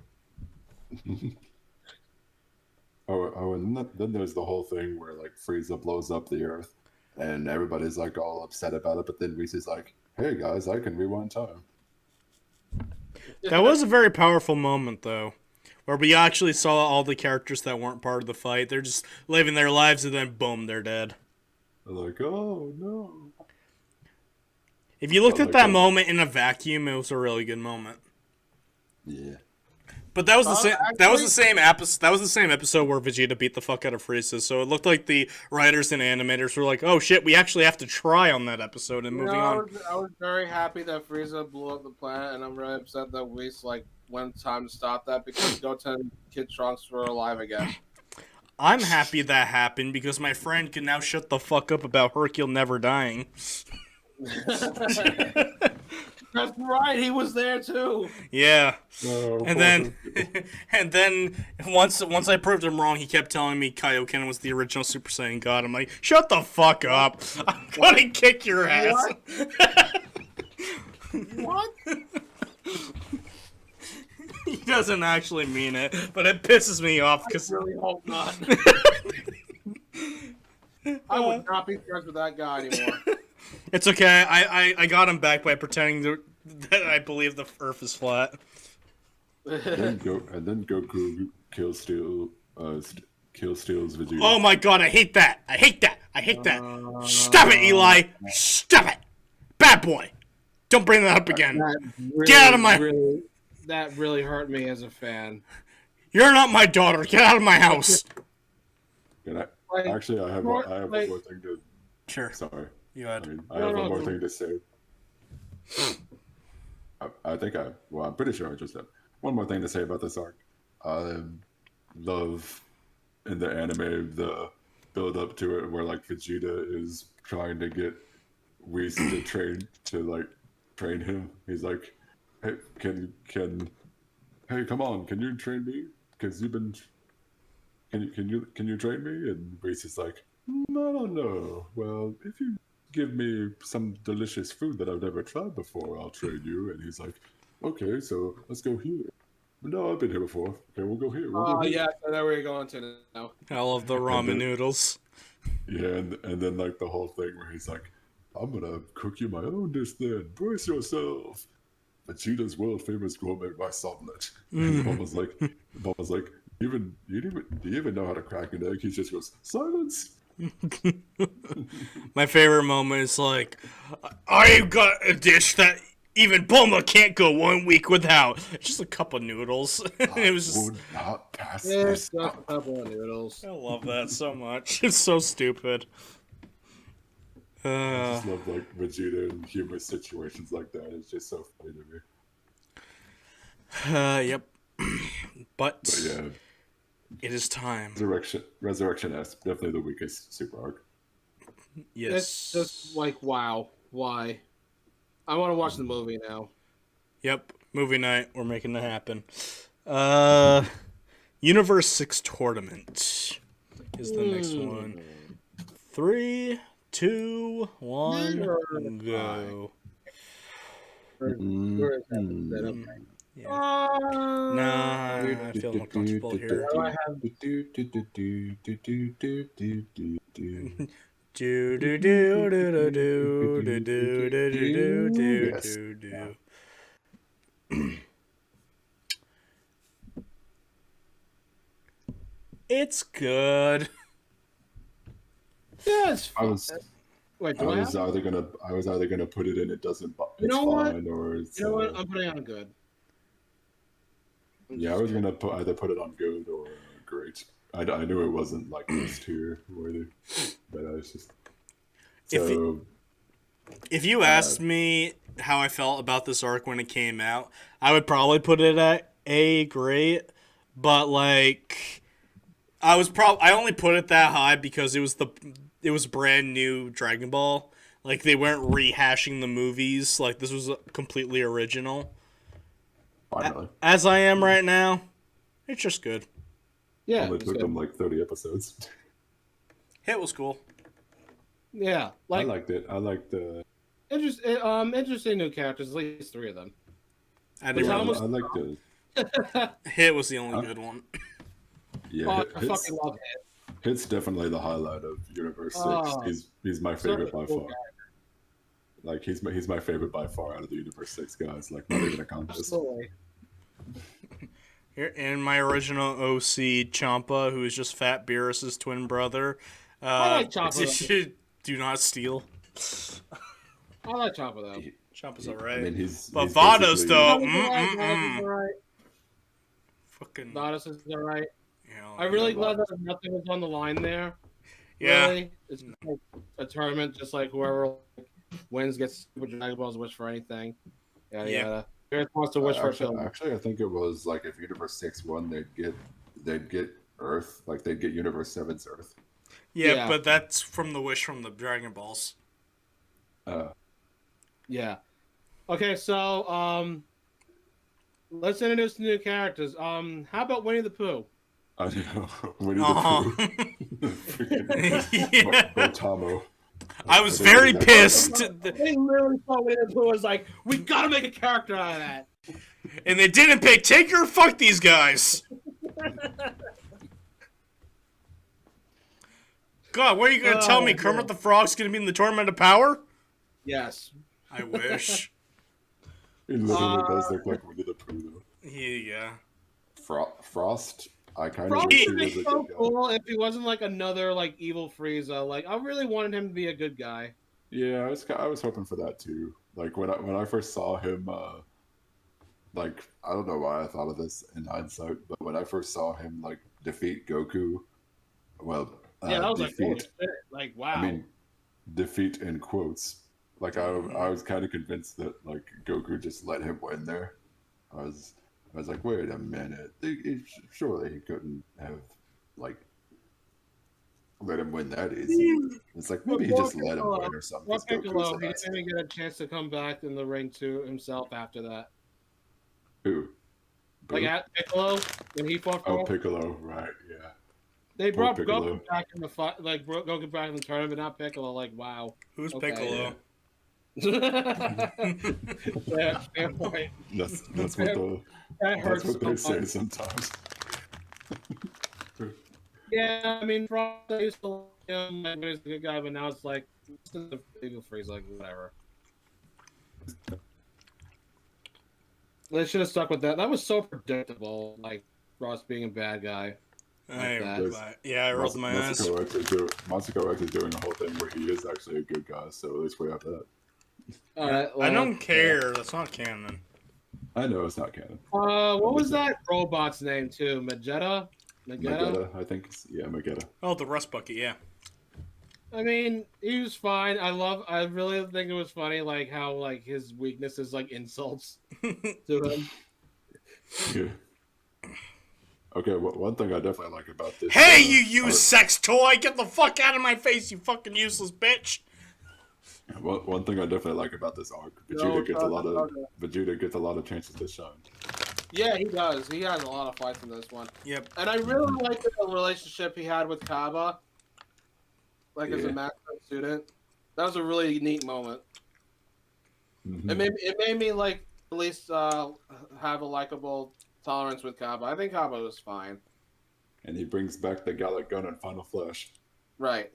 And then there's the whole thing where like Frieza blows up the Earth, and everybody's like all upset about it. But then Reese is like, "Hey guys, I can rewind time." That was a very powerful moment, though, where we actually saw all the characters that weren't part of the fight. They're just living their lives, and then boom, they're dead. They're like, "Oh no." If you looked I at like that that. moment in a vacuum, it was a really good moment. Yeah. But that was the same. That was the actually- same episode. That was the same episode where Vegeta beat the fuck out of Frieza. So it looked like the writers and animators were like, "Oh shit, we actually have to try on that episode." And moving on. I was very happy that Frieza blew up the planet, and I'm really upset that Whis went time to stop that because Goten and Kid Trunks were alive again. I'm happy that happened because my friend can now shut the fuck up about Hercule never dying. That's right, he was there too. Yeah. No, And then once I proved him wrong, he kept telling me Kaioken was the original Super Saiyan God. I'm like, shut the fuck up! I'm gonna kick your ass. What? He doesn't actually mean it, but it pisses me off I because really hope not. I would not be friends with that guy anymore. it's okay. I got him back by pretending that I believe the Earth is flat. then Goku kills steals Vegeta. Oh my god! I hate that! I hate that! I hate that! Stop it, Eli! Stop it! Bad boy! Don't bring that up again. Get out of my- That really hurt me as a fan. You're not my daughter. Get out of my house. And Like, actually, I have one more thing to. Sure. Sorry. You had. I have one more thing to say. I think I'm pretty sure I just have one more thing to say about this arc. I love in the anime the build up to it where like Vegeta is trying to get Whis to train him. He's like, hey, hey, come on, can you train me? Because you've been, can you train me? And Whis is like, no. Well, if you give me some delicious food that I've never tried before, I'll train you. And he's like, okay, so let's go here. No, I've been here before. Okay, we'll go here. Oh yeah, I know where you're going to now. I love the ramen noodles. Yeah, and then like the whole thing where he's like, I'm gonna cook you my own dish then. Brace yourself. Vegeta's world famous gourmet rice omelet. And Bob was like, do you even know how to crack an egg? He just goes, silence. My favorite moment is like, I've got a dish that even Bulma can't go 1 week without. It's just a cup of noodles. It was just, Would not pass It's this just a up. couple of noodles. I love that so much. It's so stupid. I just love like Vegeta in humorous situations like that. It's just so funny to me. Yep. But But yeah, it is time. Resurrection S definitely the weakest super arc. Yes. It's just like, wow, why? I want to watch the movie now. Yep. Movie night. We're making it happen. Universe 6 Tournament is the next one. 3, 2, 1, go. Where is that set up? Yeah. Nah, I feel more comfortable here. I have Do do do do do do do do do do Yes. do do. It's good. yeah, it's I was Wait, I do I was have? either gonna put it in it doesn't it's You know what? fine or it's You know what? I'm putting on good. yeah, I was gonna either put it on good or great. I knew it wasn't like this tier worthy, but I was just If so If you asked me how I felt about this arc when it came out, I would probably put it at A great, but like I only put it that high because it was brand new Dragon Ball. Like they weren't rehashing the movies. Like this was completely original. finally As I am right now, it's just good. Yeah, only it's took good. them like 30 episodes. It was cool. Yeah, I like liked it. I liked the interesting new characters. At least 3 of them. I Which didn't I, I really- almost- I liked the Hit was the only Huh? good one. yeah. Oh, I Hits, fucking love it. Hits definitely the highlight of Universe 6. Oh. He's my Such favorite a by cool far. guy. Like he's my favorite by far out of the Universe 6 guys. Like not even a contest. Absolutely. Here in my original OC, Champa, who is just Fat Beerus's twin brother. I like Champa. Do not steal. I like Chopper though. Champa's I alright. mean, he's But he's Vado's basically- though. He's alright, bro. He's alright. Fucking. Nodus is alright. You know, I'm really Yeah, glad that nothing was on the line there. yeah. Really, it's just like a tournament, just like whoever wins gets Super Dragon Balls. Wish for anything. Yada Yeah. yada. Gareth wants to wish for a kill. Actually, I think it was like if Universe 6 won, they'd get Earth, like they'd get Universe 7's Earth. Yeah, Yeah. but that's from the wish from the Dragon Balls. Yeah. Okay, so let's introduce the new characters. How about Winnie the Pooh? I know. Winnie Uh-huh. the Pooh. Freaking Yeah. Gotamo. I was very pissed. They literally thought Winnie the Pooh was like, we gotta make a character out of that. And they didn't pick Tinker. Fuck these guys. God, what are you gonna tell me? Kermit the Frog's gonna be in the Tournament of Power? Yes. I wish. He literally does look like Winnie the Pooh, though. Yeah. Frost, I kind of Frost wish he would be was a so good guy. cool if he wasn't like another like evil Frieza. Like I really wanted him to be a good guy. Yeah, I was hoping for that too. Like when I first saw him, like I don't know why I thought of this in hindsight, but when I first saw him like defeat Goku, well, Yeah, that was like, holy defeat. shit. Like wow. I mean, defeat in quotes. Like I was kind of convinced that like Goku just let him win there. I was like, wait a minute, surely he couldn't have like let him win that easy. It's like maybe he just let him win or something. Well, 'Cause Piccolo, Goku's he an didn't even get a chance to come back in the ring to himself after that. Who? Like Boo? at Piccolo when he fought for Oh, him, Piccolo, right? Yeah. they poor brought Piccolo. Goku back in the fight, like brought Goku back in the tournament, not Piccolo. Like wow. Who's Okay. Piccolo? Yeah, fair point. That's what That that's hurts what they so say much. sometimes. Yeah, I mean, Frost I used to like him, like, when he's a good guy, but now it's like, the Evil Freeze, like, whatever. They should have stuck with that. That was so predictable, like, Frost being a bad guy. I rolled my eyes. Matsuko X is doing a whole thing where he is actually a good guy, so at least we have that. Alright, I don't care. That's not canon. I know it's not canon. What was that robot's name, too? Magetta? Magetta, I think. Yeah, Magetta. Oh, the Rust Bucket, yeah. I mean, he was fine. I really think it was funny, like, how, like, his weakness is, like, insults to him. Yeah. Okay, one thing I definitely like about this. Hey, you used sex toy! Get the fuck out of my face, you fucking useless bitch! One thing I definitely like about this arc, Vegeta gets a lot of chances to shine. Yeah, he does. He has a lot of fights in this one. Yep. And I really like the relationship he had with Kaba. Like, as a Yeah. master student. That was a really neat moment. Mhm. It made me, like, at least have a likable tolerance with Kaba. I think Kaba was fine. And he brings back the Gallic Gun and Final Flash. Right.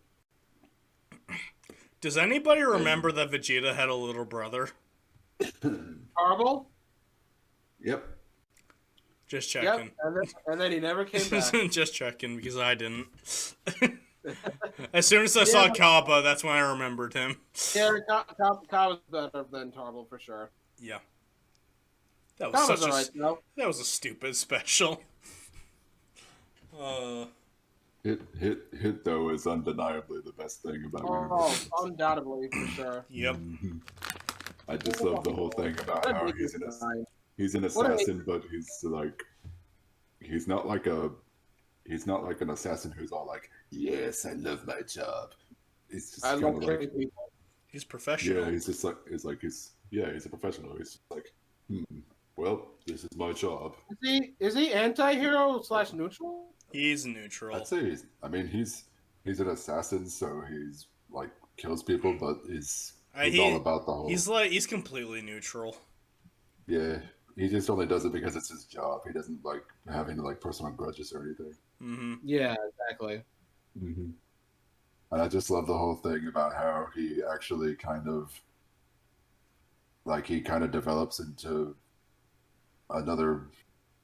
Does anybody remember that Vegeta had a little brother? Horrible? Yep. Just Yep. checking. And then he never came back. Just checking, because I didn't. As soon as I saw Kappa, that's when I remembered him. Yeah, Kaba's better than Tarble for sure. Yeah. That was Kaba's such alright, though. That was a stupid special. Hit though is undeniably the best thing about Universe. Oh, undoubtedly, for sure. Yep. Mhm. I just love the whole thing about how he's an assassin, but he's not like an assassin who's all like, yes, I love my job. It's just I kind love of killing like, people. He's professional. yeah, he's just like he's a professional. He's just like, well, this is my job. Is he anti-hero / neutral? He's neutral. I'd say he's an assassin, so he's like kills people, but he's all about the whole. He's completely neutral. Yeah, he just only does it because it's his job. He doesn't like have any like personal grudges or anything. Mm-hmm. Yeah, exactly. Mm-hmm. And I just love the whole thing about how he actually kind of develops into another.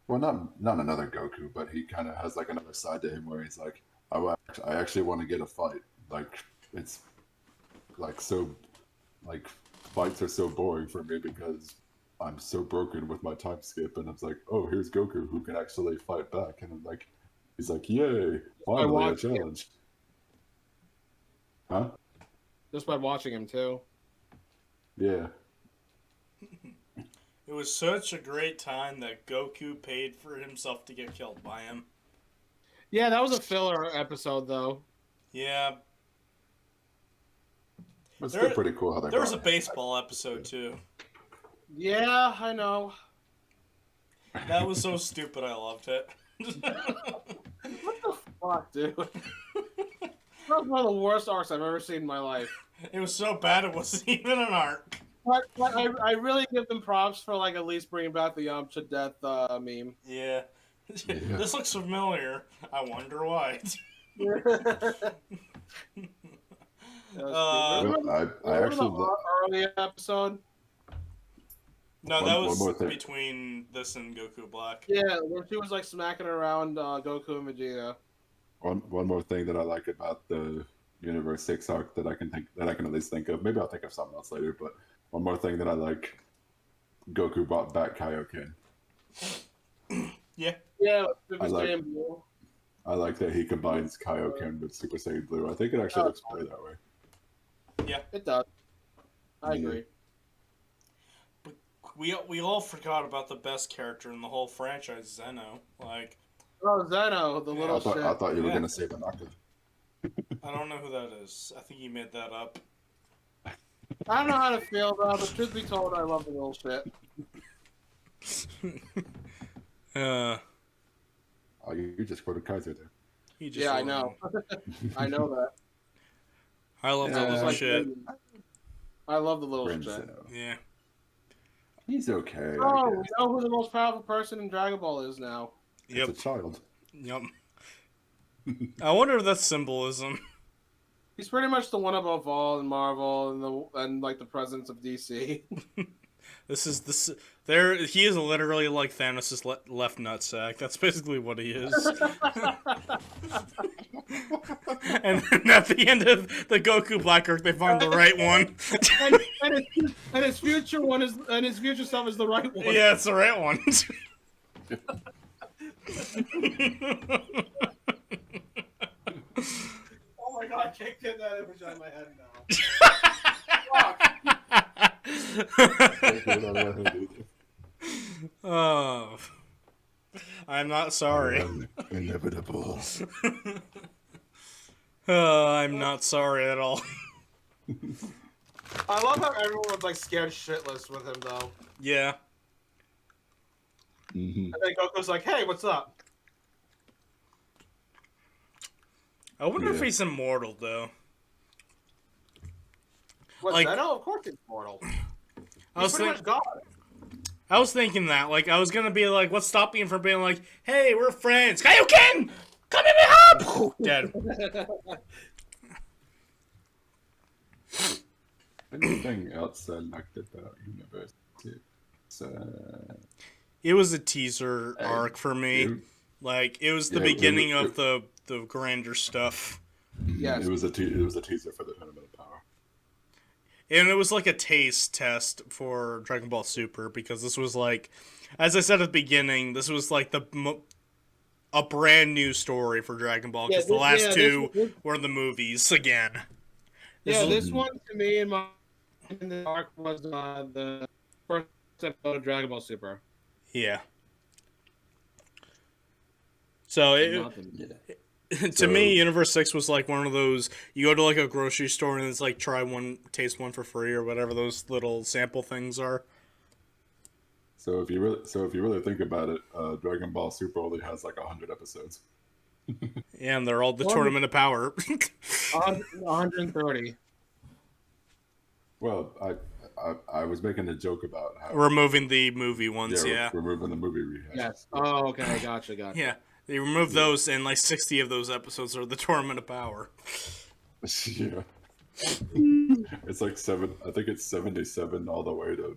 Well, not another Goku, but he kind of has like another side to him where he's like, I actually want to get a fight. Like it's like so, like fights are so boring for me because I'm so broken with my time skip, and I was like, oh, here's Goku who can actually fight back, and I'm like, he's like, yay, finally a watching him. challenge. Huh? Just by watching him too. Yeah. It was such a great time that Goku paid for himself to get killed by him. Yeah, that was a filler episode though. Yeah, It's still pretty cool how they there was a brought him baseball episode too. Yeah, I know. That was so stupid. I loved it. What the fuck, dude? That was one of the worst arcs I've ever seen in my life. It was so bad it wasn't even an arc. But I really give them props for like at least bringing back the Yamcha death meme. Yeah. Yeah. This looks familiar. I wonder why. I actually the early episode. No, One- that one was more thing. between this and Goku Black. Yeah, when she was like smacking around Goku and Vegeta. one more thing that I like about the Universe 6 arc that I can at least think of. Maybe I'll think of something else later, but one more thing that I like, Goku brought back Kaioken. Yeah. Yeah, Super I like- Saiyan Blue. I like that he combines Kaioken with Super Saiyan Blue. I think it actually looks better that way. It does. I Yeah. agree. But we all forgot about the best character in the whole franchise, Zeno. Like, Oh, Zeno, the little I shit. thought you were Yeah. gonna say Banaka. I don't know who that is. I think you made that up. I don't know how to feel though, but truth be told, I love the little shit. Oh, you just quoted Kaiser there. He just Yeah, I won. know. I know that. I love Yeah, that It's little like- shit. I love the little Friend shit. Zeno. Yeah. He's okay. I Oh, we guess. know who the most powerful person in Dragon Ball is now. Yep. It's a child. Yep. I wonder if that's symbolism. He's pretty much the one above all in Marvel and like the presidents of DC. There. He is literally like Thanos' left nutsack. That's basically what he is. And then at the end of the Goku Black arc, they find the right one. and his future one is and his future self is the right one. Yeah, it's the right one. Oh my god, I can't get that image out of my head now. Oh, I'm not sorry. Inevitable. I'm not sorry at all. I love how everyone was like scared shitless with him though. Yeah. Mm-hmm. And then Goku's like, "Hey, what's up?" I wonder if Yeah. he's immortal though. What, Like- Zeno? Of course he's mortal. I was He's pretty much God. I was thinking that. Like, I was gonna be like, what's stopping him from being like, hey, we're friends. Kaioken! Come at me up! Dead. Anything else I liked about Universe 6? It was a teaser arc for me. It, Like, it was the Yeah, beginning of the grander stuff. Yes. it was a teaser for the Tournament of Power. And it was like a taste test for Dragon Ball Super because this was like, as I said at the beginning, this was like a brand new story for Dragon Ball because the last two were the movies again. This one to me in the arc was the first episode of Dragon Ball Super. Yeah. So Not the- to me, Universe 6 was like one of those, you go to like a grocery store and it's like taste one for free or whatever those little sample things are. So if you really think about it, Dragon Ball Super only has like 100 episodes. Yeah, and they're all the Well, Tournament of Power. 130. Well, I was making a joke about how Removing the movie ones, yeah. removing the movie rehash. Yes. Oh, okay. Gotcha. Yeah. They removed those and like 60 of those episodes are the Tournament of Power. Yeah. It's like I think it's 77 all the way to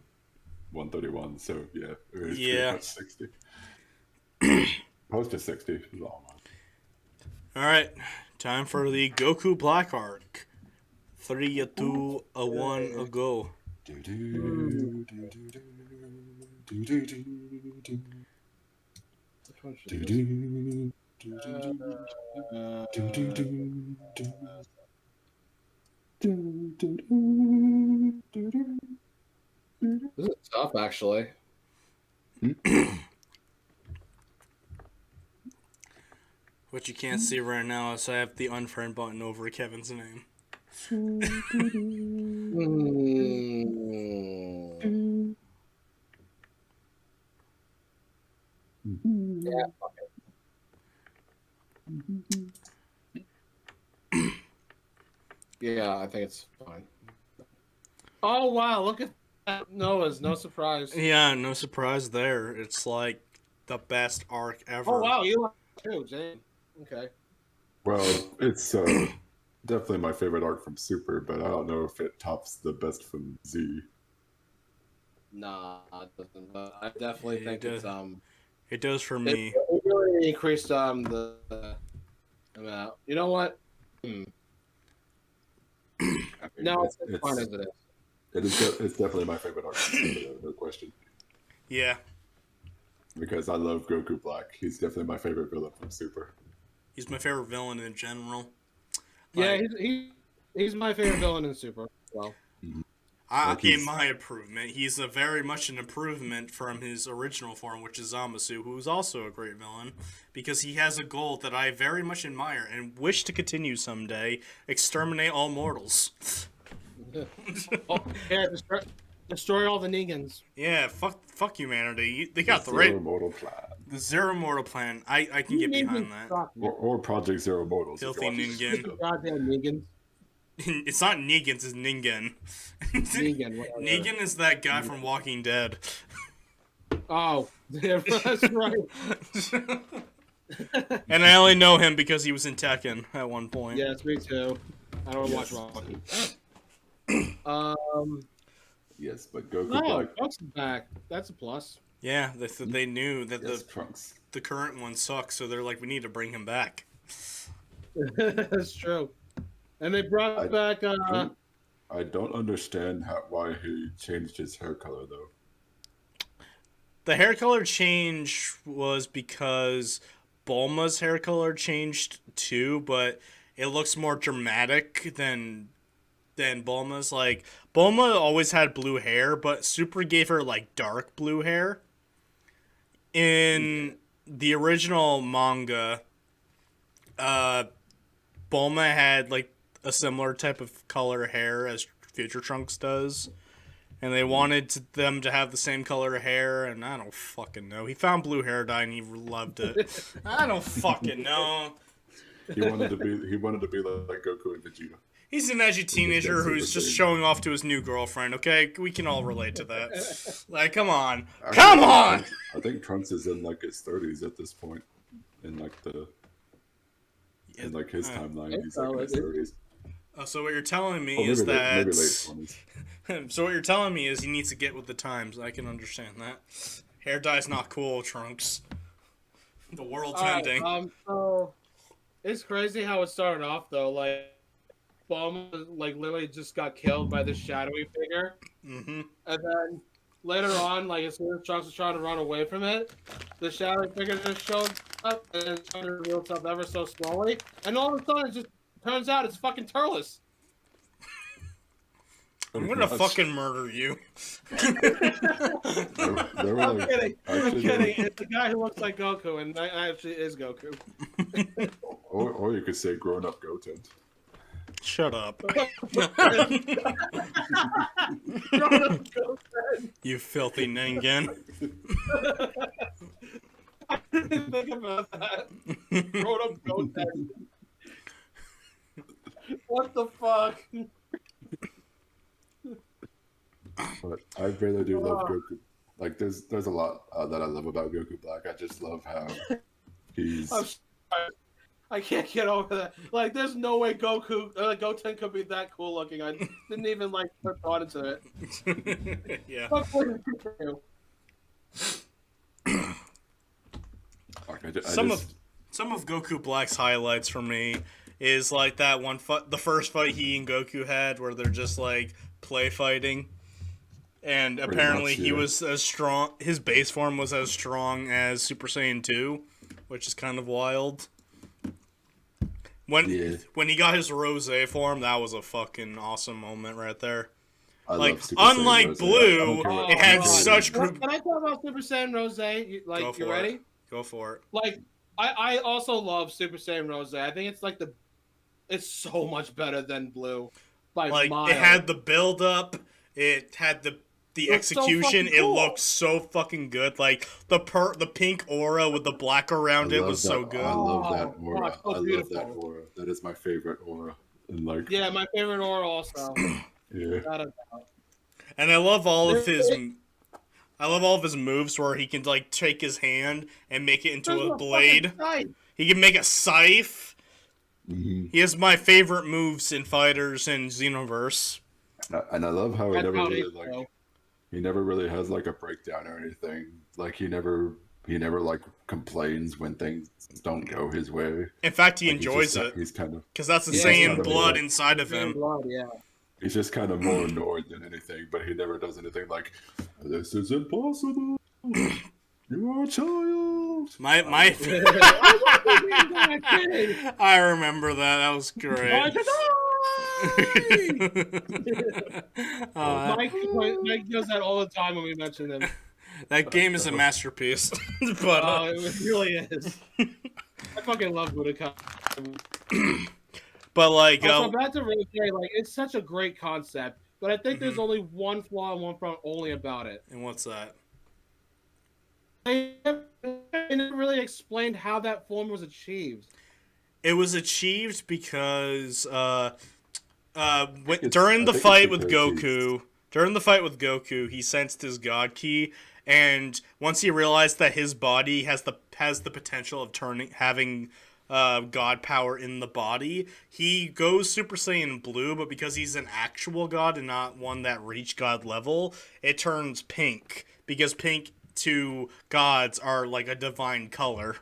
131. So yeah, it's Yeah. pretty much 60. Close to 60. It's a long one. Alright, time for the Goku Black arc. 3, a 2, a 1, a go. Do, do, do, do, do. Which one should this? This is tough, actually. What you can't see right now is I have the unfriend button over Kevin's name. Yeah, fuck it. Yeah, I think it's fine. Oh wow, look at that. Noah's, no surprise. Yeah, no surprise there. It's like the best arc ever. Oh wow, you like it too, Jane. Okay. Well, it's definitely my favorite arc from Super, but I don't know if it tops the best from Z. Nah, it doesn't. But I definitely It think does. it's It does for me. It really increased the amount. You know what? I mean, No, it's fine as it is. It's definitely my favorite arc from Super, no question. Yeah. Because I love Goku Black. He's definitely my favorite villain from Super. He's my favorite villain in general. Yeah, Like, he's my favorite villain in Super. Well, in my improvement, he's a very much an improvement from his original form, which is Zamasu, who's also a great villain, because he has a goal that I very much admire and wish to continue someday: exterminate all mortals. yeah, destroy all the Negans. Yeah, fuck humanity. They got the Zero right Mortal Plan. the Zero Mortal Plan. I can get behind that. Or Project Zero Mortals. if Filthy you're watching this Ningen. show. Goddamn Negans. It's not Negans, it's Ningen. Negan, whatever. Negan is that guy from Walking Dead. Oh, yeah, that's right. And I only know him because he was in Tekken at one point. Yes, me too. I don't watch Rocky. Yes, but Goku No, Black. Trunks is back. That's a plus. Yeah, they knew that Yes, Trunks. the current one sucks, so they're like, we need to bring him back. That's true. And they brought back. I don't understand why he changed his hair color though. The hair color change was because Bulma's hair color changed too, but it looks more dramatic than Bulma's. Like, Bulma always had blue hair, but Super gave her like dark blue hair. In the original manga, Bulma had like a similar type of color hair as Future Trunks does. And they wanted them to have the same color hair, and I don't fucking know. He found blue hair dye and he loved it. I don't fucking know. He wanted to be like Goku and Vegeta. He's an edgy teenager who's just showing off to his new girlfriend, okay? We can all relate to that. Like, come on. Come on! I think Trunks is in like his 30s at this point. In like his timeline, he's like in his 30s. So what you're telling me Maybe is that... maybe late 20s. So what you're telling me is he needs to get with the times. I can understand that. Hair dye's not cool, Trunks. The world's ending. So it's crazy how it started off though. Like, Bulma like literally just got killed by this shadowy figure, Mm-hmm. and then later on, like as soon as Trunks was trying to run away from it, the shadowy figure just showed up and it's trying to reveal itself ever so slowly, and all of a sudden it just turns out it's fucking Turles. I'm gonna fucking murder you. They were I'm like, kidding. I'm actually, kidding. It's the guy who looks like Goku, and actually is Goku. Or you could say grown up Goten. Shut up. You filthy Ningen. I didn't think about that. Grown up Goten. What the fuck? But I really do love Goku. Like, there's a lot that I love about Goku Black. I just love how he's. I'm sorry. I can't get over that. Like, there's no way Goten could be that cool looking. I didn't even like put thought into it. Yeah. Some of Goku Black's highlights for me is like that one the first fight he and Goku had where they're just like play fighting. And Pretty apparently much, he yeah. was as strong. His base form was as strong as Super Saiyan 2, which is kind of wild. Yeah. When he got his Rose form, that was a fucking awesome moment right there. I Like, love Super Saiyan unlike Rose. Blue, I don't care what- it I had don't care what such Well, group. can I talk about Super Saiyan Rose? Go You for ready? it. Go for it. Like, I also love Super Saiyan Rose. I think it's like it's so much better than Blue, by Like, miles. it had the build up. It had the It was so execution. fucking cool. It looked so fucking good. Like the pink aura with the black around it was so good. I love that Oh, aura. so I love beautiful. that aura. That is my favorite aura. And like, Yeah, my favorite aura also. yeah. Without a doubt. And I love all of his. It- I love all of his moves where he can like take his hand and make it into There's a no blade. fucking sight. He can make a scythe. hmm He has my favorite moves in fighters in Xenoverse. And I love how he That's never how really they like. go. He never really has like a breakdown or anything. Like he never like complains when things don't go his way. In fact, he Like, enjoys it He's kind of because that's the he's Saiyan kind of blood more- inside of him. Blood, yeah. he's just kind of more annoyed than anything. But he never does anything like, "This is impossible. You are a child." My I remember that. That was great. Mike does that all the time when we mention him. That game is a masterpiece. But Oh, it really is. I fucking love Budokai. but like Also, back to Rose, like it's such a great concept, but I think there's Mm-hmm. only one flaw and one problem only about it. and what's that? They never really explained how that form was achieved. It was achieved because it's- during I the think it's fight with because Goku, he sensed his God Ki, and once he realized that his body has the potential of having God power in the body, he goes Super Saiyan Blue, but because he's an actual God and not one that reached God level, it turns pink because pink to gods are like a divine color.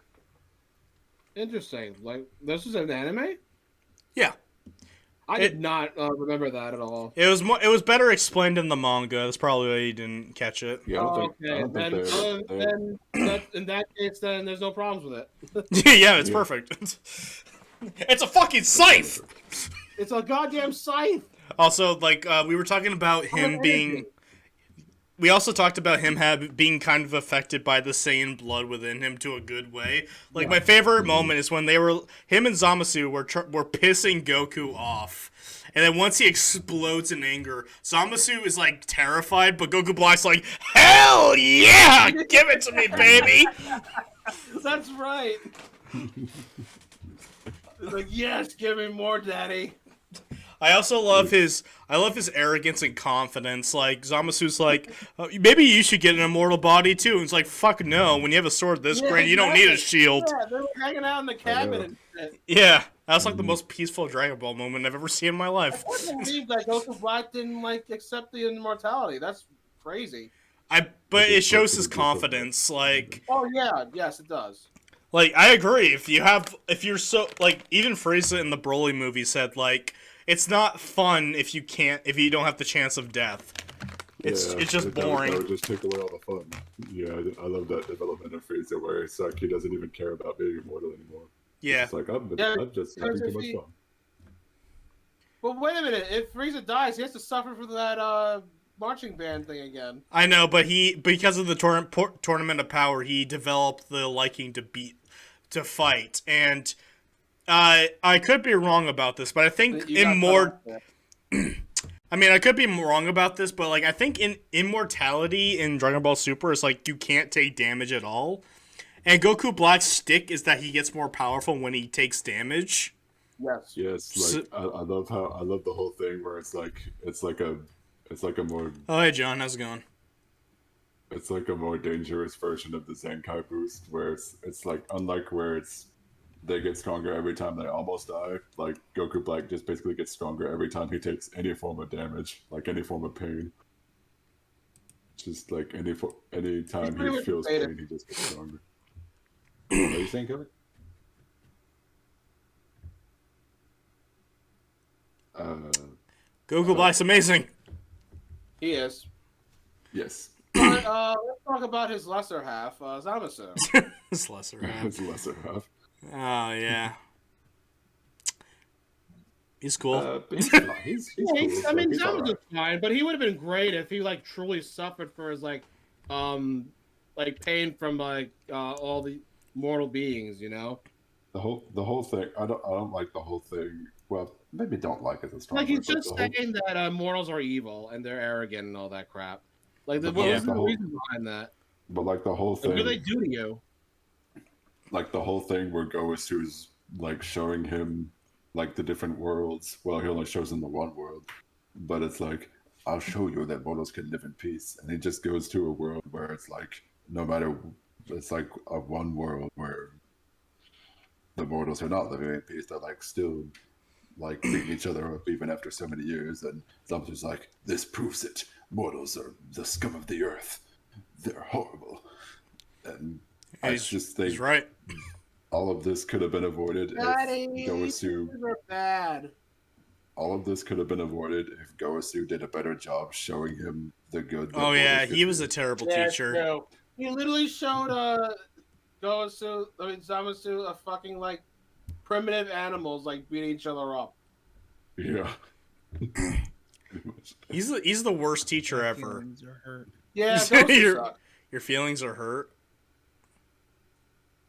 Interesting. Like this is an anime. Yeah. I did not remember that at all. It was better explained in the manga. That's probably why you didn't catch it. Yeah, I don't think, Okay, then in that case, then there's no problems with it. Yeah, it's perfect. It's a fucking scythe. It's a goddamn scythe. Also, like we were talking about him being. We also talked about him being kind of affected by the Saiyan blood within him to a good way. Like my favorite moment is when him and Zamasu were pissing Goku off. And then once he explodes in anger, Zamasu is like terrified, but Goku Black's like, "Hell yeah! Give it to me, baby!" That's right. It's like, yes, give me more, daddy. I also love his arrogance and confidence. Like Zamasu's like, maybe you should get an immortal body too. And it's like, fuck no. When you have a sword this great, you don't need a shield. Yeah, they were hanging out in the cabin and shit. Yeah, that's like the most peaceful Dragon Ball moment I've ever seen in my life. I can't believe that Goku Black didn't like accept the immortality. That's crazy. But it shows his confidence. Like Oh yeah, yes, it does. I agree. If you're so like, even Frieza in the Broly movie said like, it's not fun if you don't have the chance of death. It's just boring. That would just take away all the fun. Yeah, I love that development of Frieza where it's like he doesn't even care about being immortal anymore. Yeah. It's like I'm just because having too much fun. But wait a minute, if Frieza dies, he has to suffer for that marching band thing again. I know, but because of the tournament of power, he developed the liking to fight, and I could be wrong about this, but I think I mean, I could be wrong about this, but like I think in immortality in Dragon Ball Super is like you can't take damage at all, and Goku Black's stick is that he gets more powerful when he takes damage. Yes. Yes, like I love the whole thing where it's like a more Oh hey John, how's it going? it's like a more dangerous version of the Zenkai boost where it's like unlike where they get stronger every time they almost die. Like Goku Black just basically gets stronger every time he takes any form of damage, like any form of pain. Just like any time he feels pain, he just gets stronger. What are you saying, Kevin? Goku Black's amazing. He is. Yes. But let's talk about his lesser half, Zamasu. His lesser half. His lesser half. Oh yeah, he's cool. He's fine. He's Yeah, cool. I mean, He's Zamasu's alright. fine, but he would have been great if he like truly suffered for his like pain from like all the mortal beings, you know. The whole thing. I don't like the whole thing. Well, maybe don't like is a strong Like word, he's but just the whole saying that mortals are evil and they're arrogant and all that crap. Like, but what Yeah. was the the whole reason behind that? but like the whole Like, what do thing they do to you? like the whole thing where Goasu's like showing him like the different worlds. Well, he only shows him the one world, but it's like I'll show you that mortals can live in peace, and he just goes to a world where it's like no matter it's like a one world where the mortals are not living in peace. They're like still like beating each other up even after so many years, and something's like this proves it. Mortals are the scum of the earth. They're horrible, and I He's, just he's think right. all of this could have been avoided if Goasu. are bad. All of this could have been avoided if Goasu did a better job showing him the good. That Oh yeah, mortals he could was do. a terrible Yeah, teacher. true. He literally showed Zamasu a fucking like primitive animals like beating each other up. Yeah. Pretty much. He's the worst teacher My ever. feelings are hurt. Yeah, Gosu your, sucked. your feelings are hurt.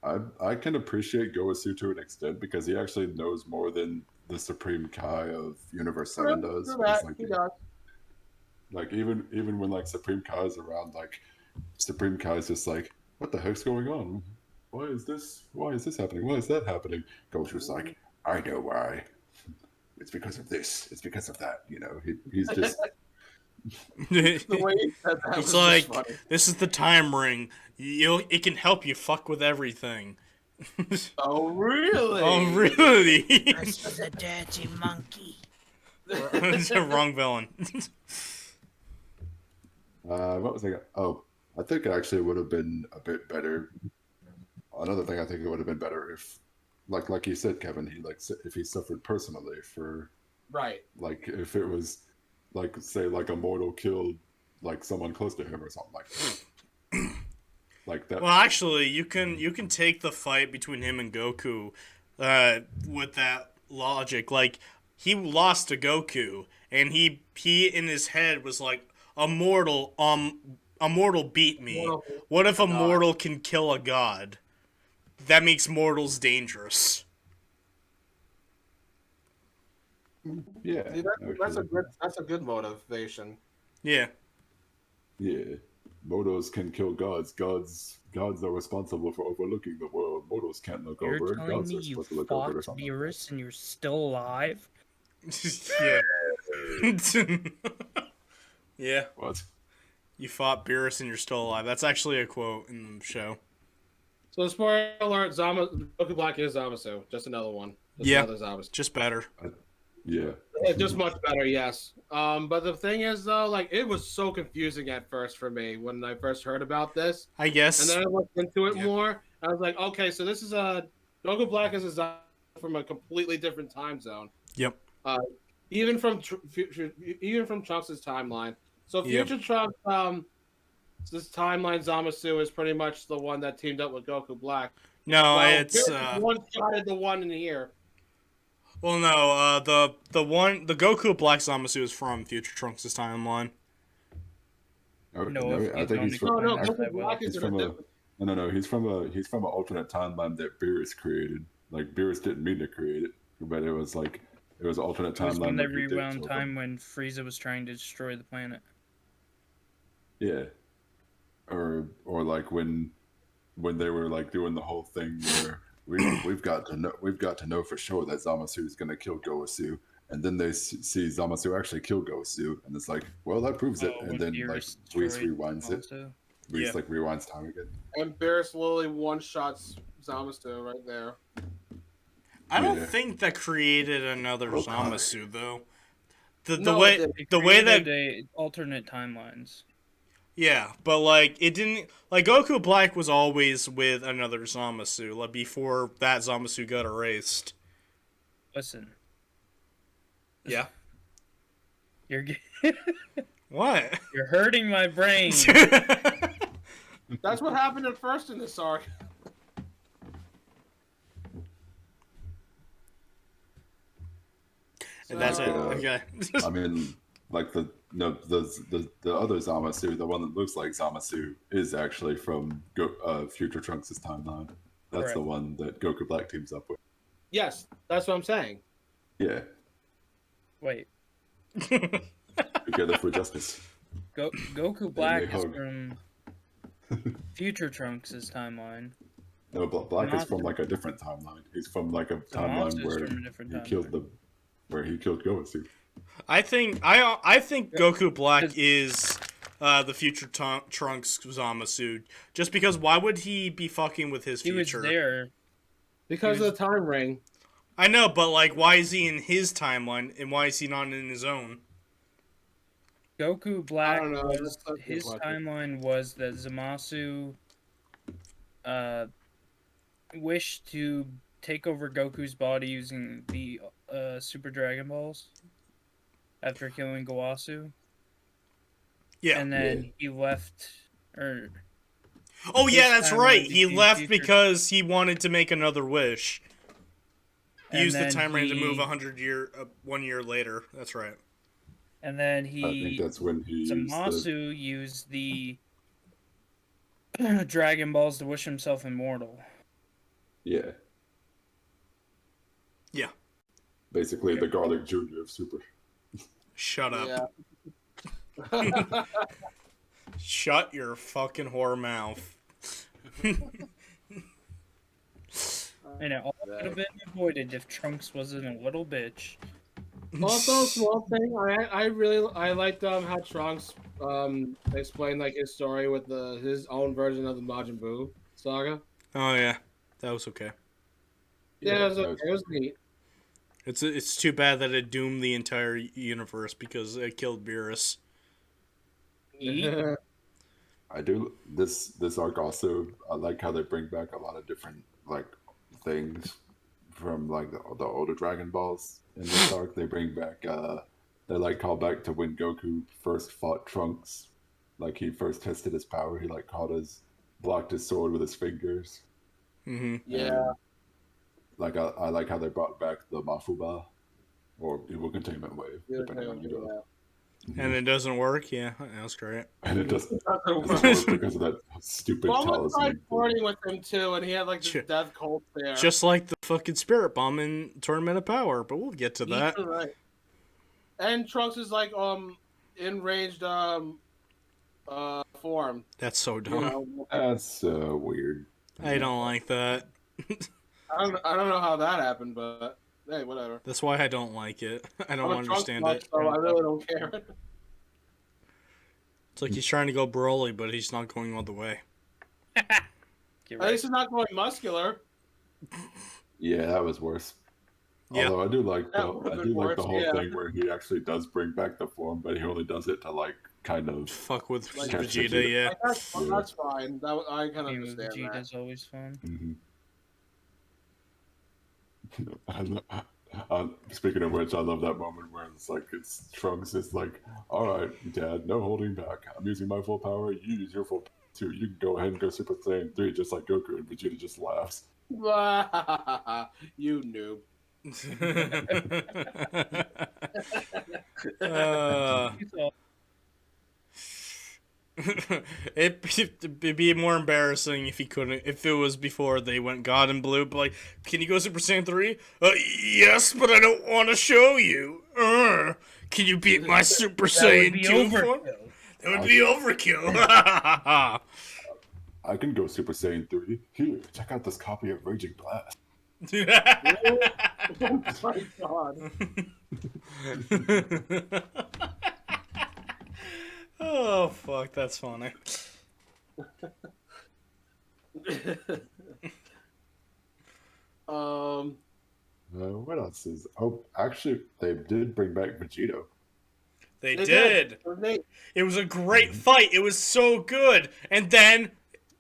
I can appreciate Goasu to an extent because he actually knows more than the Supreme Kai of Universe 7 does. True that, It's he does. like even when like Supreme Kai is around, like Supreme Kai is just like, what the heck's going on? Why is this happening? Why is that happening? Goasu's like, I know why. It's because of this. It's because of that. You know, he's just The way he said that was It's just like funny. this is the time ring. It can help you fuck with everything. Oh really? Oh really? This is a dirty monkey. Wrong villain. what was I? Oh, I think it actually would have been a bit better. Another thing I think it would have been better if, like you said, Kevin, if he suffered personally for Right. like if it was like say like a mortal killed like someone close to him or something like that. Like that. Well, actually, you can take the fight between him and Goku, with that logic. Like he lost to Goku, and he in his head was like, a mortal beat me. Mortal- What if a God. mortal can kill a god? That makes mortals dangerous. Yeah. See, actually. that's a good motivation. Yeah. Yeah. Mortals can kill gods. Gods are responsible for overlooking the world. Mortals can't look You're over it. telling Gods me are you supposed to look over it or fought something. Beerus and you're still alive? Yeah. Yeah. What? You fought Beerus and you're still alive. That's actually a quote in the show. So spoiler alert, Goku Black is Zamasu. Just another one. Just Yeah. another Zamasu. Just better. Yeah. Yeah, just much better, yes. But the thing is though, like it was so confusing at first for me when I first heard about this. I guess. And then I looked into it Yeah. more. I was like, okay, so this is Goku Black is a Zamasu from a completely different time zone. Yep. Even from Trunks' timeline. So Yep. future Trunks, this timeline Zamasu is pretty much the one that teamed up with Goku Black. No, Well, it's one-shotted the one in here. well, no, the Goku Black Zamasu is from Future Trunks' timeline. No, if I he's think on he's the from. No, Actually, Goku Black He's is from in a a different. no. He's from an alternate timeline that Beerus created. Like Beerus didn't mean to create it, but it was like it was an alternate it was timeline. when they where he did rewound kill time them. when Frieza was trying to destroy the planet. Yeah, or like when they were like doing the whole thing where we've got to know for sure that Zamasu is going to kill Goasu, and then they see Zamasu actually kill Goasu, and it's like, well, that proves it. Oh, And when then like Beerus Reese destroyed rewinds it. Zamasu. Reese Yeah. like rewinds time again. And Beerus literally one-shots Zamasu right there. I don't Yeah. think that created another Oh, God. Zamasu though. The No, way it didn't. They the way that created alternate timelines. yeah, but like it didn't like Goku Black was always with another Zamasu like before that Zamasu got erased. Listen, Yeah. You're What? you're hurting my brain. That's what happened at first in this arc. And that's it. Okay. I mean, like the other Zamasu, the one that looks like Zamasu, is actually from Future Trunks' timeline. That's Correct. the one that Goku Black teams up with. Yes, that's what I'm saying. Yeah, Wait, together for justice. Goku Black is hug. from Future Trunks' timeline. No, Black is from Zamasu. like a different timeline. He's from like a Zamasu timeline is where from a different he killed timeline. he killed Goku. I think Goku Black is the future Trunks Zamasu. Just because why would he be fucking with his He was future? there. Because of the time ring. I know, but like, why is he in his timeline and why is he not in his own? Goku Black don't know, was that's a good his question. timeline was that Zamasu wished to take over Goku's body using the Super Dragon Balls after killing Gowasu. Yeah. And then he left or Oh his yeah, that's timeline right. He became left future- because he wanted to make another wish. He and used the then time ring to move he- 1 year later. That's right. And then I think he that's when he used the, Zamasu used the Dragon Balls to wish himself immortal. yeah. Yeah. Basically, the Garlic Jr. of Super. Shut up. Yeah. Shut your fucking whore mouth. And it all could have been avoided if Trunks wasn't a little bitch. Also, small thing, I liked how Trunks explained like his story with his own version of the Majin Buu saga. Oh yeah, that was okay. Yeah, it was, that it was neat. It's too bad that it doomed the entire universe because it killed Beerus. I do this arc also. I like how they bring back a lot of different like things from like the older Dragon Balls in this arc. They bring back they like call back to when Goku first fought Trunks. Like he first tested his power. He like blocked his sword with his fingers. Mm-hmm. Yeah. And, like I like how they brought back the Mafuba or Evil Containment Wave, depending on you. And it doesn't work. Yeah, that's great. And it doesn't Yeah. work because of that stupid Bulma tried talisman. flirting with him too, and he had like this Sure. death cult there. Just like the fucking Spirit Bomb in Tournament of Power, but we'll get to that. Right. And Trunks is like enraged form. That's so You dumb. know? That's weird. I don't like that. I don't know how that happened, but hey, whatever. That's why I don't like it. I don't I'm a Trunks understand nut, it. so I really don't care. It's like he's trying to go Broly, but he's not going all the way. Get At right. least he's not going muscular. Yeah, that was worse. Yeah. Although I do like That would've been the worse, whole yeah. thing where he actually does bring back the form, but he only does it to like kind of Fuck with Like Vegeta, Vegeta. yeah. Like, that's fine. I can Game of understand that. Vegeta's always fun. Speaking of which, I love that moment where it's Trunks is like, "All right, Dad, no holding back. I'm using my full power. You use your full power too. You can go ahead and go Super Saiyan 3 just like Goku." And Vegeta just laughs. You noob. It'd be more embarrassing if he couldn't. If it was before they went God and Blue. But like, can you go Super Saiyan 3? Yes, but I don't want to show you. Can you beat my Super That would Saiyan be 2 form? overkill. That would be overkill. I can go Super Saiyan 3. Here, check out this copy of Raging Blast. Oh my god. Oh fuck, that's funny. What else is? Oh, actually, they did bring back Vegito. They They did. did. It was a great fight. It was so good. And then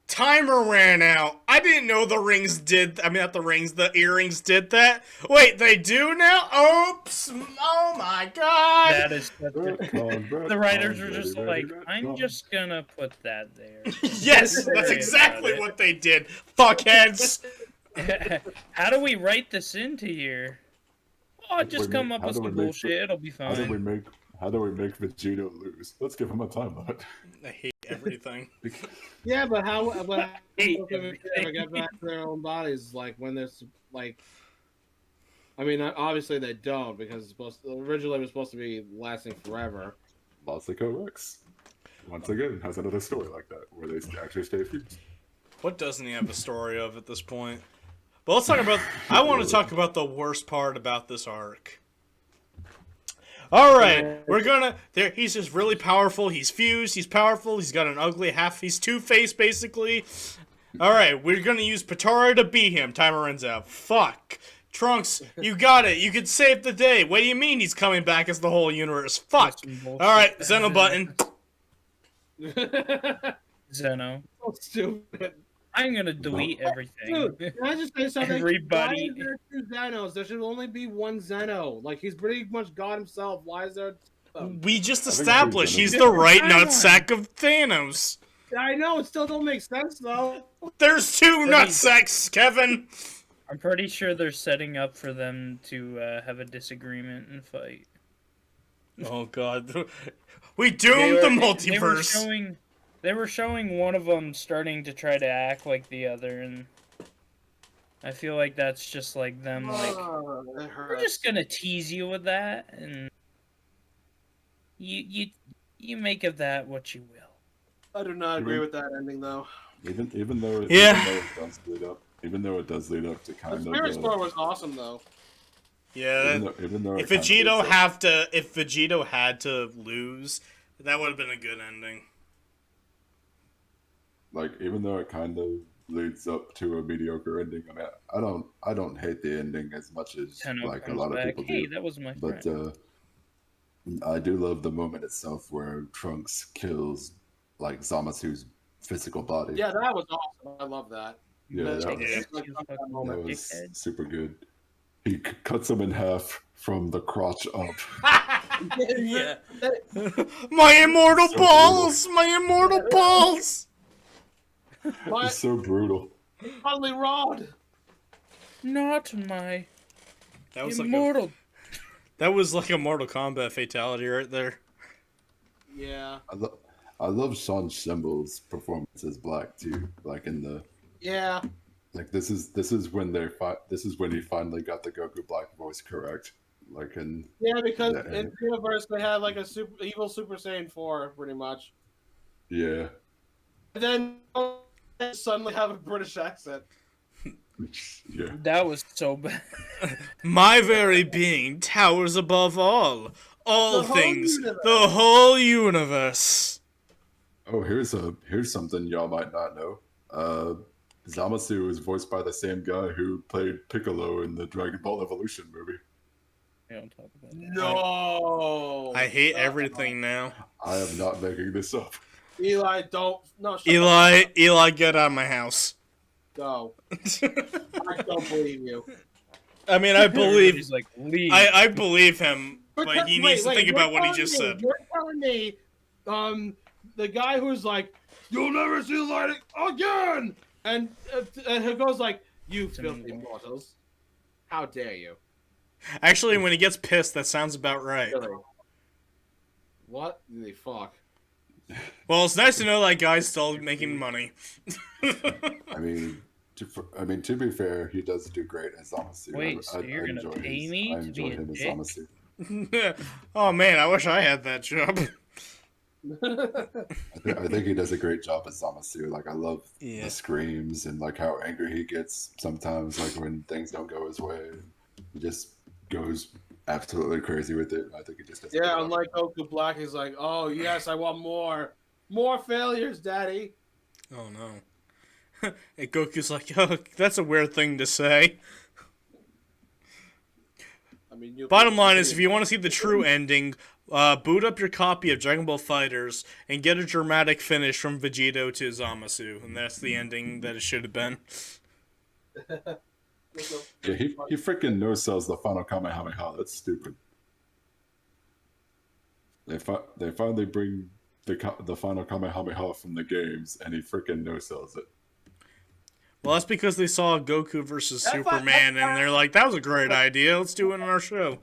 Timer ran out. I didn't know the rings did. I mean, not the rings. The earrings did that. Wait, they do now? Oops! Oh my god! That is such a... The writers were just like, I'm just gonna put that there. Yes, that's exactly what they did. Fuckheads. How do we write this into here? Oh, just come up with some bullshit. It'll be fine. How do we make Vegeta lose? Let's give him a time limit. I hate everything. Yeah, but how? But Hate ever get back to their own bodies? Like when there's like, I mean, obviously they don't because it's originally it was supposed to be lasting forever. Lossico Rex, once again, has another story like that where they actually stay fused. What doesn't he have a story of at this point? But let's talk about... I want to talk about the worst part about this arc. Alright, we're gonna... He's just really powerful. He's fused. He's powerful. He's got an ugly half... He's Two-Face, basically. Alright, we're gonna use Patara to beat him. Timer runs out. Fuck. Trunks, you got it. You could save the day. What do you mean he's coming back as the whole universe? Fuck. Alright, Zeno button. Zeno. So stupid. I'm gonna delete everything. Dude, can I just say something? Everybody. Why is there two Zenos? There should only be one Zeno. Like, he's pretty much God himself. Why is there... We just established he's the right nutsack of Thanos. I know, it still don't make sense, though. There's two nutsacks, Kevin. I'm pretty sure they're setting up for them to have a disagreement and fight. Oh god. We doomed the multiverse. They were showing one of them starting to try to act like the other, and I feel like that's just like them, like, we're just gonna tease you with that, and you make of that what you will. I do not agree with that ending, though. Even though it does lead up to kind of... The Spirit Spore was awesome, though. Yeah, even though if Vegito had to lose, that would have been a good ending. Like, even though it kind of leads up to a mediocre ending, I mean, I don't hate the ending as much as Tenno like a comes lot of back. people Hey, do. that was my But friend. I do love the moment itself where Trunks kills like Zamasu's physical body. Yeah, that was awesome. I love that. Yeah, that was super good. He cuts him in half from the crotch up. Yeah. My immortal balls! My immortal balls! It's so brutal. Finally, Rod. Not my That was immortal. That was like a Mortal Kombat fatality right there. Yeah. I love Sean Shimble's performance as Black too. Like in the like this is when he finally got the Goku Black voice correct. Like in because in the universe they had like a evil Super Saiyan 4 pretty much. Yeah. And then they suddenly have a British accent. Yeah. That was so bad. My very being towers above all things, universe. the whole universe. Oh, here's something y'all might not know. Zamasu is voiced by the same guy who played Piccolo in the Dragon Ball Evolution movie. Don't talk about that. No. I hate everything now. I am not making this up. Eli, don't. No, shut Eli, up. Eli, get out of my house. Go. I don't believe you. I mean, I believe. Everybody's like, leave. I believe him, but he needs to think about what he just said. You're telling me, the guy who's like, "You'll never see the light again," and he goes like, "You filthy mortals, how dare you?" Actually, when he gets pissed, that sounds about right. Really? What the fuck? Well, it's nice to know that guy's still making money. I mean, to be fair, he does do great as Zamasu. Wait, so you're gonna pay me to be a dick? Zamasu. Oh man, I wish I had that job. I think he does a great job as Zamasu. Like, I love Yeah. the screams and like how angry he gets sometimes. Like when things don't go his way, he just goes absolutely crazy with it. I think he just does. Yeah, unlike Goku Black, he's like, "Oh yes, I want more failures, Daddy." Oh no. And Goku's like, oh, that's a weird thing to say. I mean, Bottom line is, if you want to see the true ending, boot up your copy of Dragon Ball Fighters and get a dramatic finish from Vegito to Zamasu, and that's the ending that it should have been. Yeah, he freaking no sells the final Kamehameha. That's stupid. They finally bring the final Kamehameha from the games, and he freaking no sells it. Well, that's because they saw Goku versus Superman, and they're like, "That was a great idea. Let's do it in our show."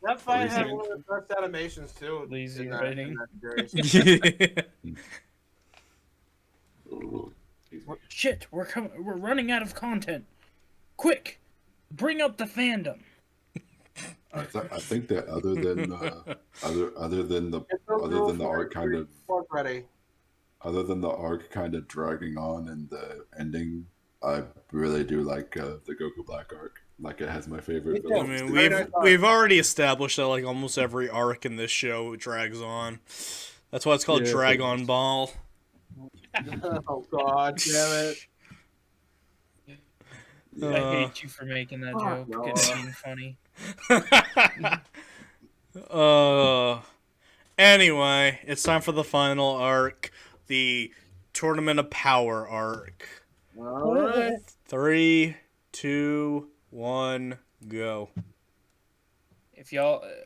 That fight had one of the best animations too. Lazy in writing. that series. Shit, we're running out of content. Quick, bring up the fandom. I think that other than the arc kind of ready. other than the arc kind of dragging on and the ending, I really do like the Goku Black arc. Like, it has my favorite I villains. mean, we've already established that like almost every arc in this show drags on. That's why it's called Dragon Ball. Oh God, damn it! I hate you for making that joke. no. It's being funny. Anyway, it's time for the final arc, the Tournament of Power arc. All right. 3, 2, 1, go. If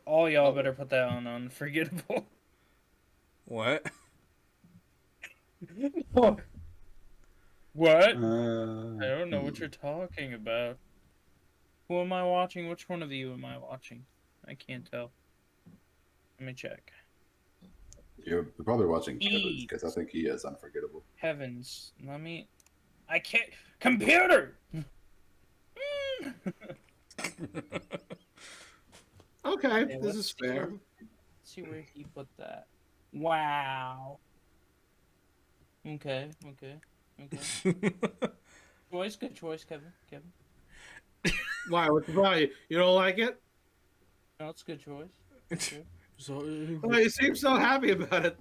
all y'all better put that on unforgettable. What? What? I don't know what you're talking about. Who am I watching? Which one of you am I watching? I can't tell. Let me check. You're probably watching Kevin's, because I think he is unforgettable. Heavens. I can't. Computer! Okay, Okay, this let's is see fair. Let's see where he put that. Wow. Okay. Good choice, Kevin. Why? What's the problem? You don't like it? No, it's a good choice. Well, you seem so happy about it.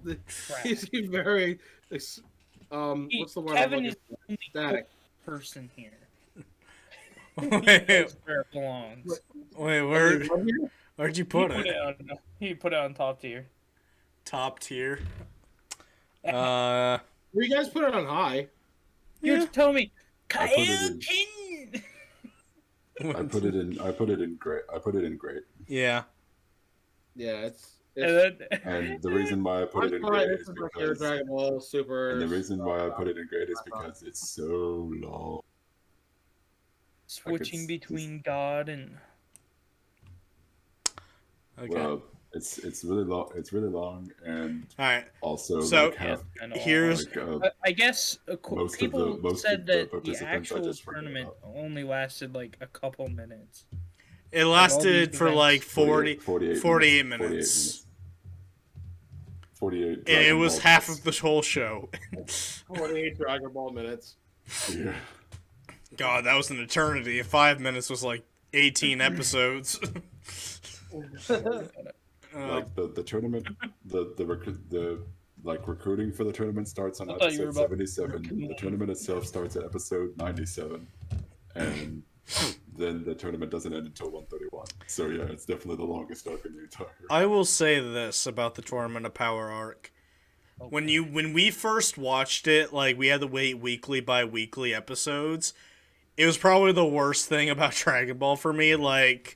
Crap. You seem very, what's the word? Kevin I'm is looking the for? only Ecstatic. person here. Wait, That's where it belongs. where'd you put it? He put it on top tier. Top tier. Well, you guys put it on high. You Yeah. told me, I put it Kaioken! I put it in great. Yeah. Yeah, it's And the reason why I put it in great is This is my favorite because, Dragon Ball Super. and the reason why I put it in great is because it's so long. Switching it's between God and... Okay. Well, it's really long. It's really long, and All right. also So, like have here's like, I guess people most said of the that the participants I actual just forget tournament about. only lasted like a couple minutes. it all lasted these for like events- 48 minutes. 48. And it Dragon was Ball half minutes. of the whole show. 48 Dragon Ball minutes. Yeah. God, that was an eternity. 5 minutes was like 18 episodes. Like the tournament, the like recruiting for the tournament starts on I thought you were episode about 77. The tournament itself starts at episode 97, and then the tournament doesn't end until 131. So yeah, it's definitely the longest arc in the entire. I will say this about the Tournament of Power arc. When we first watched it, like we had to wait weekly by weekly episodes. It was probably the worst thing about Dragon Ball for me. Like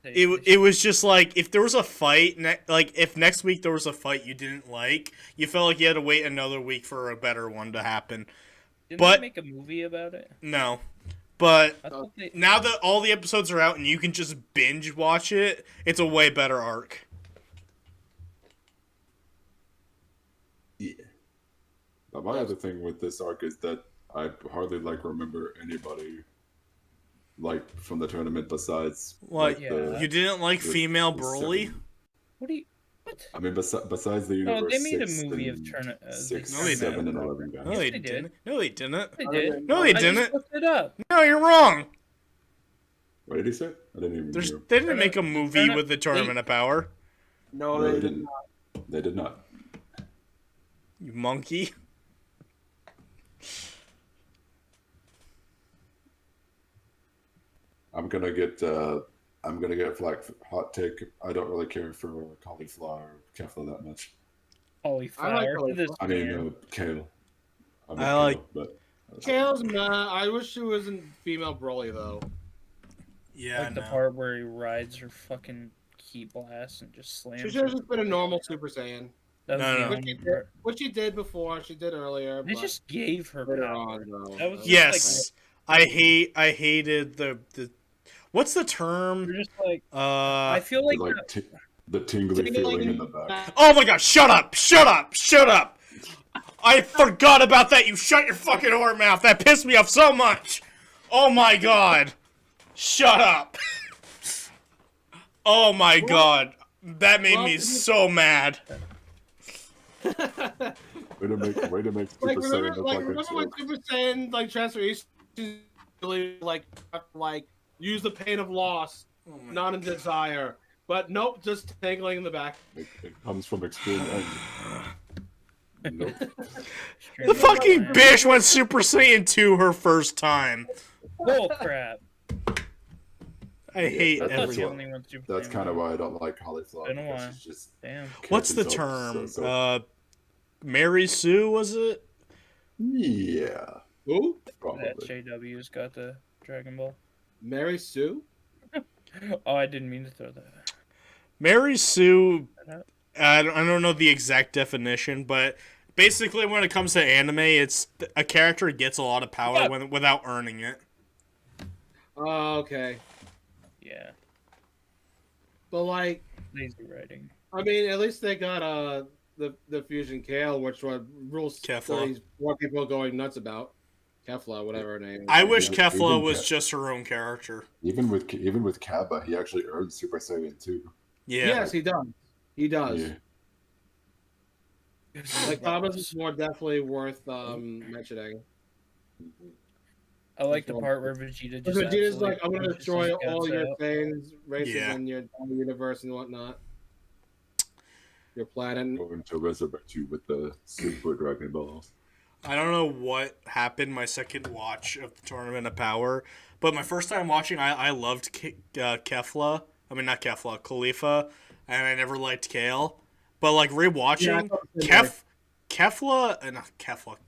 it was just like if there was a fight, like if next week there was a fight you didn't like, you felt like you had to wait another week for a better one to happen. Didn't but- they make a movie about it? No, but I thought they... now that all the episodes are out and you can just binge watch it, it's a way better arc. Yeah. But my other thing with this arc is that I hardly like remember anybody like from the tournament besides What? like, Yeah. You didn't like the- female the Broly? seven- What do you... What? I mean, besides the No, universe. they made a 6 movie of and Tournament. 6, No, they 7, didn't. and 11 guys. No, Yes, they they did. didn't. No, they didn't. They did. No, they I just didn't. looked it up. No, you're wrong. What did he say? I didn't even hear. They didn't make a movie Tournament- with the Tournament of Power. No, No, they they didn't. didn't. They did not. You monkey. I'm gonna get I'm gonna get like hot take. I don't really care for cauliflower or Kefla that much. Cauliflower. This I mean, man. kale. I mean I kale, like- but Kale's nah. I wish she wasn't female Broly though. Yeah, Like the no. part where he rides her fucking key blast and just slams. She should have just been a normal Super Saiyan, That was No, the no. only part. which she did before. She did earlier. They But just gave her later power. on, though. That was just Yes, I hated the what's the term? You're just like I feel like like the tingly feeling in the back. Oh my god, shut up! Shut up! Shut up! I forgot about that, you shut your fucking whore mouth! That pissed me off so much! Oh my god! Shut up! Oh my god! That made me so mad. Way to make Super Saiyan look like a remember when joke. Super Saiyan transformation really use the pain of loss, not in desire. But nope, just tangling in the back. It comes from extreme anger. Nope. The fucking bitch went Super Saiyan 2 her first time. bull crap. I hate I thought everything. the only one Super That's Saiyan kind of was- why I don't like cauliflower. Been a because while. she's just Damn. What's the catches up term? so- Mary Sue, was it? yeah, Who? probably. That JW's got the Dragon Ball. Mary Sue? Oh, I didn't mean to throw that. Mary Sue, I don't know the exact definition, but basically when it comes to anime, it's a character gets a lot of power without earning it. Oh, okay. Yeah, But like, lazy writing. I mean, at least they got the fusion Kale, which was rules Kefla. more people going nuts about. Kefla, whatever her name is. I wish Even- Kefla even was Ke- just her own character. Even with Kappa, he actually earned Super Saiyan 2. Yeah. Yes, he does. He does. Yeah. Like Kabba's is more definitely worth mentioning. I like the part where Vegeta just. Vegeta's absolutely like, I'm gonna punches destroy his all guts your out. things, races Yeah. in your universe and whatnot. Your planet. Going to resurrect you with the Super Dragon Balls. I don't know what happened my second watch of the Tournament of Power, but my first time watching, I loved Kefla. I mean, not Kefla, Khalifa, and I never liked Kale. But like rewatching,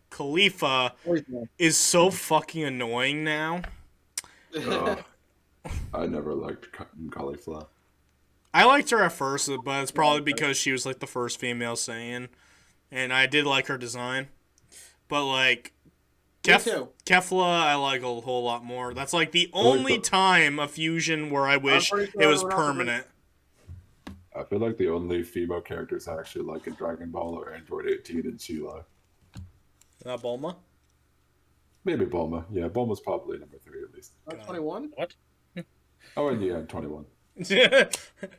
Khalifa is so fucking annoying now. I never liked cauliflower. I liked her at first, but it's probably because she was like the first female Saiyan, and I did like her design. But like, Kefla, I like a whole lot more. That's like the only time a fusion where I wish it was permanent. I feel like the only female characters I actually like in Dragon Ball are Android 18 and Sheila. Bulma? Maybe Bulma. Yeah, Bulma's probably number 3 at least. 21? What? Oh, and yeah, 21.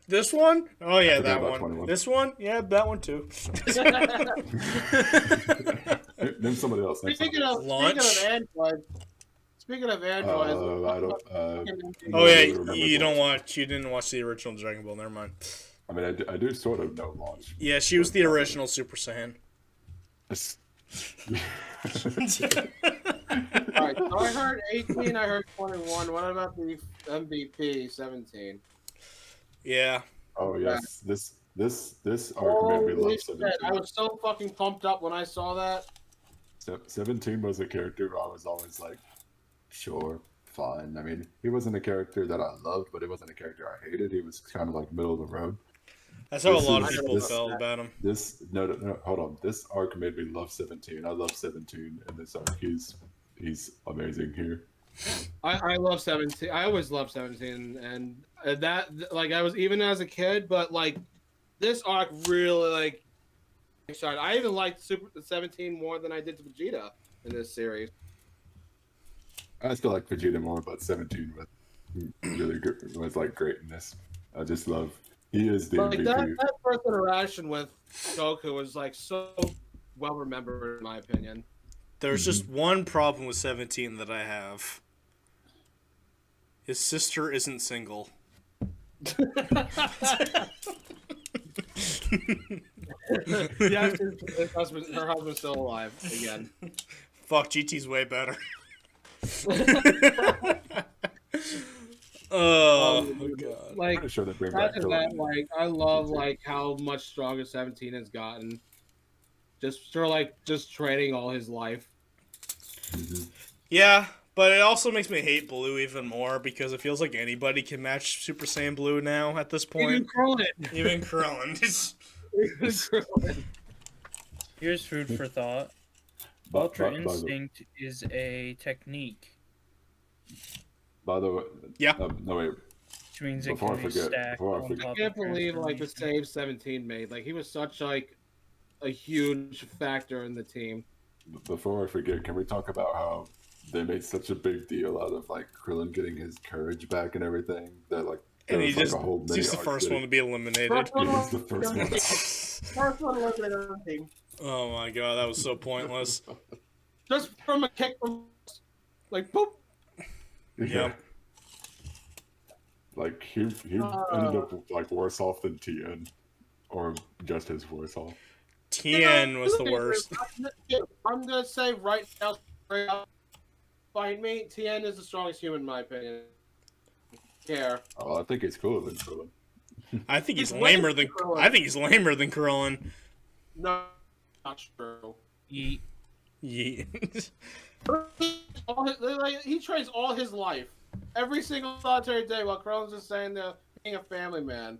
This one? Oh yeah, forgot that about one. 21. This one? Yeah, that one too. Name somebody else. Speaking of Android, speaking of Android, I don't. Oh I yeah, don't remember you don't Launch. watch. You didn't watch the original Dragon Ball. Never mind. I mean, I do sort of know Launch. Yeah, she was the original Super Saiyan. Alright, so I heard 18, I heard 21. What about the MVP 17? Yeah. Oh yes, this arc made me love 17. I was so fucking pumped up when I saw that. 17 was a character I was always like, sure, fine. I mean, he wasn't a character that I loved, but he wasn't a character I hated. He was kind of like middle of the road. That's how This a lot of is- people this- felt about him. No, hold on. This arc made me love 17. I love 17 in this arc. He's amazing here. I love 17. I always loved 17, and that like I was even as a kid, but like this arc really like started. I even liked Super 17 more than I did to Vegeta in this series. I still like Vegeta more, but 17 was really good. Was like great in this. I just love. He is the Like MVP. that first interaction with Goku was like so well remembered in my opinion. There's just one problem with 17 that I have. His sister isn't single. Yes, her husband's still alive again. Fuck, GT's way better. Oh, God. Like Pretty sure they bring back after that, Krillin. like I love like how much stronger 17 has gotten. Just for like just training all his life. Mhm. Yeah, but it also makes me hate Blue even more because it feels like anybody can match Super Saiyan Blue now at this Even point. Krillin. Even Krillin. Even Krillin. Here's food for thought. But, Ultra by the Instinct is a technique, by the way, Yeah. no wait. which means it Before can I be forget, stacked before I on forget, top I can't of believe like the transformation. save 17 made. Like he was such like a huge factor in the team. before I forget, can we talk about how they made such a big deal out of like Krillin getting his courage back and everything? That like there And was like a whole mini he's the arc first that one to be eliminated. First one he's the first one. First one eliminated on the team. Oh my God, that was so pointless. Just from a kick from like boop. Yep. Like he ended up like worse off than Tien, or just as worse off. Tien was the worst. I'm gonna say right now, straight up, fight me. Tien is the strongest human in my opinion. Care. Oh, I think he's cooler than Krillin. I think he's He's lamer way than Krillin. I think he's lamer than Krillin. No, not true. Yeet. Yeet. He trains all his life, every single solitary day, while Krillin's just saying there being a family man.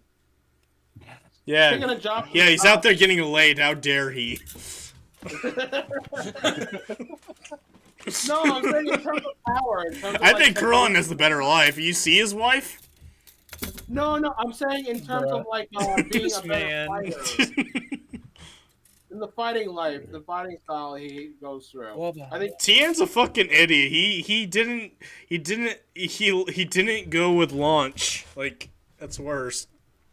Taking Yeah. a job. Yeah, he's out there getting laid. How dare he? No, I'm saying in terms of power. In terms of, I like, think Krillin has the better life. You see his wife? No, I'm saying in terms of like being This a better man. fighter. In the fighting life, the fighting style he goes through. Well, I think Tien's a fucking idiot. He didn't go with launch. Like that's worse.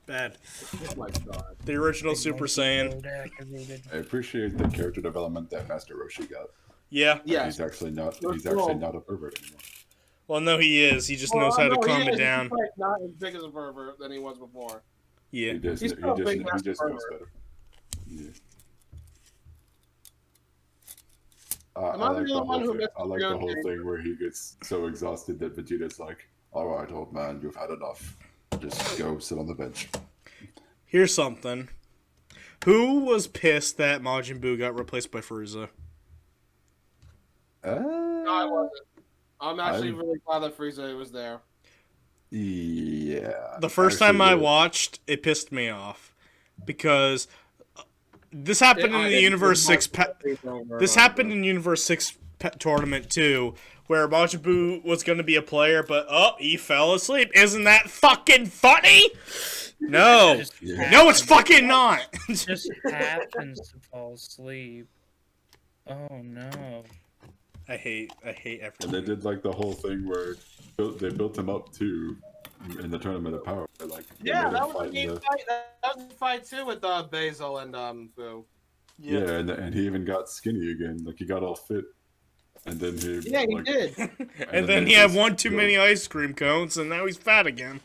Bad. oh my god. The original Super Saiyan. Mode activated. I appreciate the character development that Master Roshi got. Yeah. Yeah. He's actually not. That's He's actually cool. not a pervert anymore. Well, no, he is. He just knows how to calm it down. He's like not as big as a pervert than he was before. Yeah. He just, He's still a big he master just knows pervert. better. Yeah. Am I the only one who missed I like the the whole game? thing where he gets so exhausted that Vegeta's like, "All right, old man, you've had enough. Just go sit on the bench." Here's something. Who was pissed that Majin Buu got replaced by Frieza? No, I wasn't. I'm actually I'm- really glad that Frieza was there. Yeah. The first time I Actually, watched, it pissed me off because this happened in the Universe 6 this happened in Universe 6 tournament too, where Majin Buu was going to be a player, but he fell asleep. Isn't that fucking funny? No. Just Yeah. No, it's fucking not. just happens to fall asleep. Oh no. I hate And everything. they did like the whole thing where they built him up too in the Tournament of Power. Like, they Yeah, made him that was fight a in game the- fight. That was a fight too with Basil and Boo. Yeah, and he even got skinny again. Like he got all fit, and then he Yeah, he like, did. And then then he had just one too go- many ice cream cones, and now he's fat again.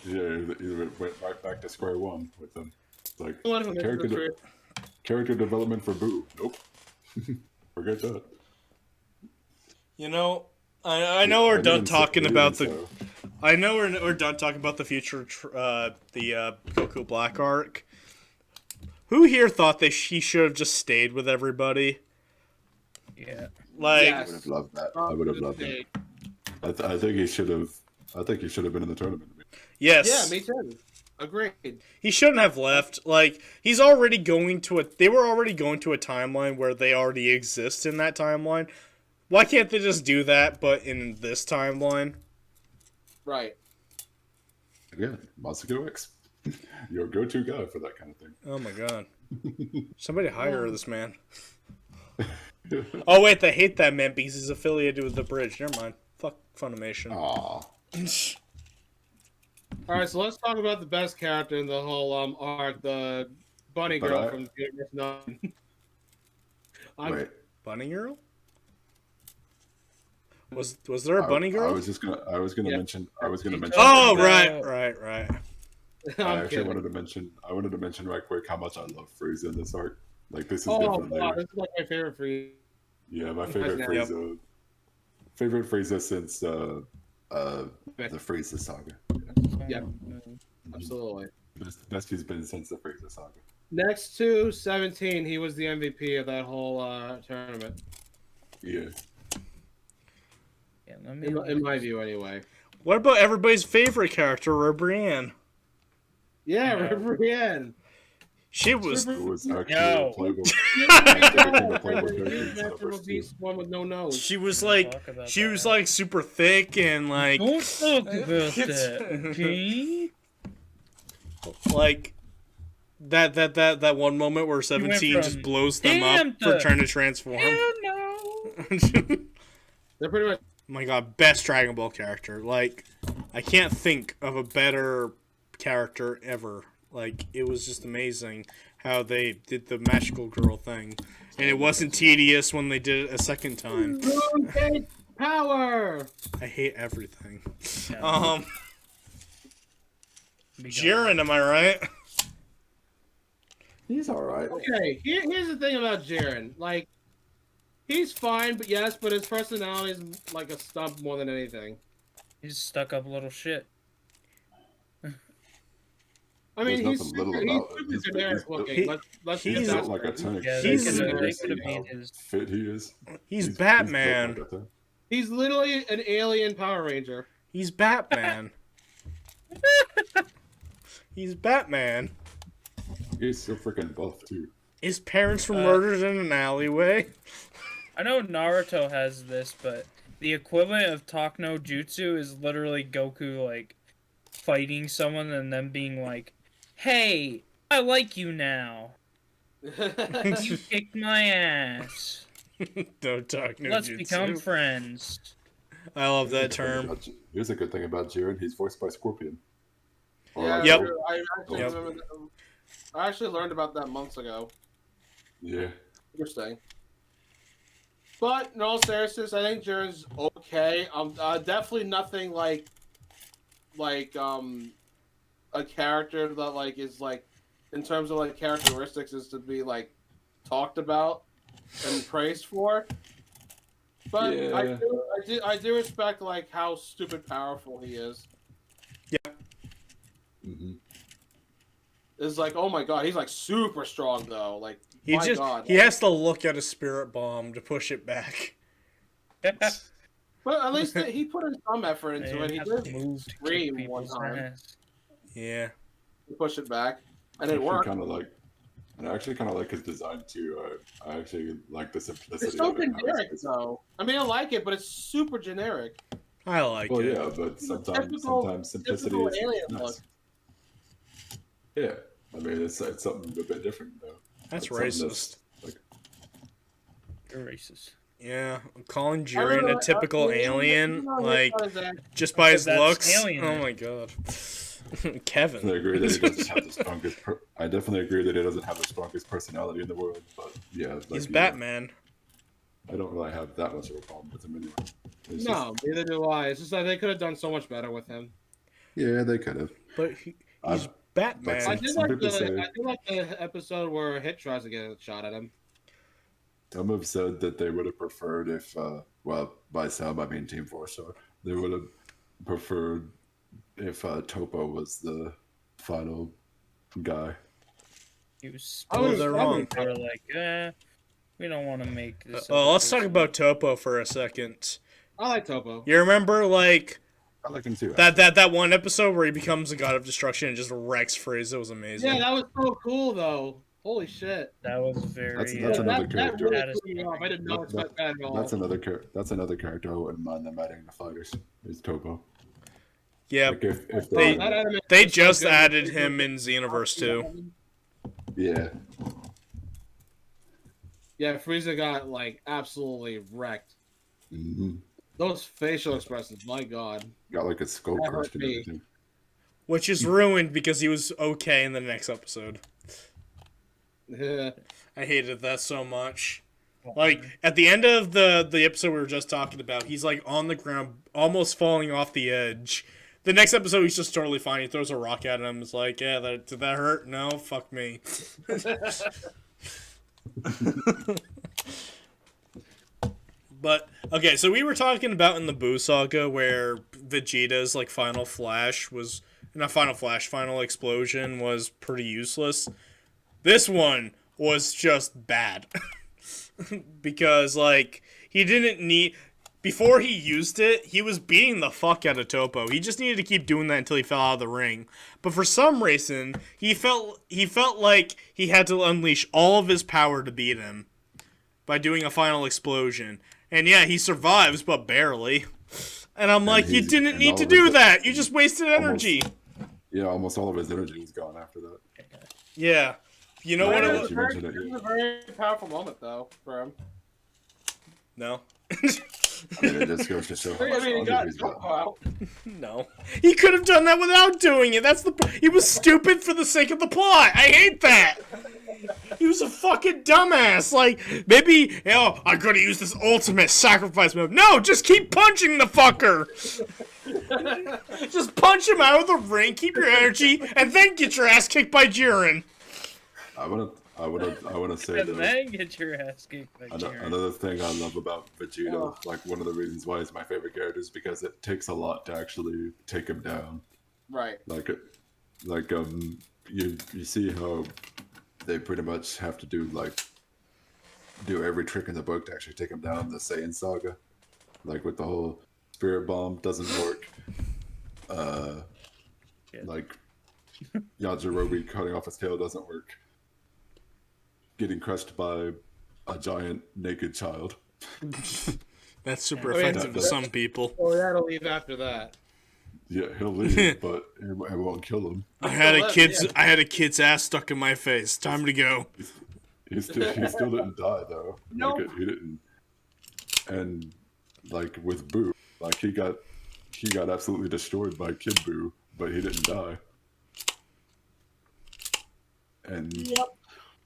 Yeah, he went right back to square one with them. Like The one who missed the truth. character development for Boo. Nope, forget that. You know, I know we're They done didn't say- talking they about didn't the. say- I know we're done talking about the future, the Goku Black arc. Who here thought that he should have just stayed with everybody? Yeah. Like, I would have loved that. I would have loved it. I think he should have. I think he should have been in the tournament. yes, Yeah, me too. Agreed. he shouldn't have left. Like, he's already going to a. They were already going to a timeline where they already exist in that timeline. Why can't they just do that, but in this timeline? Right. Again, Masako X, your go-to guy for that kind of thing. Oh my god! Somebody hire this man. Oh wait, they hate that man because he's affiliated with the Bridge. Never mind. Fuck Funimation. Aw. All right, so let's talk about the best character in the whole arc, the bunny But girl I- from Universe 9. Wait. Bunny girl? Was there a bunny I girl? was gonna Yeah. mention. I was gonna He mention. Oh About- right. I I'm actually kidding. wanted to mention. I wanted to mention right quick how much I love Frieza in this arc. Like this is Oh, definitely. wow, this is like my favorite for you. Yeah, my favorite Yep. Frieza. Favorite Frieza since The Frieza saga. Yeah. Absolutely. Best he's been since the Frieza saga. Next to 17, he was the MVP of that whole tournament. Yeah. Yeah, let me In my view, anyway. What about everybody's favorite character, Brienne? Yeah, No. Brienne. She was. It was actually No. a playable. One with no nose. She was Don't like, talk about she was that. like super thick and like, Don't talk about that, okay? like that one moment where 17 from, just blows them up "Damn for trying to transform. Hell no. They're pretty much. My God, best Dragon Ball character. Like, I can't think of a better character ever. Like, it was just amazing how they did the magical girl thing. And it wasn't tedious when they did it a second time. Power! I hate everything. No. Jiren, am I right? He's all right. Okay, here's the thing about Jiren. Like, he's fine, but his personality is like a stump more than anything. He's stuck up little shit. I mean, There's he's nothing super, little about he's it. super generic looking. Let's he's get He's that built like a straight. tank. Yeah, He's- It's they interesting could've how made his- fit he is. He's Batman. built like a tank. He's literally an alien Power Ranger. He's Batman. He's Batman. He's so freaking buff too. His parents were murdered in an alleyway. I know Naruto has this, but the equivalent of Talk no Jutsu is literally Goku, like, fighting someone and then being like, "Hey, I like you now. You kicked my ass. Don't talk no Let's jutsu. become friends." I love that term. Here's a good thing about Jiren. He's voiced by Scorpion. Yeah, Yep. I actually Yep. remember that. I actually learned about that months ago. Yeah. Interesting. But in all seriousness, I think Jiren's okay. Definitely nothing like a character that like is like in terms of like characteristics is to be like talked about and praised for. But Yeah. I do respect like how stupid powerful he is. Mm-hmm. It's like, oh my god, he's like super strong though. Like He my just god. he has to look at a spirit bomb to push it back. But at least he put in some effort into it. He Have did to move to kick scream one people's time ass. Yeah. to push it back, and it worked. I actually kind of like his design too. I actually like the simplicity. It's so of it. generic though. I mean, I like it, but it's super generic. I like Well, it. yeah, but sometimes Typical simplicity typical is alien nice. look. Yeah, I mean it's something a bit different though. That's It's something racist. like, You're racist. Yeah, calling I Jiren really- a typical I really- alien, I really like thought that- just by his That's looks. alien. Oh my god, I Kevin. agree that he doesn't have the strongest. I definitely agree that he doesn't have the strongest personality in the world. But yeah, like, He's you know, Batman. I don't really have that much of a problem with him anyway. It's No, neither do I. It's just that they could have done so much better with him. yeah, they could have. But he's I've- Batman. I Some did like people say- the episode where Hit tries to get a shot at him. Some have said that they would have preferred if, well, by some I mean Team 4-Star, they would have preferred if Topo was the final guy. He was. Oh, they're wrong. They were like, we don't want to make this. Oh, let's talk about Topo for a second. I like Topo. You remember like I like him too. that one episode where he becomes a god of destruction and just wrecks Frieza? It was amazing. Yeah, that was so cool though. Holy shit. That was very. That's another that character. really threw me off. I did not expect that at all. That's another character I wouldn't mind them adding to fighters. Is Topo. Yeah, Like if They- That anime they was so just good. added him in Xenoverse 2. yeah. Yeah, Frieza got like absolutely wrecked. hmm Those facial expressions, my god. Got like a skull That crushed hurt and me. everything. Which is ruined because he was okay in the next episode. Yeah. I hated that so much. Like at the end of the episode we were just talking about, he's like on the ground, almost falling off the edge. The next episode, he's just totally fine. He throws a rock at him. It's like, yeah, did that hurt? No, fuck me. But okay, so we were talking about in the Boo Saga where Vegeta's like final flash was not final flash, final explosion was pretty useless. This one was just bad. Because like he didn't need before he used it, he was beating the fuck out of Topo. He just needed to keep doing that until he fell out of the ring. But for some reason, he felt like he had to unleash all of his power to beat him by doing a final explosion. And yeah, he survives, but barely. And I'm like, you didn't need to do that. You just wasted energy. Yeah, almost all of his energy was gone after that. Yeah. You know what? It was a very powerful moment, though, for him. No. I mean, it just goes to show how much he got he's got. No. He could have done that without doing it. He was stupid for the sake of the plot. I hate that. He was a fucking dumbass. Like, maybe, I could have used this ultimate sacrifice move. No, just keep punching the fucker. Just punch him out of the ring, keep your energy, and then get your ass kicked by Jiren. I wanna say And though, then get your ass kicked by Jiren. another thing I love about Vegeta, like one of the reasons why he's my favorite character is because it takes a lot to actually take him down. Right. You see how they pretty much have to do every trick in the book to actually take him down in the Saiyan saga, like with the whole spirit bomb doesn't work. Like Yajirobe cutting off his tail doesn't work. Getting crushed by a giant naked child. That's super effective to some people. Oh, that'll leave after that. Yeah, he'll leave, but it won't kill him. I had a kid's ass stuck in my face. Time to go. He still didn't die though. No. Like, he didn't. And like with Boo, like he got absolutely destroyed by Kid Boo, but he didn't die.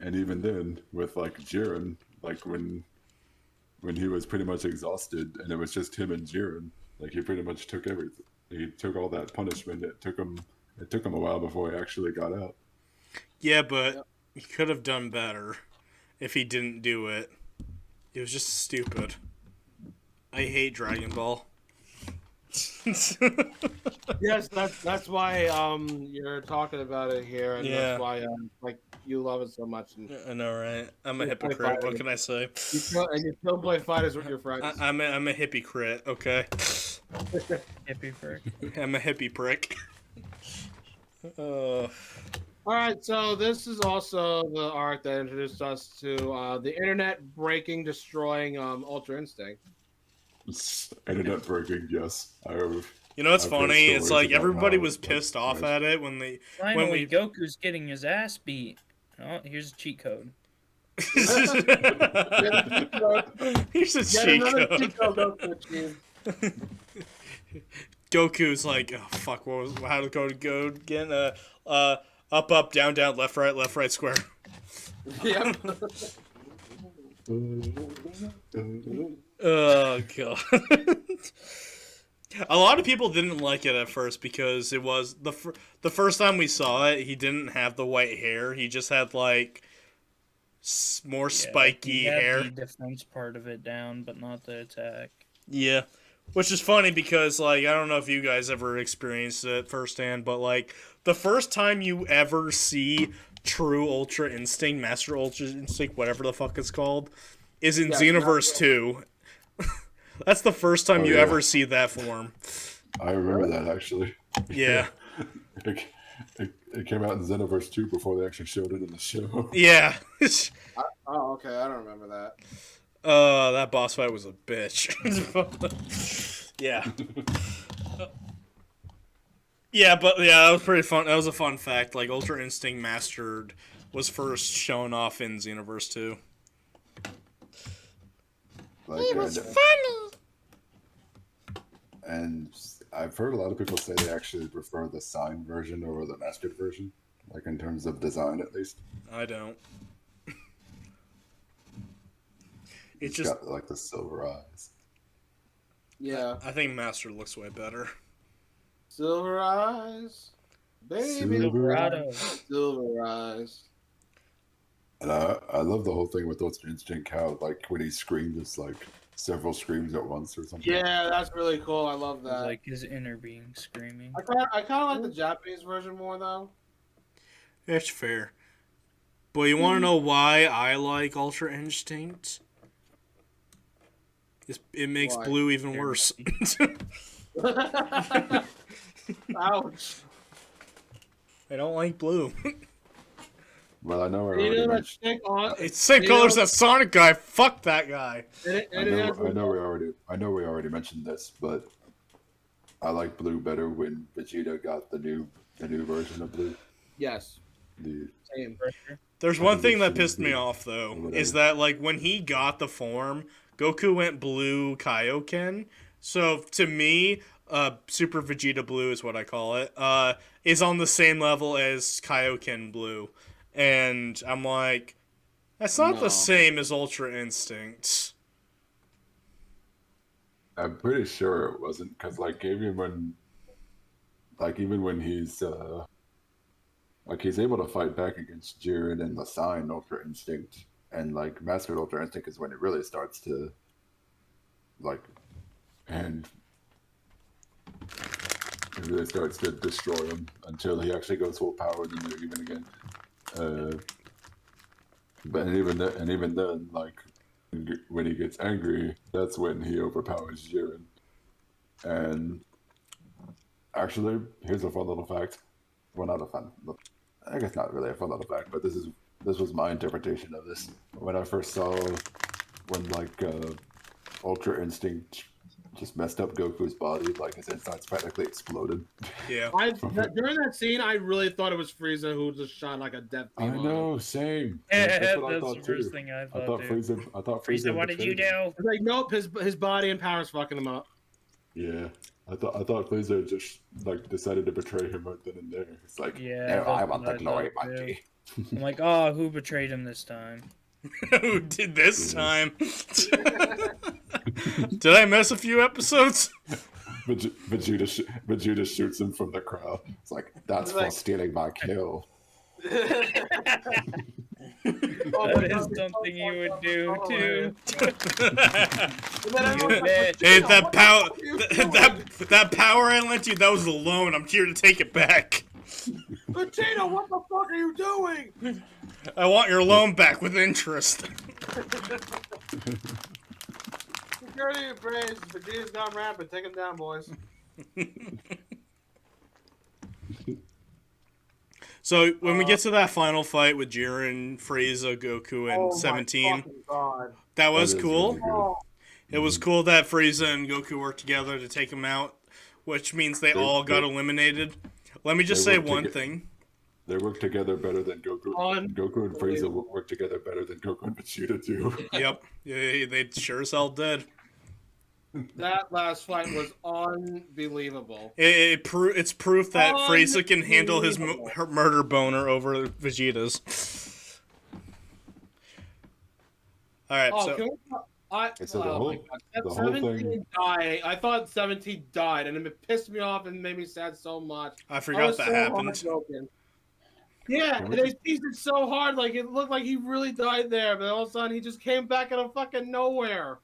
And even then, with like Jiren, like when he was pretty much exhausted, and it was just him and Jiren, like he pretty much took everything. He took all that punishment. It took him a while before he actually got out. Yeah, but he could have done better if he didn't do it. It was just stupid. I hate Dragon Ball. Yes, that's why you're talking about it here, and Yeah. that's why like you love it so much. And I know, right? I'm a You play hypocrite. What fighting. can I say? you still play fighters with your friends. I'm a hippie crit, okay? Hippie prick. I'm a hippie prick. All right, so this is also the arc that introduced us to the internet breaking, destroying Ultra Instinct. Internet breaking, yes. You know what's I've heard funny? It's stories like about everybody how, was pissed off right. at it when they Finally, Goku's getting his ass beat. Oh, here's a cheat code. Here's a cheat code. Goku's like, oh fuck, how to go again? Up, down, left, right, square. Yep. Oh god. A lot of people didn't like it at first because it was the first time we saw it. He didn't have the white hair. He just had like more spiky he had hair. the defense part of it down, but not the attack. Yeah. Which is funny because, like, I don't know if you guys ever experienced it firsthand, but, like, the first time you ever see true Ultra Instinct, Master Ultra Instinct, whatever the fuck it's called, is in Xenoverse 2. That's the first time you ever see that form. I remember that, actually. Yeah. It came out in Xenoverse 2 before they actually showed it in the show. Yeah. Oh, okay. I don't remember that. That boss fight was a bitch. Yeah. Yeah, but yeah, that was pretty fun. That was a fun fact. Like, Ultra Instinct Mastered was first shown off in Xenoverse 2. Like, It was funny. And I've heard a lot of people say they actually prefer the signed version over the mastered version, like in terms of design at least. I don't. It's just got like the silver eyes. Yeah. I think Master looks way better. Silver eyes. Baby. Silverado. Silver eyes. And I love the whole thing with Ultra Instinct how like when he screams it's like several screams at once or something. Yeah, that's really cool. I love It was that. like his inner being screaming. I kind of like the Japanese version more though. That's fair. But you want to know why I like Ultra Instinct? It makes Why? Blue even worse. Ouch. I don't like Blue. Well, I know I You already know that mentioned. stick on. It's the same you colors know- as Sonic guy. Fuck that guy. I know we already mentioned this, but I like Blue better when Vegeta got the new version of Blue. Yes. The Same. There's one thing that Evolution pissed me Blue, off though, or whatever. is that like when he got the form, Goku went Blue Kaioken. So to me, Super Vegeta Blue is what I call it. Is on the same level as Kaioken Blue, and I'm like, that's not No. the same as Ultra Instinct. I'm pretty sure it wasn't because even when he's he's able to fight back against Jiren and the Sign Ultra Instinct, and Master Ultra Instinct is when it really starts to and it really starts to destroy him until he actually goes full power, then they're even again. But even then, when he gets angry, that's when he overpowers Jiren. And actually, here's a fun little fact. Well, not a fun. I guess not really a fun little fact, but this was my interpretation of this. When I first saw when Ultra Instinct just messed up Goku's body, his insides practically exploded. Yeah. During that scene, I really thought it was Frieza who just shot like a death I beam on him. know, same. Yeah, That's what I that's thought the first too. thing I I thought, thought too. Frieza. Frieza, what did you betrayed him. do? It's like, nope, his body and power's fucking him up. Yeah, I thought Frieza just decided to betray him right then and there. It's like, Yeah, No, I that's want what the glory, thought, too. Bungie. I'm like, oh, who betrayed him this time? Who did this time? Did I miss a few episodes? Vegeta shoots him from the crowd. It's like, that's for stealing my kill. That is something you would do, too. You bitch. Hey, that power I lent you, that was a loan. I'm here to take it back. Vegeta, what the fuck are you doing? I want your loan back with interest. Security and praise. Vegeta's gone rampant. Take him down, boys. So when we get to that final fight with Jiren, Frieza, Goku, and 17, My fucking God. that was That is cool. really good. Oh, It was cool that Frieza and Goku worked together to take him out, which means they all got eliminated. Let me just They say worked one toge- thing. They work together better than Goku. Goku and Frieza work together better than Goku and Vegeta do. Yep, yeah, they sure as hell did. that last fight was unbelievable. It's proof that Frieza can handle his Unbelievable. her murder boner over Vegeta's. All right, Oh, so can we So the oh whole- my God. the whole 17 thing- died. I thought 17 died, and it pissed me off and made me sad so much. I I forgot was that so happened. heartbroken. Yeah, Can and we they teased it so hard, like it looked like he really died there, but all of a sudden he just came back out of fucking nowhere.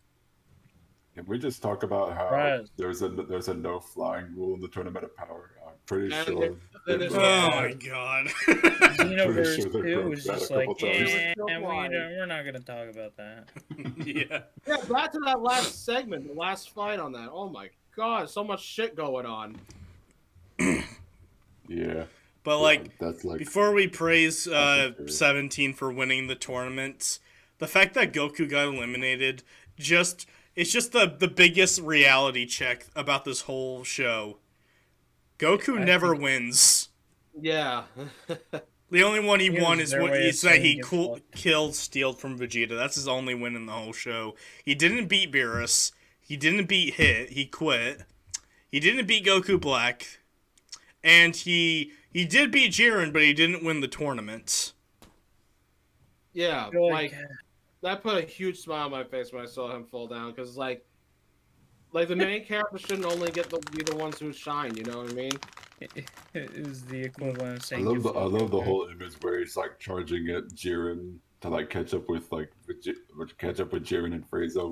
Can we just talk about how Right. there's a no flying rule in the Tournament of Power? I'm pretty And sure. then it's- Oh Yeah. my god. Xenoverse sure they 2 broke was that just a like, couple times. yeah, Still flying. we're not going to talk about that. Yeah. Yeah, back to that last segment, the last fight on that. Oh my God, so much shit going on. Yeah. But like, Yeah, that's like before we praise That's okay. 17 for winning the tournament, the fact that Goku got eliminated it's just the biggest reality check about this whole show. Goku I never think- wins. Yeah. The only one he It won was is their way of that saying he get fucked. killed Steel from Vegeta. That's his only win in the whole show. He didn't beat Beerus. He didn't beat Hit. He quit. He didn't beat Goku Black. And he did beat Jiren, but he didn't win the tournament. Yeah, I feel like that put a huge smile on my face when I saw him fall down, because like the main character shouldn't only be the ones who shine. You know what I mean? it was the equivalent of I saying love you the fucked Goku. whole image where he's charging at Jiren to catch up with catch up with Jiren and Frieza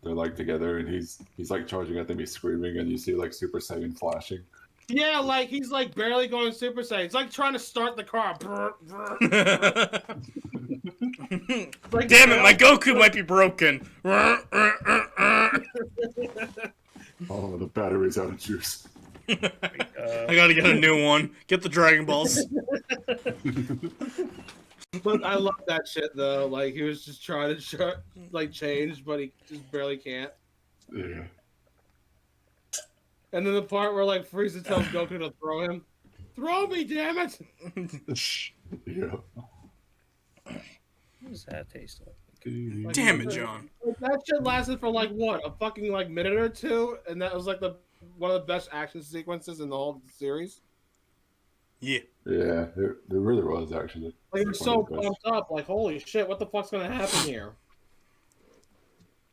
they're like together, and he's like charging at them, he's screaming, and you see like Super Saiyan flashing. Yeah, like he's like barely going Super Saiyan. It's like trying to start the car. Brr, brr, brr. Like, Damn it, my Goku might be broken. Oh, the battery's out of juice. I gotta get a new one. Get the Dragon Balls. But I love that shit though. Like he was just trying to like change, but he just barely can't. Yeah. And then the part where like Frieza tells Goku to throw him. Throw me, damn it! Yeah. What does that taste like? Damn it, John. That shit lasted for like what, a fucking like minute or two, and that was like one of the best action sequences in the whole series. Yeah. Yeah, it really was actually. Like you're One so of the best. pumped up, like holy shit, what the fuck's gonna happen here?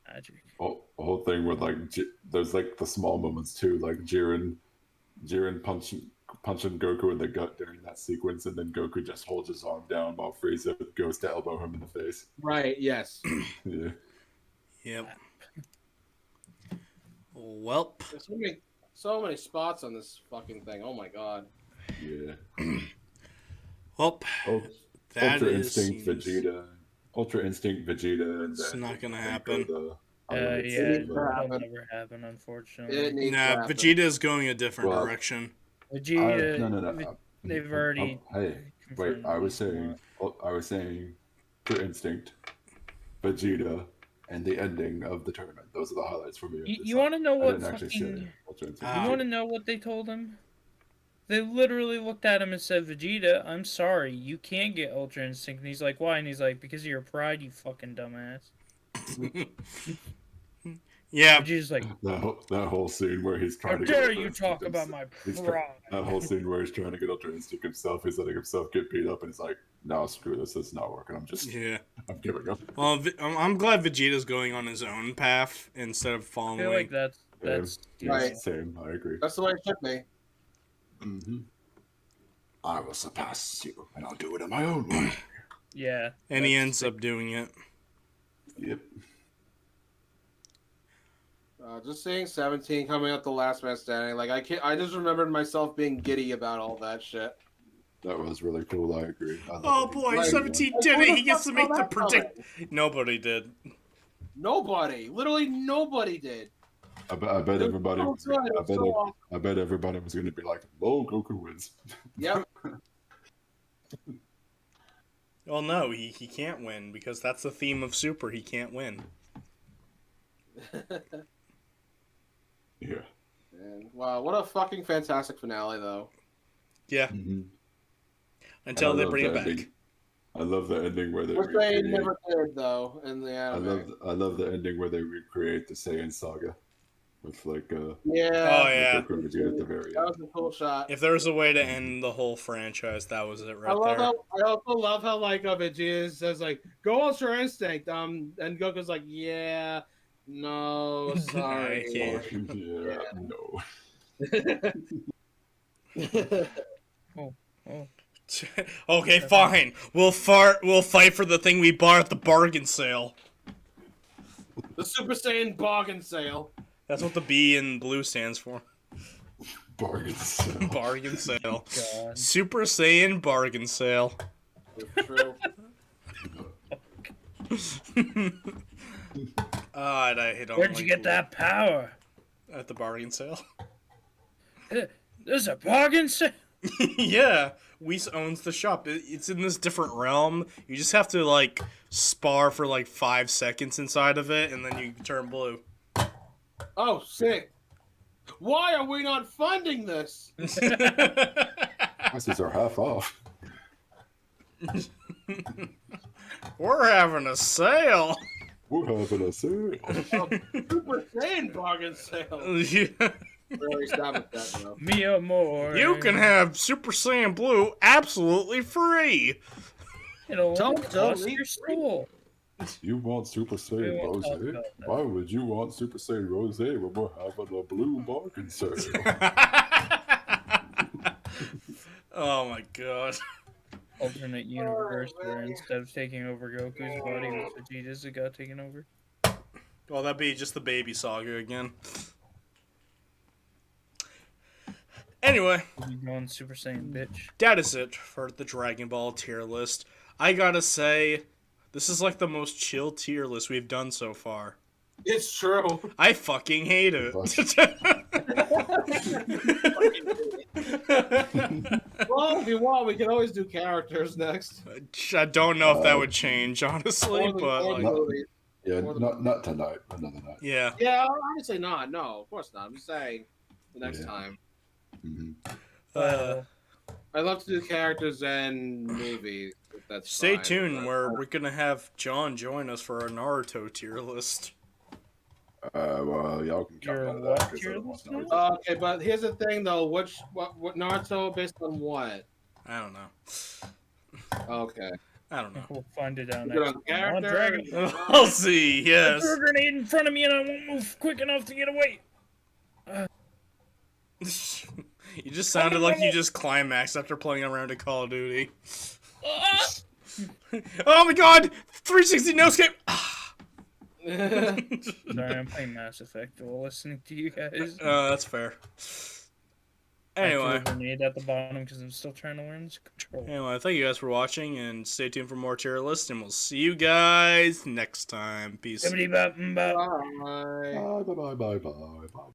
Magic. The whole thing with like there's like the small moments too, like Jiren punching Goku in the gut during that sequence, and then Goku just holds his arm down while Frieza goes to elbow him in the face. Right? Yes. Yeah. Yep. Welp. There's so many spots on this fucking thing. Oh my god. Yeah. Welp. Oh, That Ultra is. Instinct Vegeta. Ultra Instinct Vegeta. And It's then not gonna and happen. Goku, Yeah, needs to that'll happen. never happen, It unfortunately. needs to Nah, happen. Vegeta is going a different Well, direction. Vegeta, no. they've already. Hey, wait. confirmed I was he's saying. not. I was saying. Ultra Instinct, Vegeta, and the ending of the tournament. Those are the highlights for me. You want to know I what didn't actually say fucking? Ultra Instinct. Ah. You want to know what they told him? They literally looked at him and said, "Vegeta, I'm sorry, you can't get Ultra Instinct." And he's like, "Why?" And he's like, "Because of your pride, you fucking dumbass." Yeah. Vegeta's like, That whole scene where he's "How trying to get dare Ultra you Instinct talk about himself- my he's pride?" That whole scene where he's trying to get Ultra Instinct himself, he's letting himself get beat up, and he's like, "No, screw this. This is not working. Yeah. I'm giving up." Well, I'm glad Vegeta's going on his own path instead of I following. feel like that's Yeah, Right. Same. I agree. That's the way it should be. Mm-hmm. I will surpass you, and I'll do it in my own way. yeah. And he that's- ends up doing it. Yep. Just seeing 17 coming up the last man standing, like I just remembered myself being giddy about all that shit. That was really cool. I agree. I love Oh that he- boy, Like- 17 Like, did who it. the He gets fuck to make saw the that coming? Nobody did. Nobody, literally nobody did. I bet It everybody. so Was, good, it I was bet. so awesome. I bet everybody was going to be like, "Oh, Goku wins." Yep. Well, no, he can't win because that's the theme of Super. He can't win. Yeah. And, wow, what a fucking fantastic finale, though. Yeah, Mm-hmm. until they bring it back. I love the ending where they Which they recreate. never did, though, in the anime. I love the ending where they recreate the Saiyan saga with like Yeah. Oh yeah. Goku and Vegeta at the very That end. was a cool shot. If there was a way to end the whole franchise, that was it I right love there. how I also love how like Vegeta says like go Ultra Instinct and Goku's like yeah no sorry I can't. Yeah, no. Okay, fine. We'll fight for the thing we bought at the bargain sale. The Super Saiyan bargain sale. That's what the B in blue stands for. Bargain sale. Bargain sale. God. Super Saiyan bargain sale. True. I don't Where'd like you get that power? at the bargain sale. There's a bargain sale. Yeah, Whis owns the shop. It's in this different realm. You just have to like spar for like 5 seconds inside of it, and then you turn blue. Oh sick. Why are we not funding this? Prices are half off. We're having a sale. We're having a sale. Super Saiyan bargain sale. Yeah. Really stop with that, bro. Me more. You can have Super Saiyan Blue absolutely free. It'll Don't only cost leave your soul. You want Super Saiyan We won't talk Rose? about that. Why would you want Super Saiyan Rose when we're having a blue bargain sale? Oh my god. Alternate universe where man. instead of taking over Goku's body with Vegeta's, it got taken over. Well, that'd be just the baby saga again. Anyway, You going Super Saiyan, bitch. that is it for the Dragon Ball tier list. I gotta say, this is like the most chill tier list we've done so far. It's true. I fucking hate it. Well, if you want, we can always do characters next. I don't know if that would change, honestly, Or the- but or the like, movies. Yeah, Or the- not tonight. Another night. yeah. Yeah, obviously not. No, of course not. I'm just saying the next Yeah. time. Hmm. I'd love to do characters and movies. If that's Stay fine, tuned. but- We're gonna have John join us for our Naruto tier list. Well, y'all can count Your that out what 'cause I tier don't want to list know. Okay, but here's the thing though. What Naruto based on what? I don't know. Okay. I don't know. We'll find it out Good next on time. character. Dragon. I'll see. Yes. Threw a grenade in front of me and I won't move quick enough to get away. You just sounded like you just climaxed after playing a round of Call of Duty. Ah! Oh my god! 360 no escape! Sorry, I'm playing Mass Effect while listening to you guys. That's fair. I threw Anyway. a grenade at the bottom because I'm still trying to learn this control. Anyway, thank you guys for watching, and stay tuned for more tier lists, and we'll see you guys next time. Peace. Bibbidi-bop-bop. Bye. Bye bye bye bye bye.